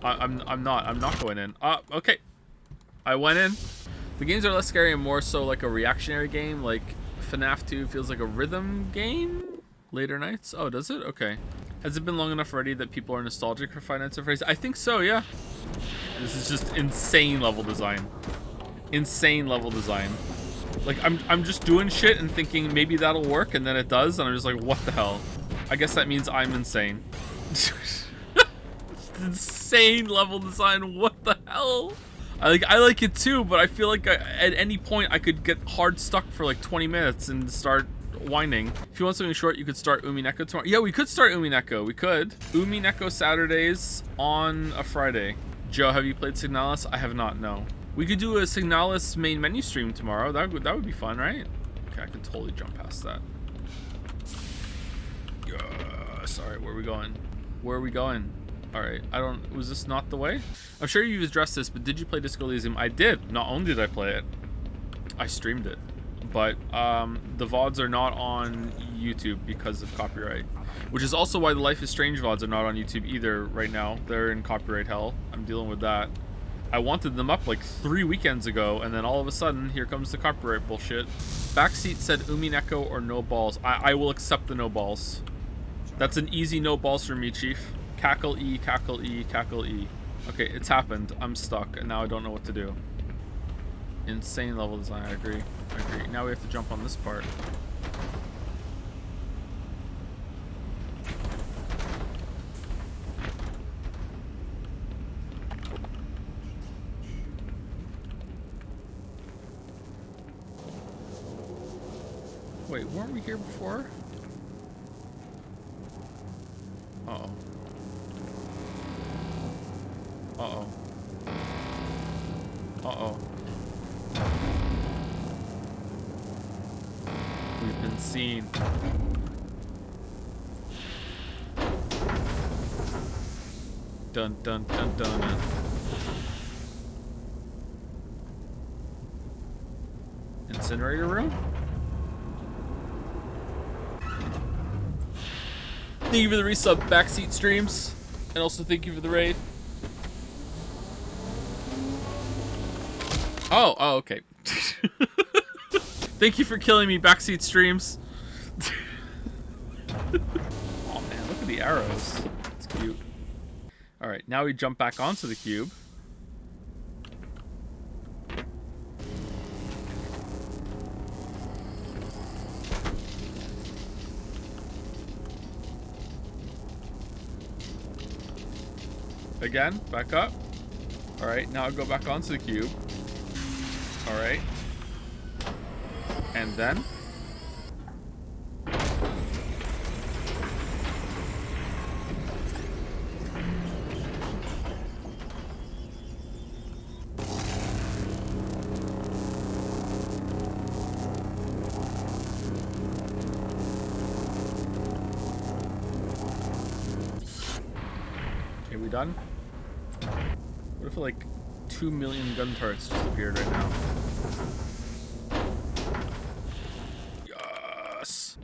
I'm not going in. Okay. I went in. The games are less scary and more so like a reactionary game. Like FNAF 2 feels like a rhythm game. Later Nights. Oh, does it? Okay. Has it been long enough already that people are nostalgic for Five Nights at Freddy's? I think so, yeah. This is just insane level design. Insane level design. Like I'm just doing shit and thinking maybe that'll work, and then it does, and I'm just like, what the hell? I guess that means I'm insane. Insane level design. What the hell? I like it too, but I feel like at any point I could get hard stuck for like 20 minutes and start whining. If you want something short, you could start Umineko tomorrow. Yeah, we could start Umineko. We could. Umineko Saturdays on a Friday. Joe, have you played Signalis? I have not, no. We could do a Signalis main menu stream tomorrow. That would be fun, right? Okay, I can totally jump past that. Yes. All right, where are we going? Where are we going? All right, was this not the way? I'm sure you've addressed this, but did you play Disco Elysium? I did. Not only did I play it, I streamed it. But the VODs are not on YouTube because of copyright. Which is also why the Life is Strange VODs are not on YouTube either right now. They're in copyright hell. I'm dealing with that. I wanted them up like 3 weekends ago, and then all of a sudden, here comes the copyright bullshit. Backseat said Umineko or no balls. I will accept the no balls. That's an easy no balls for me, Chief. Cackle E, cackle E, cackle E. Okay, it's happened. I'm stuck, and now I don't know what to do. Insane level design, I agree. I agree. Now we have to jump on this part. Wait, weren't we here before? Uh-oh. Uh-oh. Uh-oh. We've been seen. Dun dun dun dun. Incinerator room? Thank you for the resub, Backseat Streams. And also thank you for the raid. Oh, okay. Thank you for killing me, Backseat Streams. Oh man, look at the arrows. It's cute. Alright, now we jump back onto the cube. Again, back up. Alright, now I go back onto the cube. Alright. And then? Okay, we done? What if like 2 million gun turrets just appeared right now? Yes!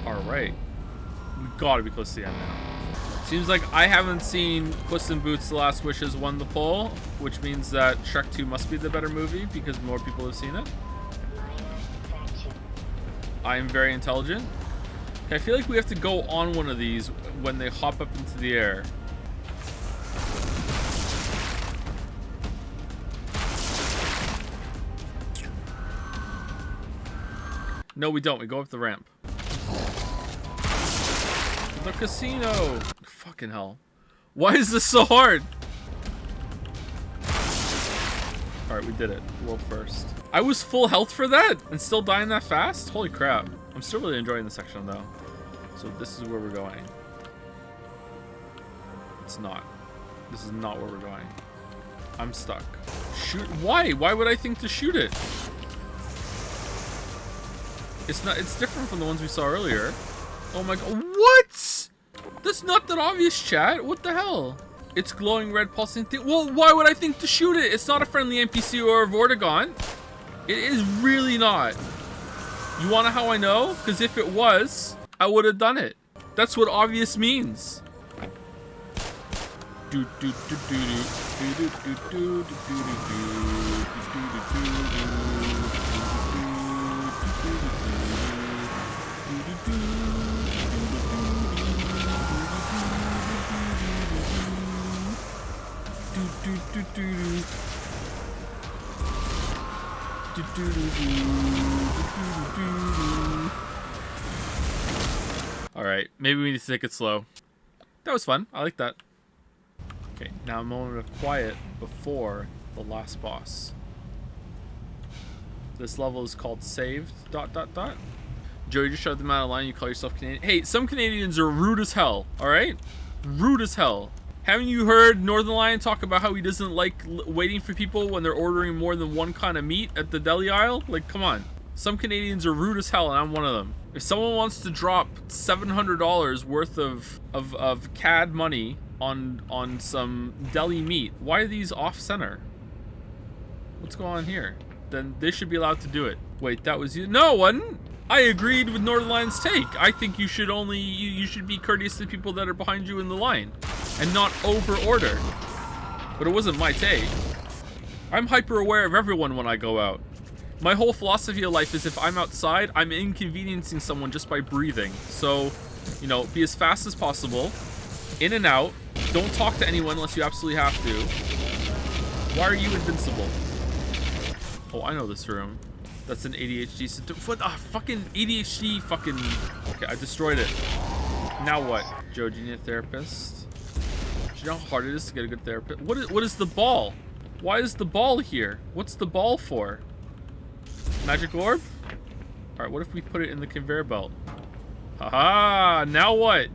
Alright. We gotta be close to the end now. Seems like I haven't seen Puss in Boots: The Last Wish has won the poll, which means that Shrek 2 must be the better movie because more people have seen it. I am very intelligent. Okay, I feel like we have to go on one of these when they hop up into the air. No, we don't. We go up the ramp. The casino! Fucking hell. Why is this so hard? All right, we did it. World first. I was full health for that and still dying that fast? Holy crap. I'm still really enjoying this section though. So this is where we're going. It's not. This is not where we're going. I'm stuck. Shoot. Why? Why would I think to shoot it? It's not. It's different from the ones we saw earlier. Oh my god. What? That's not that obvious, chat. What the hell? It's glowing red pulsing thing. Well, why would I think to shoot it? It's not a friendly NPC or a Vortigaunt. It is really not. You wanna know how I know? Because if it was, I would have done it. That's what obvious means. All right, maybe we need to take it slow. That was fun. I like that. Okay, now a moment of quiet before the last boss. This level is called saved ... Joe, you just shut them out of line. You call yourself Canadian. Hey, some Canadians are rude as hell. All right, rude as hell. Haven't you heard Northern Lion talk about how he doesn't like waiting for people when they're ordering more than one kind of meat at the deli aisle? Like, come on. Some Canadians are rude as hell, and I'm one of them. If someone wants to drop $700 worth of CAD money on some deli meat, why are these off-center? What's going on here? Then they should be allowed to do it. Wait, that was you? No, it wasn't. I agreed with Northern Lion's take. I think you should only you should be courteous to people that are behind you in the line and not over order. But it wasn't my take. I'm hyper aware of everyone when I go out. My whole philosophy of life is if I'm outside, I'm inconveniencing someone just by breathing. So, you know, be as fast as possible, in and out. Don't talk to anyone unless you absolutely have to. Why are you invincible? Oh, I know this room. That's an ADHD symptom. Fucking ADHD fucking... Okay, I destroyed it. Now what? Joe, do you need a therapist? Do you know how hard it is to get a good therapist? What is the ball? Why is the ball here? What's the ball for? Magic orb? Alright, what if we put it in the conveyor belt? Haha! Now what?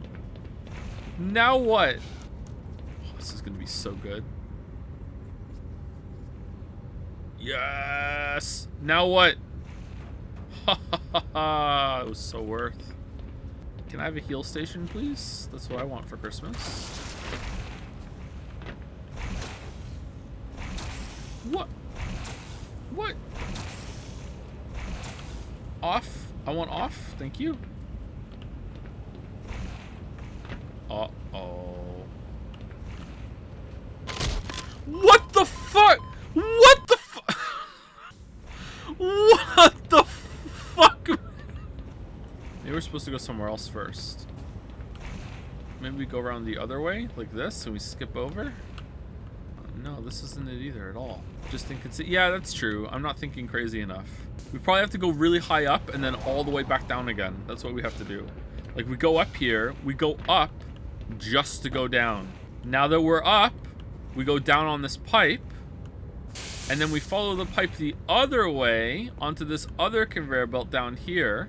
Now what? Oh, this is gonna be so good. Yes! Now what? Ha ha ha ha! It was so worth. Can I have a heal station, please? That's what I want for Christmas. What? What? Off? I want off. Thank you. Uh-oh. What the fuck? What the fuck? What the fuck? Maybe we're supposed to go somewhere else first. Maybe we go around the other way, like this, and we skip over? No, this isn't it either at all. Just inconsistent. Yeah, that's true. I'm not thinking crazy enough. We probably have to go really high up and then all the way back down again. That's what we have to do. Like, we go up here, we go up just to go down. Now that we're up, we go down on this pipe, and then we follow the pipe the other way onto this other conveyor belt down here.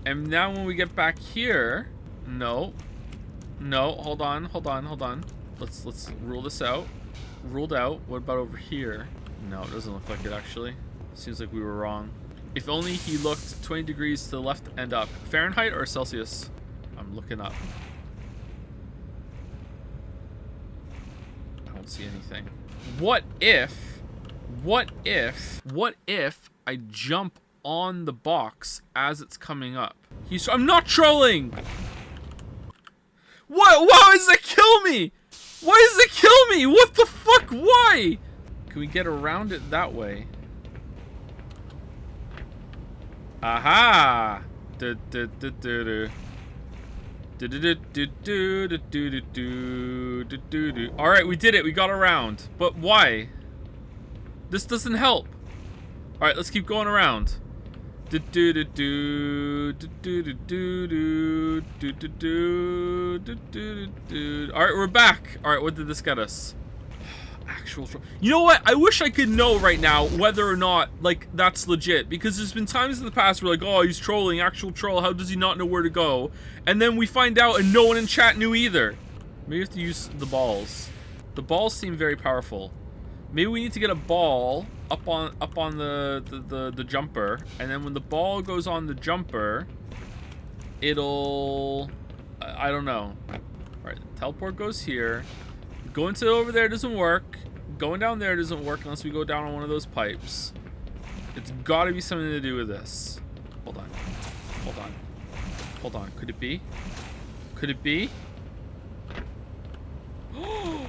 And now when we get back here, no, hold on. Let's rule this out. Ruled out. What about over here? No, it doesn't look like it actually. Seems like we were wrong. If only he looked 20 degrees to the left and up. Fahrenheit or Celsius? I'm looking up. I don't see anything. What if I jump on the box as it's coming up? I'm not trolling! What? Why does it kill me? Why does it kill me? What the fuck? Why? Can we get around it that way? Aha! Alright, we did it. We got around. But why? This doesn't help. Alright, let's keep going around. Alright, we're back. Alright, what did this get us? Actual troll. You know what? I wish I could know right now whether or not, like, that's legit. Because there's been times in the past where, like, oh, he's trolling, actual troll. How does he not know where to go? And then we find out and no one in chat knew either. Maybe we have to use the balls. The balls seem very powerful. Maybe we need to get a ball up on the jumper. And then when the ball goes on the jumper, it'll... I don't know. Alright, teleport goes here. Going to over there doesn't work. Going down there doesn't work unless we go down on one of those pipes. It's got to be something to do with this. Hold on. Hold on. Hold on. Could it be? Could it be? Alright.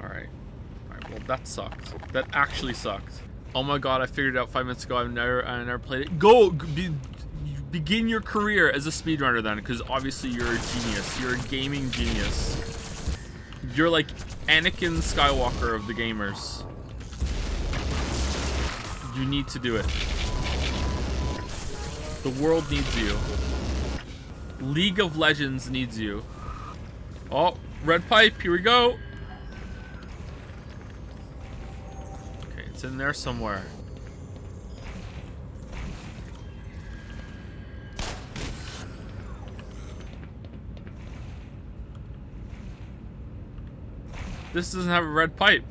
Alright, well that sucked. That actually sucked. Oh my god, I figured it out 5 minutes ago. I never played it. Begin your career as a speedrunner then, because obviously you're a genius. You're a gaming genius. You're like Anakin Skywalker of the gamers. You need to do it. The world needs you. League of Legends needs you. Oh, red pipe, here we go. Okay, it's in there somewhere. This doesn't have a red pipe.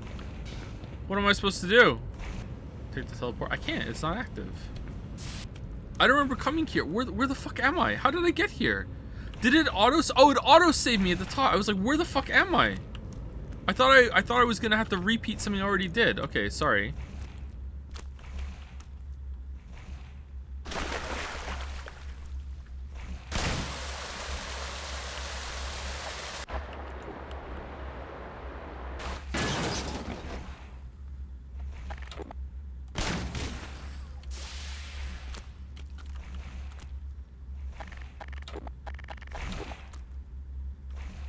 What am I supposed to do? Take the teleport. I can't. It's not active. I don't remember coming here. Where the fuck am I? How did I get here? Did it auto? Oh, it auto saved me at the top. I was like, where the fuck am I? I thought I was gonna have to repeat something I already did. Okay, sorry.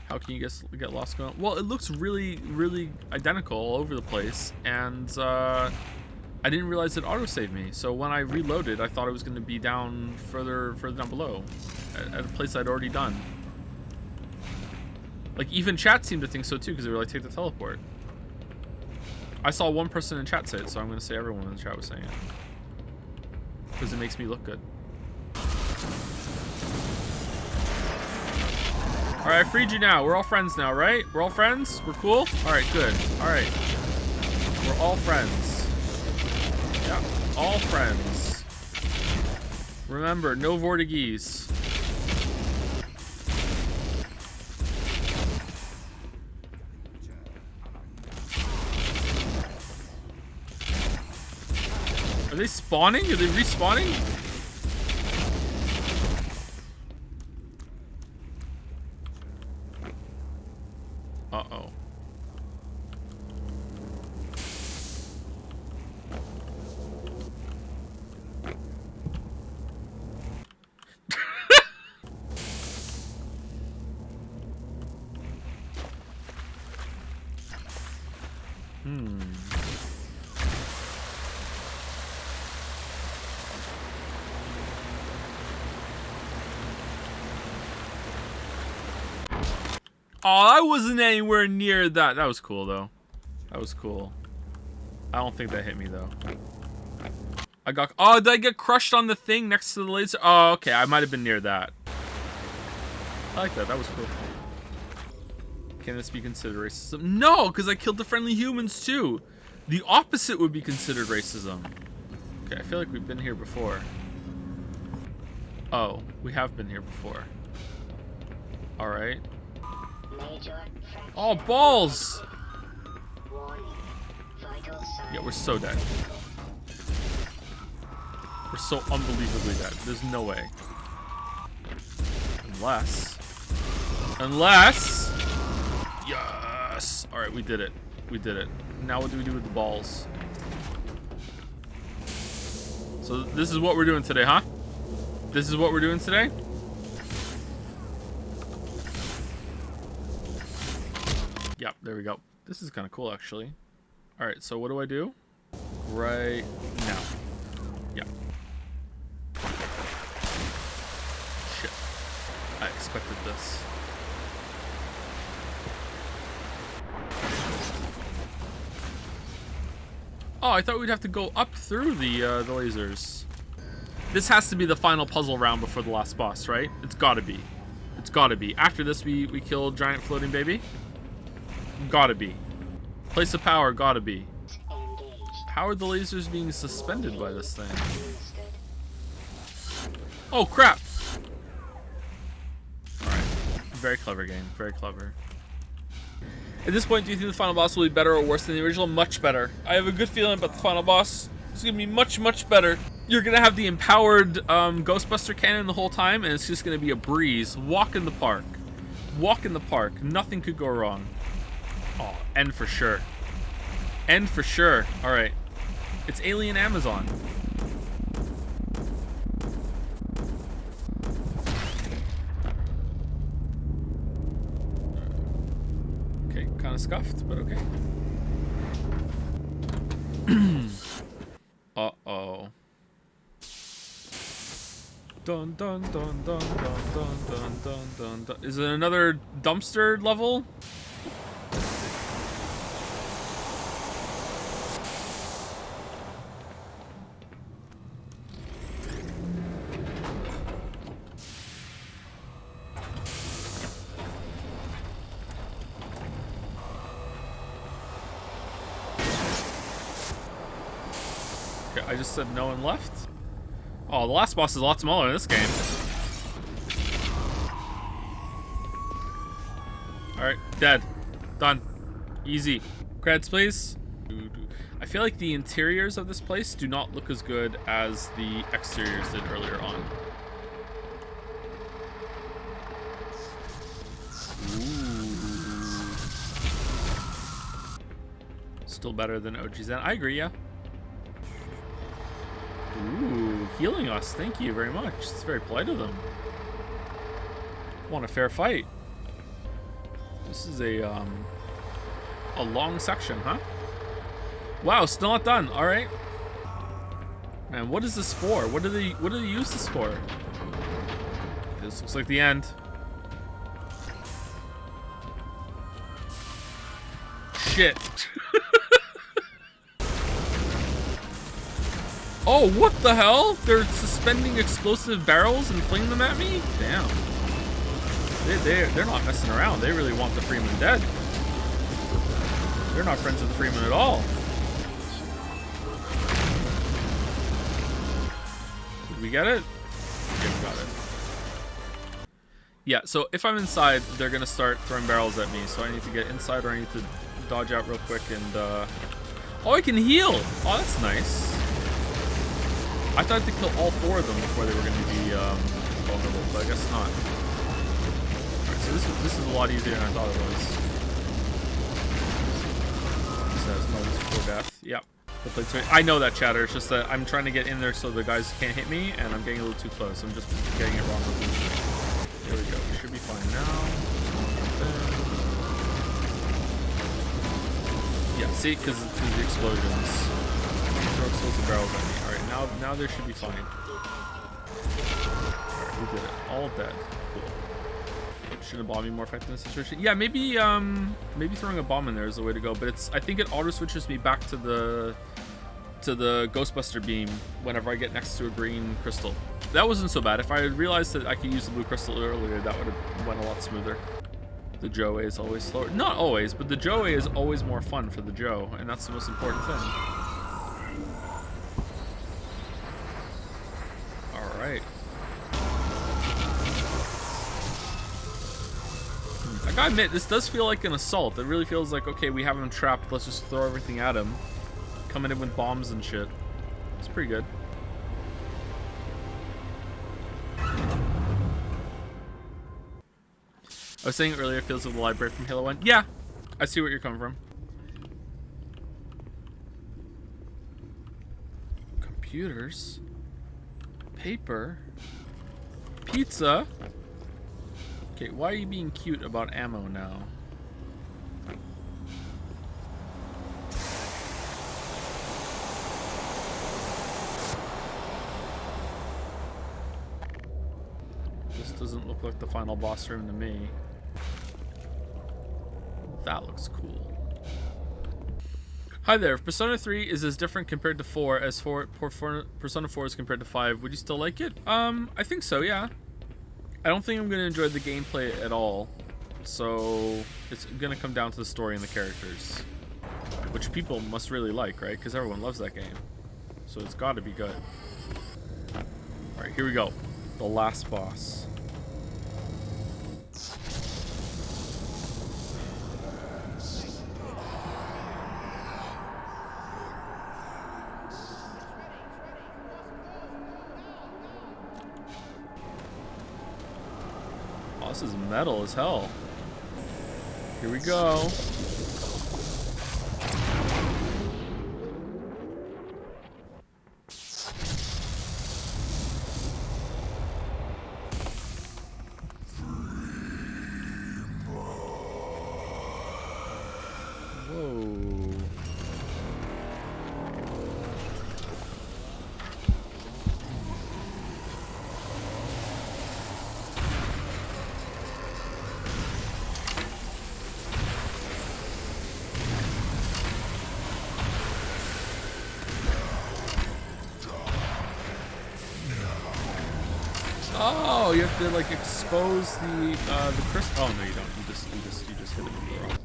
How can you get lost going? Well, it looks really, really identical all over the place, and I didn't realize it auto-saved me. So when I reloaded, I thought it was going to be down further down below, at a place I'd already done. Like even chat seemed to think so too, because they were like, "Take the teleport." I saw one person in chat say it, so I'm going to say everyone in the chat was saying it, because it makes me look good. Alright, I freed you now. We're all friends now, right? We're all friends? We're cool? Alright, good. Alright. We're all friends. Yeah, all friends. Remember, no Vortigese. Are they spawning? Are they respawning? Uh-oh. Oh, I wasn't anywhere near that. That was cool, though. That was cool. I don't think that hit me, though. I got... Oh, did I get crushed on the thing next to the laser? Oh, okay. I might have been near that. I like that. That was cool. Can this be considered racism? No, because I killed the friendly humans, too. The opposite would be considered racism. Okay, I feel like we've been here before. Oh, we have been here before. Alright. Oh, balls! Yeah, we're so dead. We're so unbelievably dead. There's no way. Unless... Yes! Alright, we did it. We did it. Now what do we do with the balls? So this is what we're doing today, huh? This is what we're doing today? Yep, there we go. This is kind of cool, actually. All right, so what do I do? Right now. Yeah. Shit. I expected this. Oh, I thought we'd have to go up through the lasers. This has to be the final puzzle round before the last boss, right? It's gotta be. It's gotta be. After this, we kill giant floating baby? Gotta be. Place of power, gotta be. How are the lasers being suspended by this thing? Oh, crap! Alright. Very clever game. Very clever. At this point, do you think the final boss will be better or worse than the original? Much better. I have a good feeling about the final boss. It's gonna be much, much better. You're gonna have the empowered Ghostbuster cannon the whole time, and it's just gonna be a breeze. Walk in the park. Walk in the park. Nothing could go wrong. Oh, end for sure. End for sure. Alright. It's Alien Amazon. Okay, kind of scuffed, but okay. Uh-oh. Dun dun dun dun dun dun dun dun dun dun. Is it another dumpster level? Okay, I just said no one left. Oh, the last boss is a lot smaller in this game. Alright, dead. Done. Easy. Creds, please. I feel like the interiors of this place do not look as good as the exteriors did earlier on. Ooh. Still better than OG Zen. I agree, yeah. Ooh, healing us. Thank you very much. It's very polite of them. Want a fair fight. This is a long section, huh? Wow, still not done. All right. Man, what is this for? What do they use this for? This looks like the end. Shit. Oh, what the hell? They're suspending explosive barrels and flinging them at me? Damn. They're not messing around. They really want the Freeman dead. They're not friends with the Freeman at all. Did we get it? Yeah, we got it. Yeah, so if I'm inside, they're gonna start throwing barrels at me. So I need to get inside, or I need to dodge out real quick and oh, I can heal! Oh, that's nice. I thought I had to kill all 4 of them before they were going to be vulnerable, but I guess not. Alright, so this is a lot easier than I thought it was. It says moments before death. Yep. I know that, chatter. It's just that I'm trying to get in there so the guys can't hit me, and I'm getting a little too close. I'm just getting it wrong. There we go. We should be fine now. Yeah, see? Because of the explosions. Throw explosive barrels at me. Alright, now there should be fine. Alright, we did it. All dead. Cool. Should a bomb be more effective in this situation? Yeah, maybe throwing a bomb in there is the way to go, but I think it auto switches me back to the Ghostbuster beam whenever I get next to a green crystal. That wasn't so bad. If I had realized that I could use the blue crystal earlier, that would have went a lot smoother. The Joe is always slower. Not always, but the Joe is always more fun for the Joe, and that's the most important thing. Alright. I gotta admit, this does feel like an assault. It really feels like, okay, we have him trapped, let's just throw everything at him. Coming in with bombs and shit. It's pretty good. I was saying earlier, it feels like the library from Halo 1. Yeah, I see where you're coming from. Computers. Paper. Pizza. Okay, why are you being cute about ammo now? This doesn't look like the final boss room to me. That looks cool. Hi there. If Persona 3 is as different compared to 4 as Persona 4 is compared to 5, would you still like it? I think so, yeah. I don't think I'm going to enjoy the gameplay at all. So it's going to come down to the story and the characters. Which people must really like, right? Because everyone loves that game. So it's got to be good. Alright, here we go. The last boss. This is metal as hell. Here we go. Whoa. Oh, you have to like expose the crystal. Oh no, you don't. You just hit it with the rock.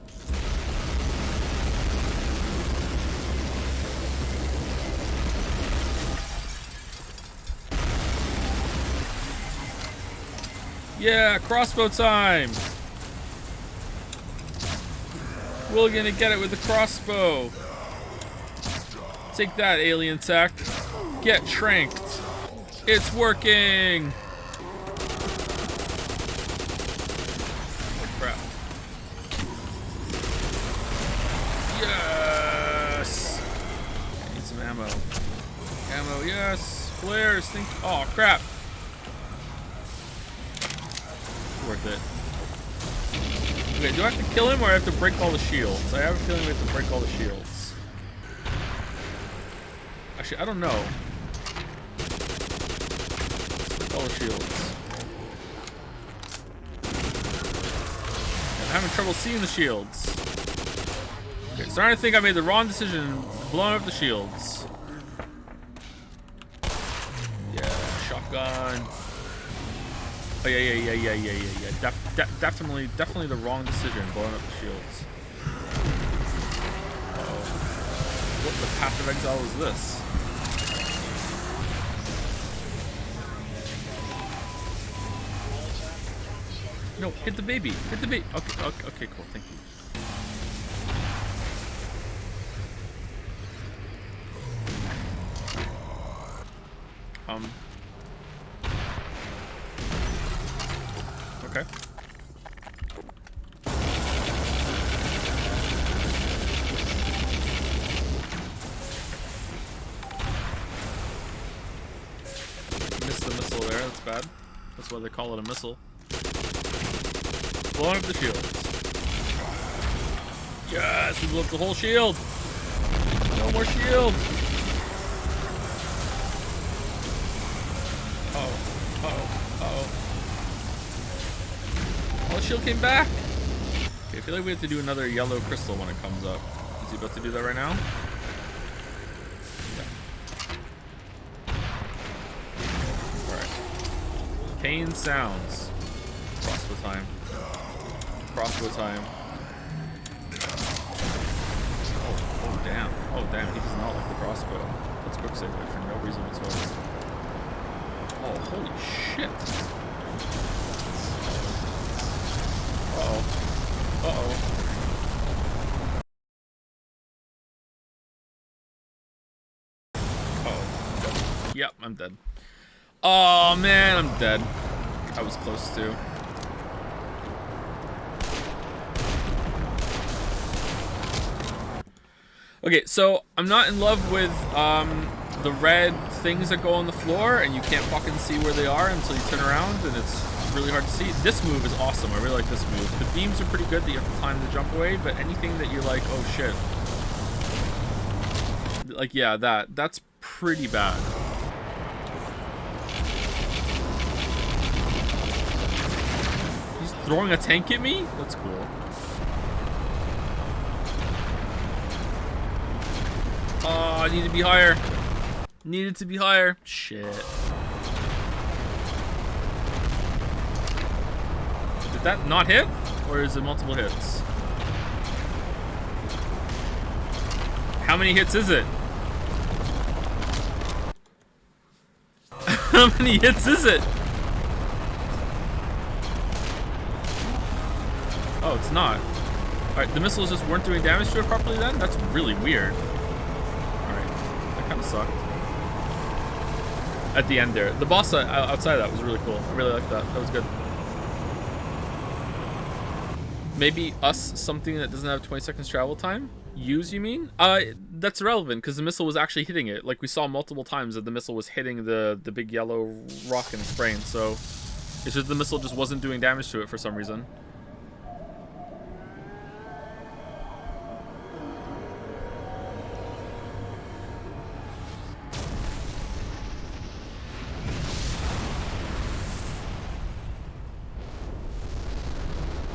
Yeah, crossbow time. We're gonna get it with the crossbow. Take that, alien tech. Get tranked. It's working. Yes! I need some ammo. Ammo, yes! Flares, think. Oh, crap! Worth it. Okay, do I have to kill him or I have to break all the shields? I have a feeling we have to break all the shields. Actually, I don't know. Break all the shields. I'm having trouble seeing the shields. Okay, starting to think I made the wrong decision blowing up the shields. Yeah, shotgun. Oh yeah. Definitely the wrong decision blowing up the shields. Uh-oh. What the path of exile is this? No, hit the baby. Hit the baby. Okay, cool. Thank you. Okay. Missed the missile there. That's bad. That's why they call it a missile. Blowing up the shield. Yes, we blew up the whole shield. No more shield. Oh, the shield came back. Okay, I feel like we have to do another yellow crystal when it comes up. Is he about to do that right now? Yeah. Alright. Pain sounds. Crossbow time. Crossbow time. Oh damn. Oh damn, he does not like the crossbow. Let's quick save it for no reason whatsoever. Oh, holy shit. Uh-oh. Uh-oh. Uh-oh. Yep, I'm dead. Oh, man, I'm dead. I was close to. Okay, so I'm not in love with the red things that go on the floor, and you can't fucking see where they are until you turn around, and it's really hard to see. This move is awesome. I really like this move. The beams are pretty good that you have to time to jump away, but anything that you're like, oh shit. Like, yeah, that's pretty bad. He's throwing a tank at me? That's cool. I need to be higher. Needed to be higher. Shit. Did that not hit? Or is it multiple hits? How many hits is it? How many hits is it? Oh, it's not. Alright, the missiles just weren't doing damage to it properly then? That's really weird. Alright, that kind of sucked. At the end there. The boss outside of that was really cool. I really liked that. That was good. Maybe us something that doesn't have 20 seconds travel time? Use, you mean? That's irrelevant because the missile was actually hitting it. Like we saw multiple times that the missile was hitting the big yellow rock in its brain. So it's just the missile just wasn't doing damage to it for some reason.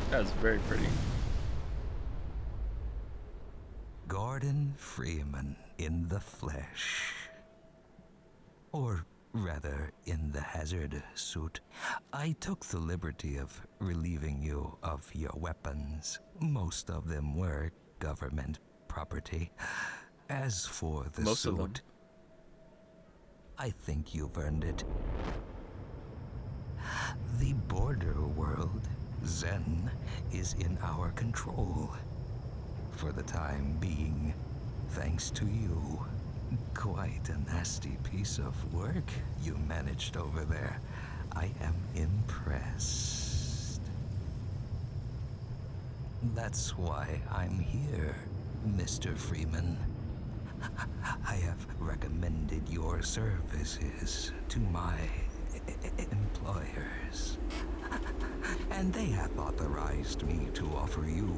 That's very pretty. Gordon Freeman in the flesh. Or rather, in the hazard suit. I took the liberty of relieving you of your weapons. Most of them were government property. As for the Most of them. suit, I think you've earned it. The border world, Zen, is in our control. For the time being, thanks to you. Quite a nasty piece of work you managed over there. I am impressed. That's why I'm here, Mr. Freeman. I have recommended your services to my employers. And they have authorized me to offer you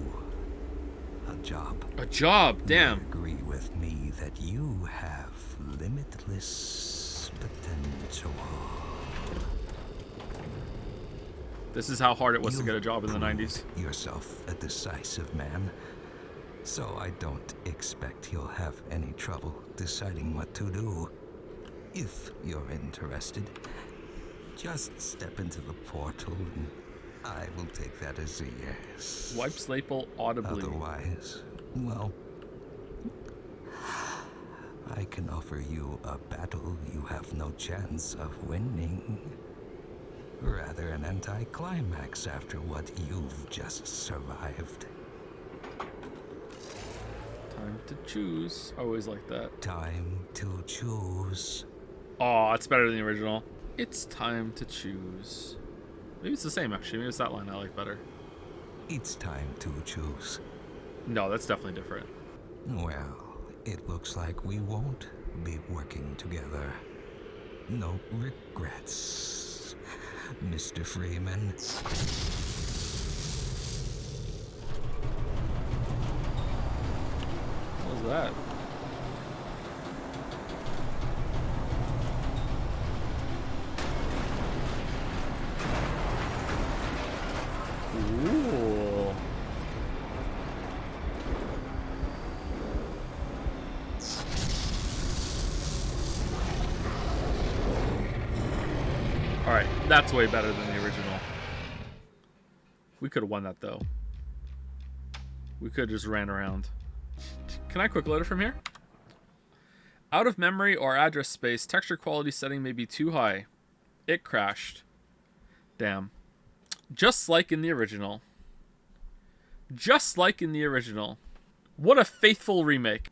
a job. A job, damn. They agree with me that you have limitless potential. This is how hard it was to You've get a job in the 90s. proved yourself a decisive man, so I don't expect you'll have any trouble deciding what to do. If you're interested, just step into the portal and I will take that as a yes. Wipe Slaple audibly. Otherwise, well, I can offer you a battle you have no chance of winning. Rather an anticlimax after what you've just survived. Time to choose. I always like that. Time to choose. Oh, it's better than the original. It's time to choose. Maybe it's the same, actually. Maybe it's that line I like better. It's time to choose. No, that's definitely different. Well, it looks like we won't be working together. No regrets, Mr. Freeman. What was that? Ooh. Alright, that's way better than the original. We could have won that though. We could have just ran around. Can I quick load it from here? Out of memory or address space, texture quality setting may be too high. It crashed. Damn. Just like in the original. Just like in the original. What a faithful remake.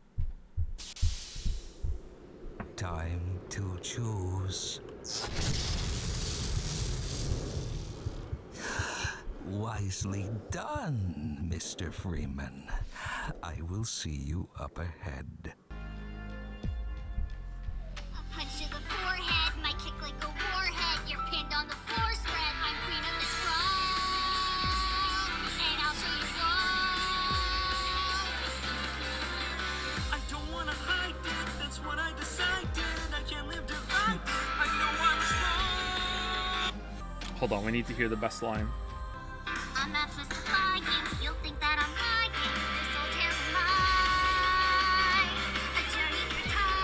Time to choose. Wisely done, Mr. Freeman. I will see you up ahead. A punch to the forehead, my kick like a warhead. You're pinned on the floor spread. I'm queen of this brawl, and I'll show you wrong. I don't wanna hide it, that's what I decided. I can't live divided, I know I was wrong. Hold on, we need to hear the best line. I'm not supposed to fly you, you'll think that I'm lying. This old tale of mine, a journey through time.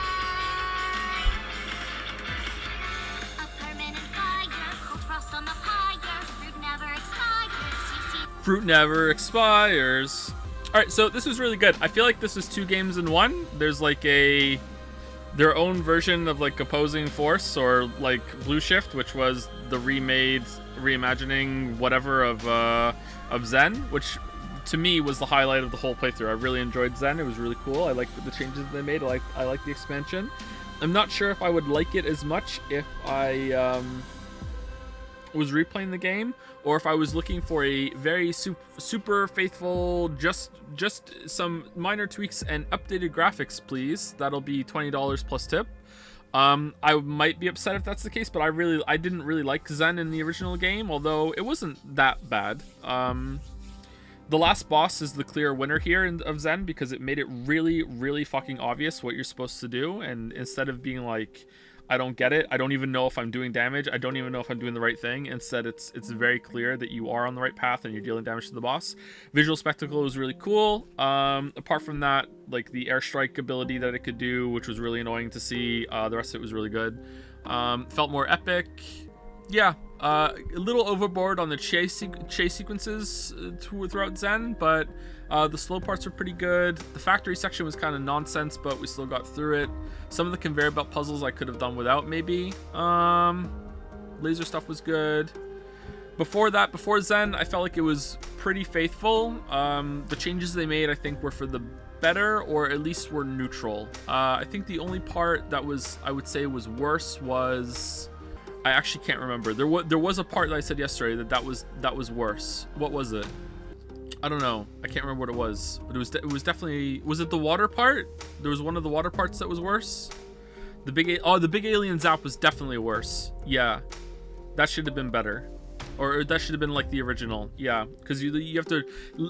Fruit never expires. All right, so this was really good. I feel like this is 2 games in one. There's like their own version of like Opposing Force, or like Blue Shift, which was the reimagining whatever of Zen, which to me was the highlight of the whole playthrough. I really enjoyed Zen. It was really cool. I liked the changes they made. I like the expansion. I'm not sure if I would like it as much if I was replaying the game, or if I was looking for a very super faithful, just some minor tweaks and updated graphics, please. That'll be $20 plus tip. I might be upset if that's the case, but I didn't really like Zen in the original game, although it wasn't that bad. The last boss is the clear winner here of Zen, because it made it really, really fucking obvious what you're supposed to do, and instead of being like, I don't get it, I don't even know if I'm doing damage, I don't even know if I'm doing the right thing, instead it's very clear that you are on the right path and you're dealing damage to the boss. Visual spectacle was really cool. Apart from that, like the airstrike ability that it could do, which was really annoying to see, the rest of it was really good. Felt more epic. Yeah, a little overboard on the chase sequences throughout Zen, but the slow parts were pretty good. The factory section was kind of nonsense, but we still got through it. Some of the conveyor belt puzzles I could have done without, maybe. Laser stuff was good. Before Zen, I felt like it was pretty faithful. The changes they made, I think, were for the better, or at least were neutral. I think the only part that I would say was worse was... I actually can't remember. There was a part that I said yesterday that was worse. What was it? I don't know. I can't remember what it was. But it was definitely... Was it the water part? There was one of the water parts that was worse. The big alien zap was definitely worse. Yeah, that should have been better, or that should have been like the original. Yeah, because you have to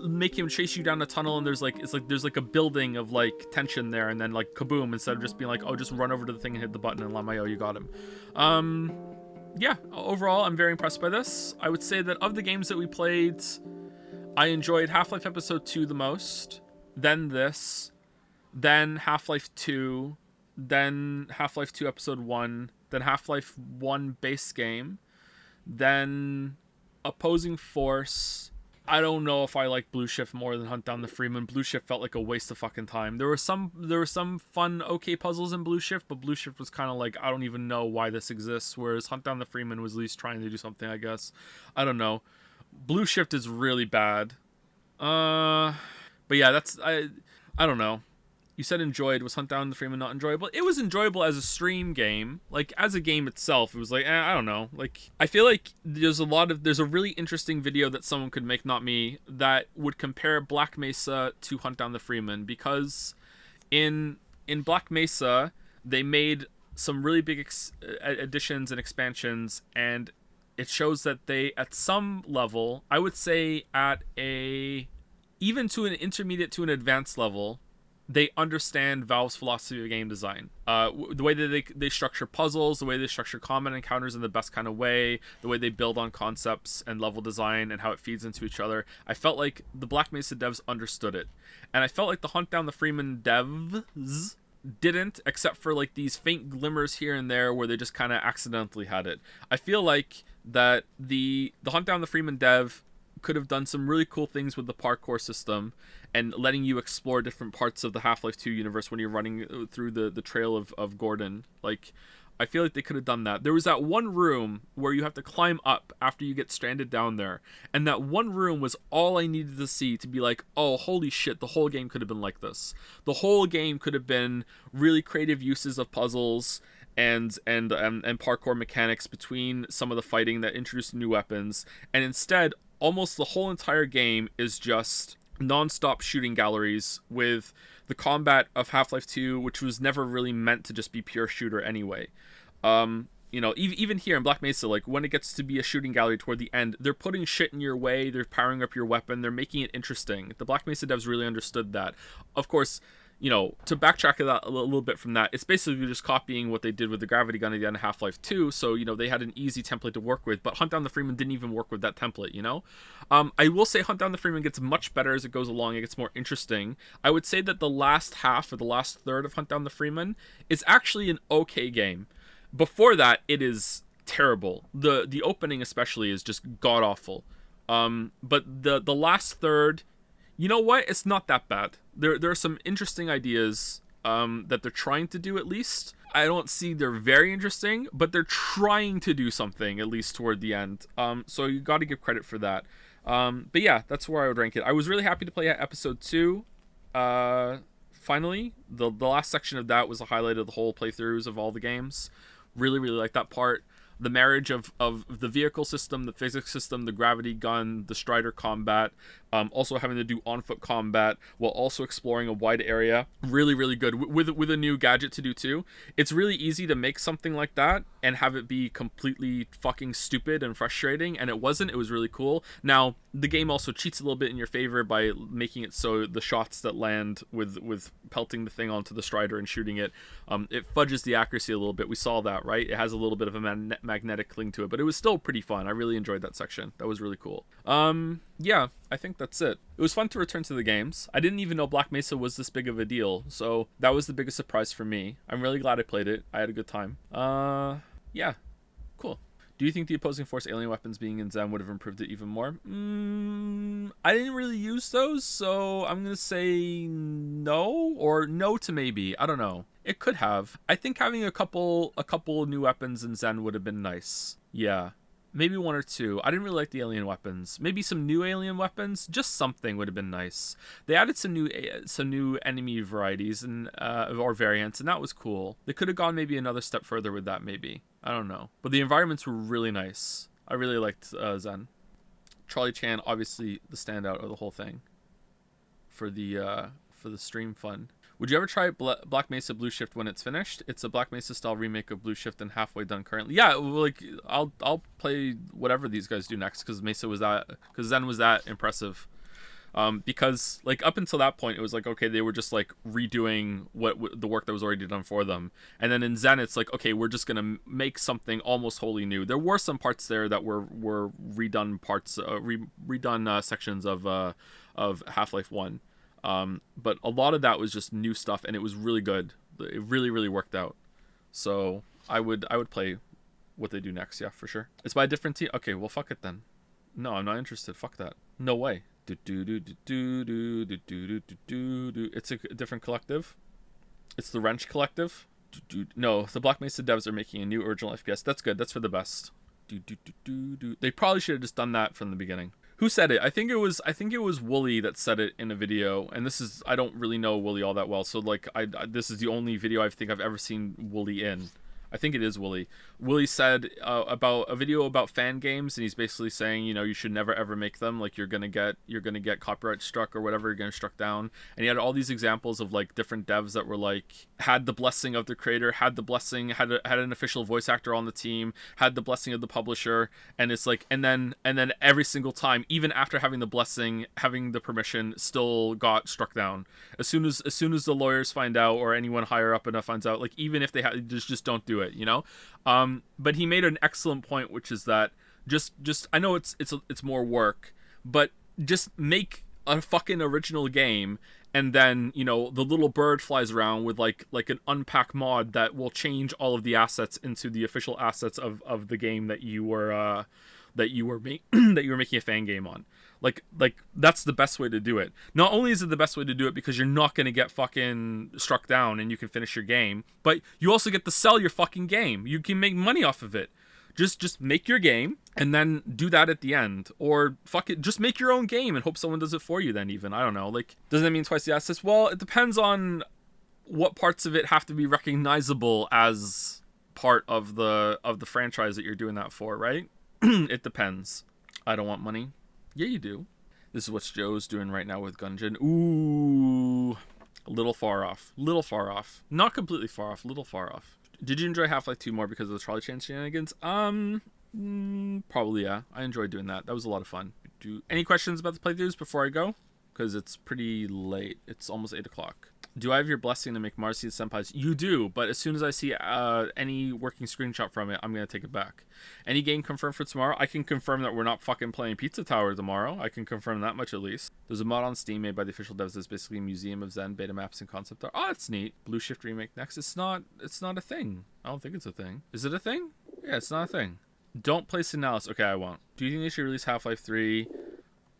make him chase you down a tunnel, and there's like a building of like tension there, and then like kaboom, instead of just being like, oh, just run over to the thing and hit the button and Lamayo, you got him. Yeah, overall, I'm very impressed by this. I would say that of the games that we played, I enjoyed Half-Life Episode 2 the most, then this, then Half-Life 2, then Half-Life 2 Episode 1, then Half-Life 1 base game, then Opposing Force. I don't know if I like Blue Shift more than Hunt Down the Freeman. Blue Shift felt like a waste of fucking time. There were some fun, okay puzzles in Blue Shift, but Blue Shift was kind of like, I don't even know why this exists, whereas Hunt Down the Freeman was at least trying to do something, I guess. I don't know. Blue Shift is really bad. But yeah, I don't know. You said enjoyed. Was Hunt Down the Freeman not enjoyable? It was enjoyable as a stream game. Like, as a game itself, it was like, I don't know. Like, I feel like there's a really interesting video that someone could make, not me, that would compare Black Mesa to Hunt Down the Freeman, because in Black Mesa, they made some really big additions and expansions, and it shows that they, at some level, I would say even to an intermediate to an advanced level, they understand Valve's philosophy of game design. The way that they structure puzzles, the way they structure combat encounters in the best kind of way, the way they build on concepts and level design and how it feeds into each other. I felt like the Black Mesa devs understood it. And I felt like the Hunt Down the Freeman devs didn't, except for like these faint glimmers here and there where they just kind of accidentally had it. I feel like that the Hunt Down the Freeman dev could have done some really cool things with the parkour system and letting you explore different parts of the Half-Life 2 universe when you're running through the trail of Gordon. Like, I feel like they could have done that. There was that one room where you have to climb up after you get stranded down there, and that one room was all I needed to see to be like, oh, holy shit, the whole game could have been like this. The whole game could have been really creative uses of puzzles and parkour mechanics between some of the fighting that introduced new weapons, and instead, almost the whole entire game is just non-stop shooting galleries with the combat of Half-Life 2, which was never really meant to just be pure shooter anyway. You know, even here in Black Mesa, like, when it gets to be a shooting gallery toward the end, they're putting shit in your way, they're powering up your weapon, they're making it interesting. The Black Mesa devs really understood that. Of course, you know, to backtrack that a little bit from that, it's basically just copying what they did with the gravity gun at the end of Half-Life 2, so, you know, they had an easy template to work with, but Hunt Down the Freeman didn't even work with that template, you know? I will say Hunt Down the Freeman gets much better as it goes along, it gets more interesting. I would say that the last half, or the last third of Hunt Down the Freeman, is actually an okay game. Before that, it is terrible. The opening especially is just god-awful. But the last third, you know what? It's not that bad. There are some interesting ideas that they're trying to do, at least. I don't see they're very interesting, but they're trying to do something, at least toward the end. So you got to give credit for that. But yeah, that's where I would rank it. I was really happy to play episode 2. Finally, the last section of that was the highlight of the whole playthroughs of all the games. Really, really like that part. The marriage of the vehicle system, the physics system, the gravity gun, the Strider combat, also having to do on-foot combat while also exploring a wide area. Really, really good. With a new gadget to do too. It's really easy to make something like that and have it be completely fucking stupid and frustrating, and it wasn't. It was really cool. Now, the game also cheats a little bit in your favor by making it so the shots that land with pelting the thing onto the Strider and shooting it, it fudges the accuracy a little bit. We saw that, right? It has a little bit of a magnetic cling to it, but it was still pretty fun. I really enjoyed that section. That was really cool. Yeah, I think that's it. It was fun to return to the games. I didn't even know Black Mesa was this big of a deal, so that was the biggest surprise for me. I'm really glad I played it. I had a good time. Yeah, cool. Do you think the opposing force alien weapons being in Zen would have improved it even more? I didn't really use those, so I'm gonna say no, or no to maybe. I don't know. It could have. I think having a couple new weapons in Zen would have been nice. Yeah. Maybe 1 or 2. I didn't really like the alien weapons. Maybe some new alien weapons. Just something would have been nice. They added some new enemy varieties and or variants, and that was cool. They could have gone maybe another step further with that. Maybe, I don't know. But the environments were really nice. I really liked Zen. Charlie Chan, obviously the standout of the whole thing. For the stream fun. Would you ever try Black Mesa Blue Shift when it's finished? It's a Black Mesa style remake of Blue Shift and halfway done currently. Yeah, like I'll play whatever these guys do next because Zen was that impressive. Because like up until that point it was like, okay, they were just like redoing the work that was already done for them, and then in Zen it's like, okay, we're just gonna make something almost wholly new. There were some parts there that were redone parts, redone sections of Half-Life 1. But a lot of that was just new stuff, and it was really good. It really, really worked out. So I would play what they do next, yeah, for sure. It's by a different team. Okay, well, fuck it then. No, I'm not interested. Fuck that. No way. It's a different collective. It's the Wrench Collective. No, the Black Mesa devs are making a new original FPS. That's good. That's for the best. They probably should have just done that from the beginning. Who said it? I think it was Wooly that said it in a video, and I don't really know Wooly all that well, so like this is the only video I think I've ever seen Wooly in. I think it is Wooly. Wooly said about a video about fan games, and he's basically saying, you know, you should never ever make them. Like you're gonna get copyright struck or whatever. You're gonna struck down. And he had all these examples of like different devs that were like had the blessing of the creator, had an official voice actor on the team, had the blessing of the publisher, and it's like, and then every single time, even after having the blessing, having the permission, still got struck down. As soon as the lawyers find out or anyone higher up enough finds out, like even if they just don't do it, you know. But he made an excellent point, which is that just I know it's more work, but just make a fucking original game, and then, you know, the little bird flies around with like an unpack mod that will change all of the assets into the official assets of the game that you were making a fan game on. Like that's the best way to do it. Not only is it the best way to do it because you're not going to get fucking struck down and you can finish your game, but you also get to sell your fucking game. You can make money off of it. Just make your game and then do that at the end. Or fuck it, just make your own game and hope someone does it for you then even. I don't know. Like, does that mean twice the assets? Well, it depends on what parts of it have to be recognizable as part of the franchise that you're doing that for, right? It depends. I don't want money. Yeah, you do. This is what Joe's doing right now with Gungeon. Ooh, a little far off. Not completely far off. Little far off. Did you enjoy Half-Life 2 more because of the Charlie Chan shenanigans? Probably, yeah. I enjoyed doing that. That was a lot of fun. Any questions about the playthroughs before I go? Because it's pretty late. It's almost 8 o'clock. Do I have your blessing to make Marcy and Senpais? You do, but as soon as I see any working screenshot from it, I'm going to take it back. Any game confirmed for tomorrow? I can confirm that we're not fucking playing Pizza Tower tomorrow. I can confirm that much at least. There's a mod on Steam made by the official devs that's basically a museum of Zen, beta maps, and concept art. Oh, that's neat. Blue Shift remake next. It's not a thing. I don't think it's a thing. Is it a thing? Yeah, it's not a thing. Don't play Signalis. Okay, I won't. Do you think they should release Half-Life 3,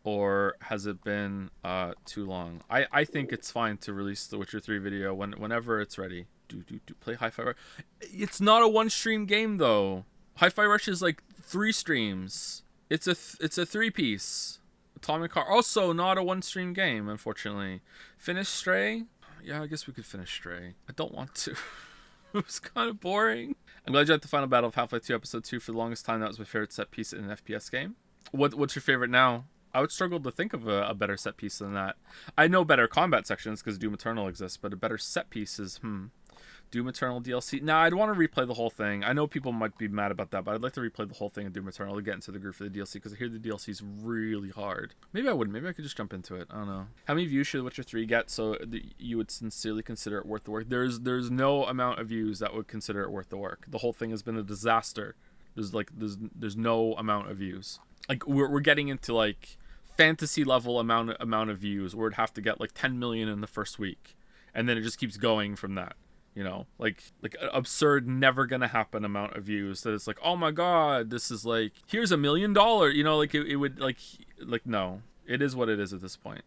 or has it been too long? I think it's fine to release the Witcher 3 video whenever it's ready. Do play Hi-Fi Rush. It's not a one-stream game though. Hi-Fi Rush is like 3 streams. It's a 3-piece. Atomic Heart also not a one-stream game, unfortunately. Finish Stray? Yeah, I guess we could finish Stray. I don't want to. It was kind of boring. I'm glad you had the final battle of Half-Life 2 Episode 2. For the longest time, that was my favorite set piece in an FPS game. What's your favorite now? I would struggle to think of a better set piece than that. I know better combat sections because Doom Eternal exists, but a better set piece is, Doom Eternal DLC. Nah, I'd want to replay the whole thing. I know people might be mad about that, but I'd like to replay the whole thing in Doom Eternal to get into the groove for the DLC, because I hear the DLC is really hard. Maybe I wouldn't. Maybe I could just jump into it. I don't know. How many views should Witcher 3 get so that you would sincerely consider it worth the work? There's no amount of views that would consider it worth the work. The whole thing has been a disaster. There's no amount of views. Like we're getting into like fantasy level amount of views where it'd have to get like 10 million in the first week, and then it just keeps going from that. You know, like an absurd, never gonna happen amount of views that it's like, oh my god, this is like, here's $1 million. You know, like it would like no, it is what it is at this point,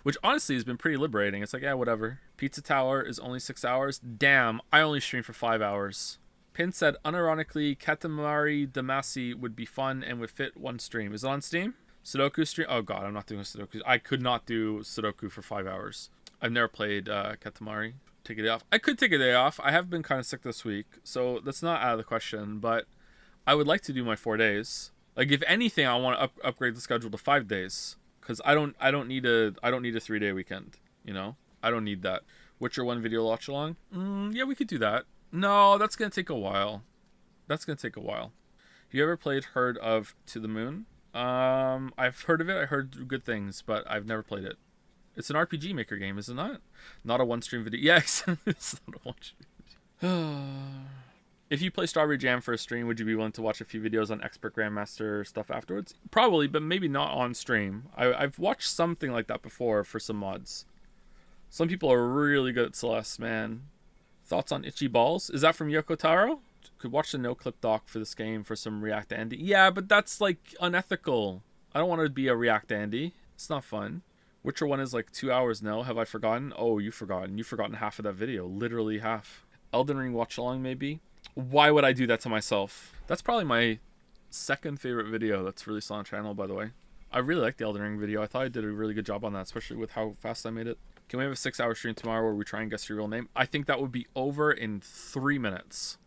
which honestly has been pretty liberating. It's like, yeah, whatever. Pizza Tower is only 6 hours. Damn, I only stream for 5 hours. Pin said, unironically, Katamari Damacy would be fun and would fit one stream. Is it on Steam? Sudoku stream? Oh god, I'm not doing Sudoku. I could not do Sudoku for 5 hours. I've never played Katamari. Take a day off. I could take a day off. I have been kind of sick this week, so that's not out of the question, but I would like to do my 4 days. Like, if anything, I want to upgrade the schedule to 5 days, because I don't need a 3-day weekend, you know? I don't need that. Witcher 1 video watch along? Yeah, we could do that. No, that's going to take a while. Have you ever heard of To the Moon? I've heard of it. I heard good things, but I've never played it. It's an RPG Maker game, is it not? Not a one-stream video. Yeah, it's not a one-stream video. If you play Strawberry Jam for a stream, would you be willing to watch a few videos on Expert Grandmaster stuff afterwards? Probably, but maybe not on stream. I've watched something like that before for some mods. Some people are really good at Celeste, man. Thoughts on Itchy Balls? Is that from Yoko Taro? Could watch the no-clip doc for this game for some React Andy. Yeah, but that's, like, unethical. I don't want to be a React Andy. It's not fun. Witcher 1 is like 2 hours now. Have I forgotten? Oh, you've forgotten. You've forgotten half of that video. Literally half. Elden Ring watch along, maybe? Why would I do that to myself? That's probably my second favorite video that's released on the channel, by the way. I really like the Elden Ring video. I thought I did a really good job on that, especially with how fast I made it. Can we have a 6-hour stream tomorrow where we try and guess your real name? I think that would be over in 3 minutes.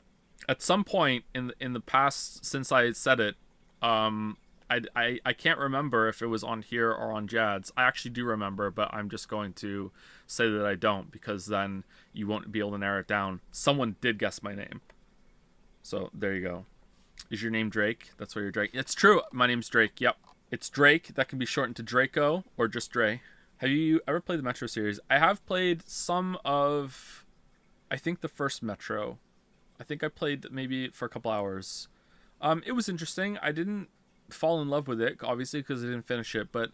At some point in the past, since I said it, I can't remember if it was on here or on Jad's. I actually do remember, but I'm just going to say that I don't, because then you won't be able to narrow it down. Someone did guess my name. So there you go. Is your name Drake? That's why you're Drake. It's true. My name's Drake. Yep. It's Drake. That can be shortened to Draco or just Dre. Have you ever played the Metro series? I have played some of, I think, the first Metro. I think I played maybe for a couple hours. It was interesting. I didn't fall in love with it, obviously, because I didn't finish it, but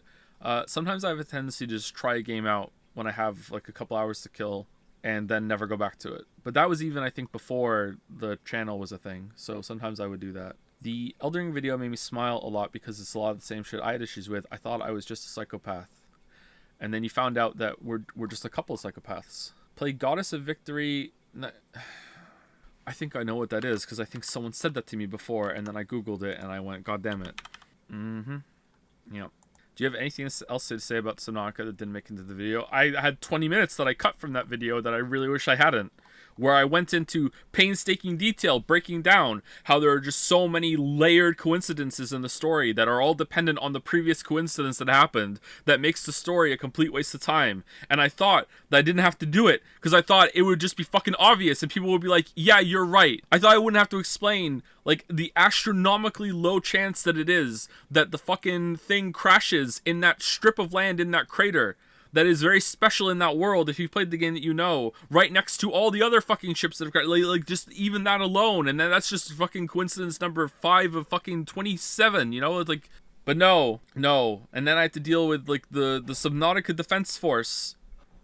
sometimes I have a tendency to just try a game out when I have like a couple hours to kill and then never go back to it. But that was even, I think, before the channel was a thing, so sometimes I would do that. The Elden Ring video made me smile a lot because it's a lot of the same shit I had issues with. I thought I was just a psychopath, and then you found out that we're just a couple of psychopaths. Play Goddess of Victory. I think I know what that is, because I think someone said that to me before, and then I googled it, and I went, God damn it. Yeah. Do you have anything else to say about Subnautica that didn't make it into the video? I had 20 minutes that I cut from that video that I really wish I hadn't, where I went into painstaking detail breaking down how there are just so many layered coincidences in the story that are all dependent on the previous coincidence that happened that makes the story a complete waste of time. And I thought that I didn't have to do it because I thought it would just be fucking obvious and people would be like, yeah, you're right. I thought I wouldn't have to explain like the astronomically low chance that it is that the fucking thing crashes in that strip of land in that crater that is very special in that world, if you played the game that you know, right next to all the other fucking ships that have, like just even that alone, and then that's just fucking coincidence number 5 of fucking 27, you know? It's like, but no, and then I have to deal with like the Subnautica Defense Force.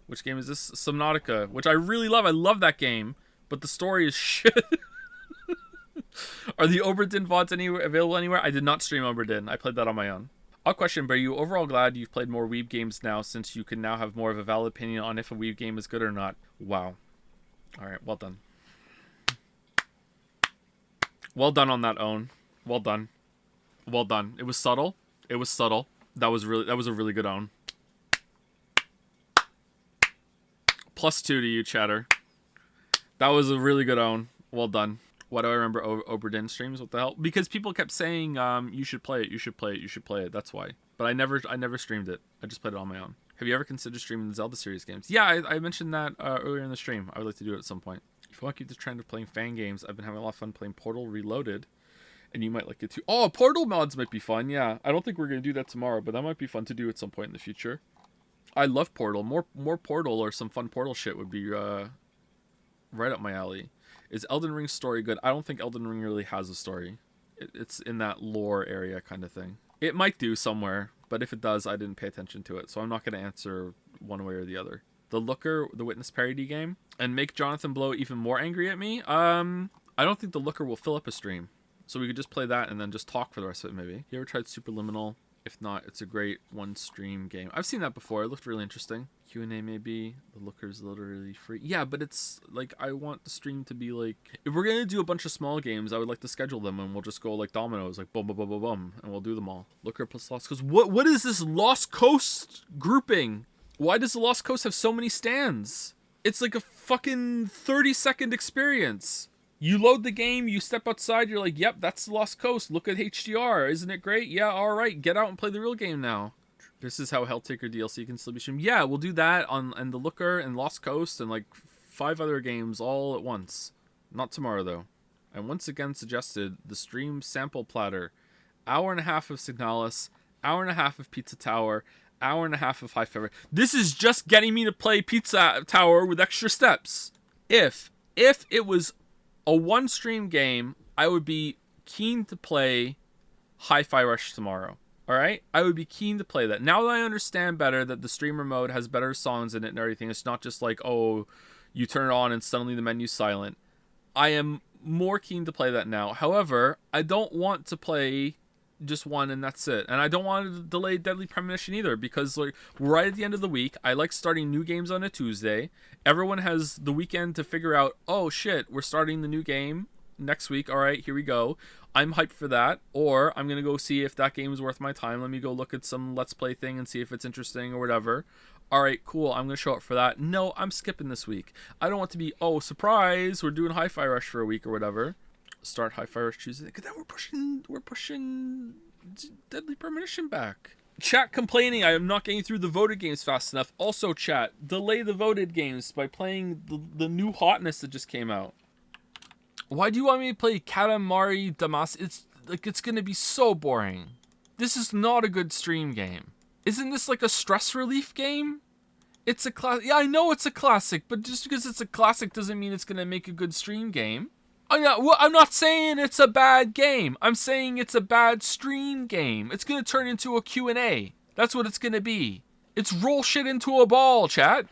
Which game is this? Subnautica, which I really love. I love that game, but the story is shit. Are the Oberdin VODs available anywhere? I did not stream Oberdin. I played that on my own. I'll question, but are you overall glad you've played more Weeb games now, since you can now have more of a valid opinion on if a Weeb game is good or not? Wow. Alright, well done. Well done on that own. Well done. Well done. It was subtle. It was subtle. That was a really good own. +2 to you, chatter. That was a really good own. Well done. Why do I remember Oberdin streams? What the hell? Because people kept saying, you should play it, you should play it, you should play it. That's why. But I never streamed it. I just played it on my own. Have you ever considered streaming the Zelda series games? Yeah, I mentioned that earlier in the stream. I would like to do it at some point. If you want to keep the trend of playing fan games, I've been having a lot of fun playing Portal Reloaded. And you might like it too. Oh, Portal mods might be fun, yeah. I don't think we're going to do that tomorrow, but that might be fun to do at some point in the future. I love Portal. More Portal or some fun Portal shit would be right up my alley. Is Elden Ring's story good? I don't think Elden Ring really has a story. It's in that lore area kind of thing. It might do somewhere, but if it does, I didn't pay attention to it, so I'm not going to answer one way or the other. The Looker, the Witness parody game, and make Jonathan Blow even more angry at me? I don't think the Looker will fill up a stream. So we could just play that and then just talk for the rest of it, maybe. You ever tried Superliminal? If not, it's a great one-stream game. I've seen that before. It looked really interesting. Q&A maybe. The Looker's literally free. Yeah, but it's, like, I want the stream to be, like... If we're going to do a bunch of small games, I would like to schedule them, and we'll just go, like, dominoes. Like, boom, boom, boom, boom, boom. And we'll do them all. Looker plus Lost Coast. What is this Lost Coast grouping? Why does the Lost Coast have so many stands? It's like a fucking 30-second experience. You load the game, you step outside, you're like, yep, that's the Lost Coast. Look at HDR. Isn't it great? Yeah, all right. Get out and play the real game now. This is how Helltaker DLC can still be streamed. Yeah, we'll do that and the Looker and Lost Coast and like 5 other games all at once. Not tomorrow, though. I once again suggested the stream sample platter. 1.5 of Signalis, 1.5 of Pizza Tower, 1.5 of High Fever. This is just getting me to play Pizza Tower with extra steps. If it was a one-stream game, I would be keen to play Hi-Fi Rush tomorrow. Alright? I would be keen to play that. Now that I understand better that the streamer mode has better songs in it and everything, it's not just like, oh, you turn it on and suddenly the menu's silent. I am more keen to play that now. However, I don't want to play just one and that's it. And I don't want to delay Deadly Premonition either, because like right at the end of the week, I like starting new games on a Tuesday. Everyone has the weekend to figure out, oh shit, we're starting the new game next week. All right, here we go. I'm hyped for that. Or I'm going to go see if that game is worth my time. Let me go look at some Let's Play thing and see if it's interesting or whatever. All right, cool. I'm going to show up for that. No, I'm skipping this week. I don't want to be, oh, surprise, we're doing Hi-Fi Rush for a week or whatever. Start Hi-Fi Rush Tuesday. Because then we're pushing Deadly Premonition back. Chat complaining I am not getting through the voted games fast enough. Also, chat, delay the voted games by playing the new hotness that just came out. Why do you want me to play Katamari Damacy? It's gonna be so boring. This is not a good stream game. Isn't this like a stress relief game? It's a classic. Yeah, I know it's a classic, but just because it's a classic doesn't mean it's gonna make a good stream game. I'm not saying it's a bad game. I'm saying it's a bad stream game. It's going to turn into a Q&A. That's what it's going to be. It's roll shit into a ball, chat.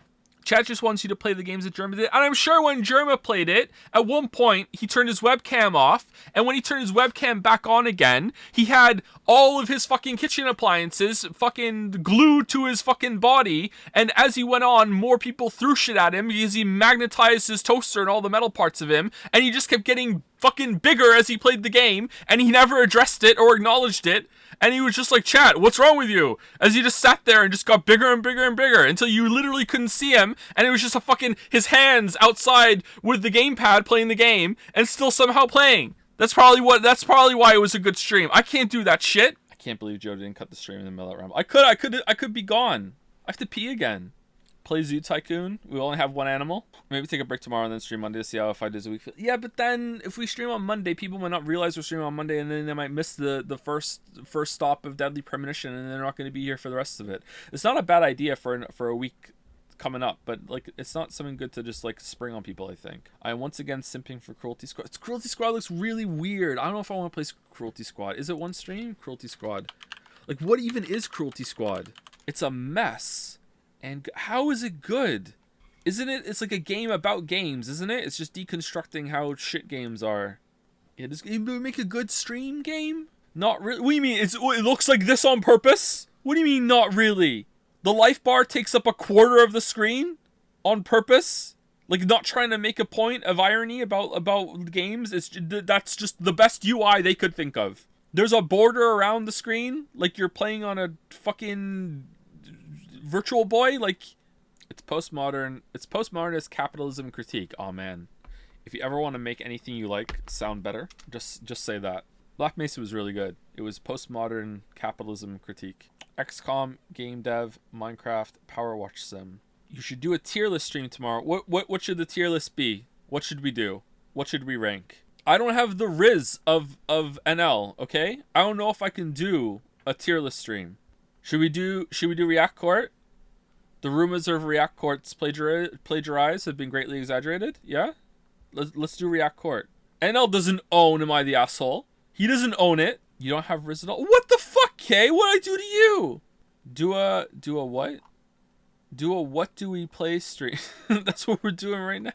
Chat just wants you to play the games that Jerma did. And I'm sure when Jerma played it, at one point, he turned his webcam off. And when he turned his webcam back on again, he had all of his fucking kitchen appliances fucking glued to his fucking body. And as he went on, more people threw shit at him because he magnetized his toaster and all the metal parts of him. And he just kept getting fucking bigger as he played the game. And he never addressed it or acknowledged it. And he was just like, chat, what's wrong with you? As he just sat there and just got bigger and bigger and bigger until you literally couldn't see him. And it was just a fucking, his hands outside with the gamepad playing the game and still somehow playing. That's probably why it was a good stream. I can't do that shit. I can't believe Joe didn't cut the stream in the middle of that round. I could be gone. I have to pee again. Play Zoo Tycoon. We only have one animal. Maybe take a break tomorrow and then stream Monday to see how 5 days a week feel. Yeah, but then if we stream on Monday, people might not realize we're streaming on Monday, and then they might miss the first stop of Deadly Premonition, and they're not going to be here for the rest of it. It's not a bad idea for a week coming up, but like it's not something good to just like spring on people. I think I am once again simping for Cruelty Squad. Cruelty Squad looks really weird. I don't know if I want to play Cruelty Squad. Is it one stream? Cruelty Squad. Like, what even is Cruelty Squad? It's a mess. And how is it good? Isn't it? It's like a game about games, isn't it? It's just deconstructing how shit games are. Yeah, does it make a good stream game? Not really. What do you mean? It looks like this on purpose? What do you mean not really? The life bar takes up a quarter of the screen on purpose? Like, not trying to make a point of irony about games. That's just the best UI they could think of. There's a border around the screen, like you're playing on a fucking Virtual Boy. Like, it's postmodern. It's postmodernist capitalism critique. Oh man, if you ever want to make anything you like sound better, just say that. Black Mesa was really good. It was postmodern capitalism critique. XCOM, game dev, Minecraft, Power Watch Sim. You should do a tier list stream tomorrow. What should the tier list be? What should we do? What should we rank? I don't have the Riz of NL, okay? I don't know if I can do a tier list stream. Should we do React Court? The rumors of React Court's plagiarize have been greatly exaggerated. Yeah? Let's do React Court. NL doesn't own Am I the Asshole? He doesn't own it. You don't have Riz at all? What the fuck, Kay? What'd I do to you? Do a what? Do a what do we play stream? That's what we're doing right now.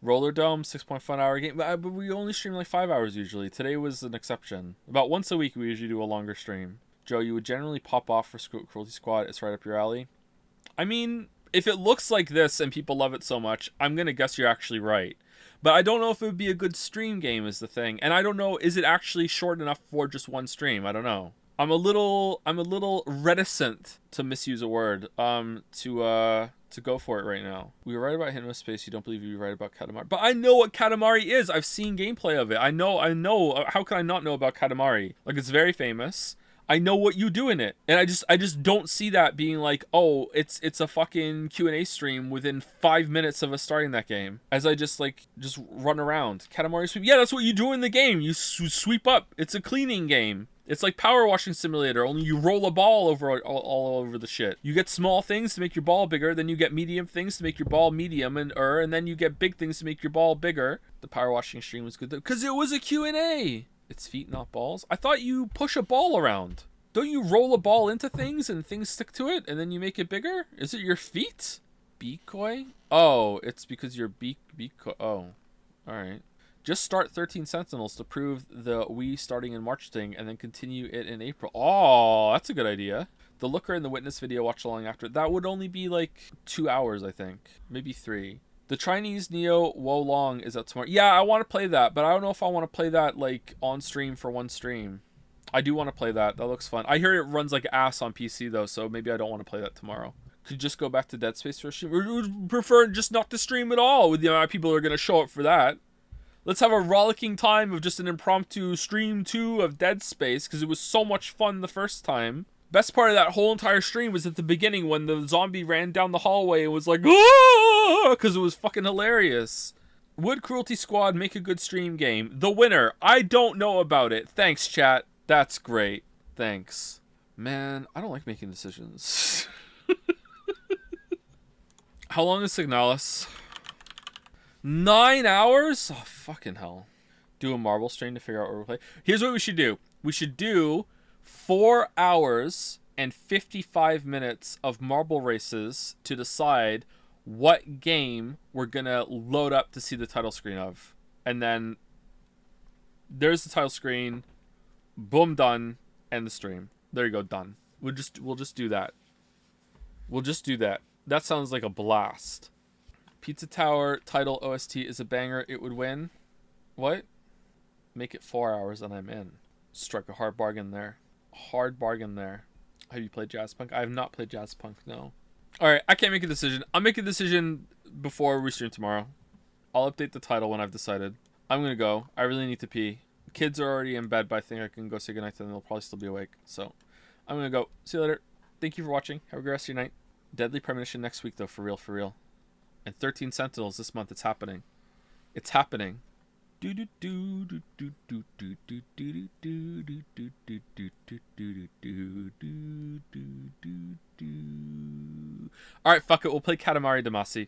Roller Dome, 6.5 hour game. But we only stream like 5 hours usually. Today was an exception. About once a week we usually do a longer stream. Joe, you would generally pop off for Cruelty Squad. It's right up your alley. I mean, if it looks like this and people love it so much, I'm going to guess you're actually right. But I don't know if it would be a good stream game is the thing. And I don't know, is it actually short enough for just one stream? I don't know. I'm a little reticent, to misuse a word, to go for it right now. We were right about Hidden Space. You don't believe you were right about Katamari. But I know what Katamari is. I've seen gameplay of it. I know. How can I not know about Katamari? Like, it's very famous. I know what you do in it. And I just don't see that being like, oh, it's a fucking Q&A stream within 5 minutes of us starting that game. As I just run around. Katamari sweep. Yeah, that's what you do in the game. You sweep up. It's a cleaning game. It's like Power Washing Simulator, only you roll a ball over all over the shit. You get small things to make your ball bigger, then you get medium things to make your ball medium, and then you get big things to make your ball bigger. The Power Washing stream was good, because it was a Q&A. It's feet, not balls. I thought you push a ball around. Don't you roll a ball into things, and things stick to it, and then you make it bigger? Is it your feet? Beakoy? Oh, it's because you're beakoy. Oh, alright. Just start 13 Sentinels to prove the Wii starting in March thing and then continue it in April. Oh, that's a good idea. The Looker and the Witness video watch along after. That would only be like 2 hours, I think. Maybe 3. The Chinese Neo Wo Long is out tomorrow. Yeah, I want to play that, but I don't know if I want to play that like on stream for one stream. I do want to play that. That looks fun. I hear it runs like ass on PC though, so maybe I don't want to play that tomorrow. Could just go back to Dead Space for a stream. We would prefer just not to stream at all with the amount of people who are going to show up for that. Let's have a rollicking time of just an impromptu stream 2 of Dead Space, because it was so much fun the first time. Best part of that whole entire stream was at the beginning when the zombie ran down the hallway and was like, "Ah!" because it was fucking hilarious. Would Cruelty Squad make a good stream game? The winner. I don't know about it. Thanks, chat. That's great. Thanks. Man, I don't like making decisions. How long is Signalis? 9 hours? Oh, fucking hell. Do a marble stream to figure out what we're playing. Here's what we should do. We should do 4 hours and 55 minutes of marble races to decide what game we're going to load up to see the title screen of. And then there's the title screen. Boom, done. End the stream. There you go, done. We'll just do that. We'll just do that. That sounds like a blast. Pizza Tower title OST is a banger. It would win. What? Make it 4 hours and I'm in. Strike a hard bargain there. Hard bargain there. Have you played Jazzpunk? I have not played Jazzpunk, no. Alright, I can't make a decision. I'll make a decision before we stream tomorrow. I'll update the title when I've decided. I'm gonna go. I really need to pee. Kids are already in bed, but I think I can go say goodnight to them. They'll probably still be awake. So, I'm gonna go. See you later. Thank you for watching. Have a good rest of your night. Deadly Premonition next week, though, for real, for real. And 13 Sentinels this month. It's happening. It's happening. Alright, fuck it. We'll play Katamari Damacy.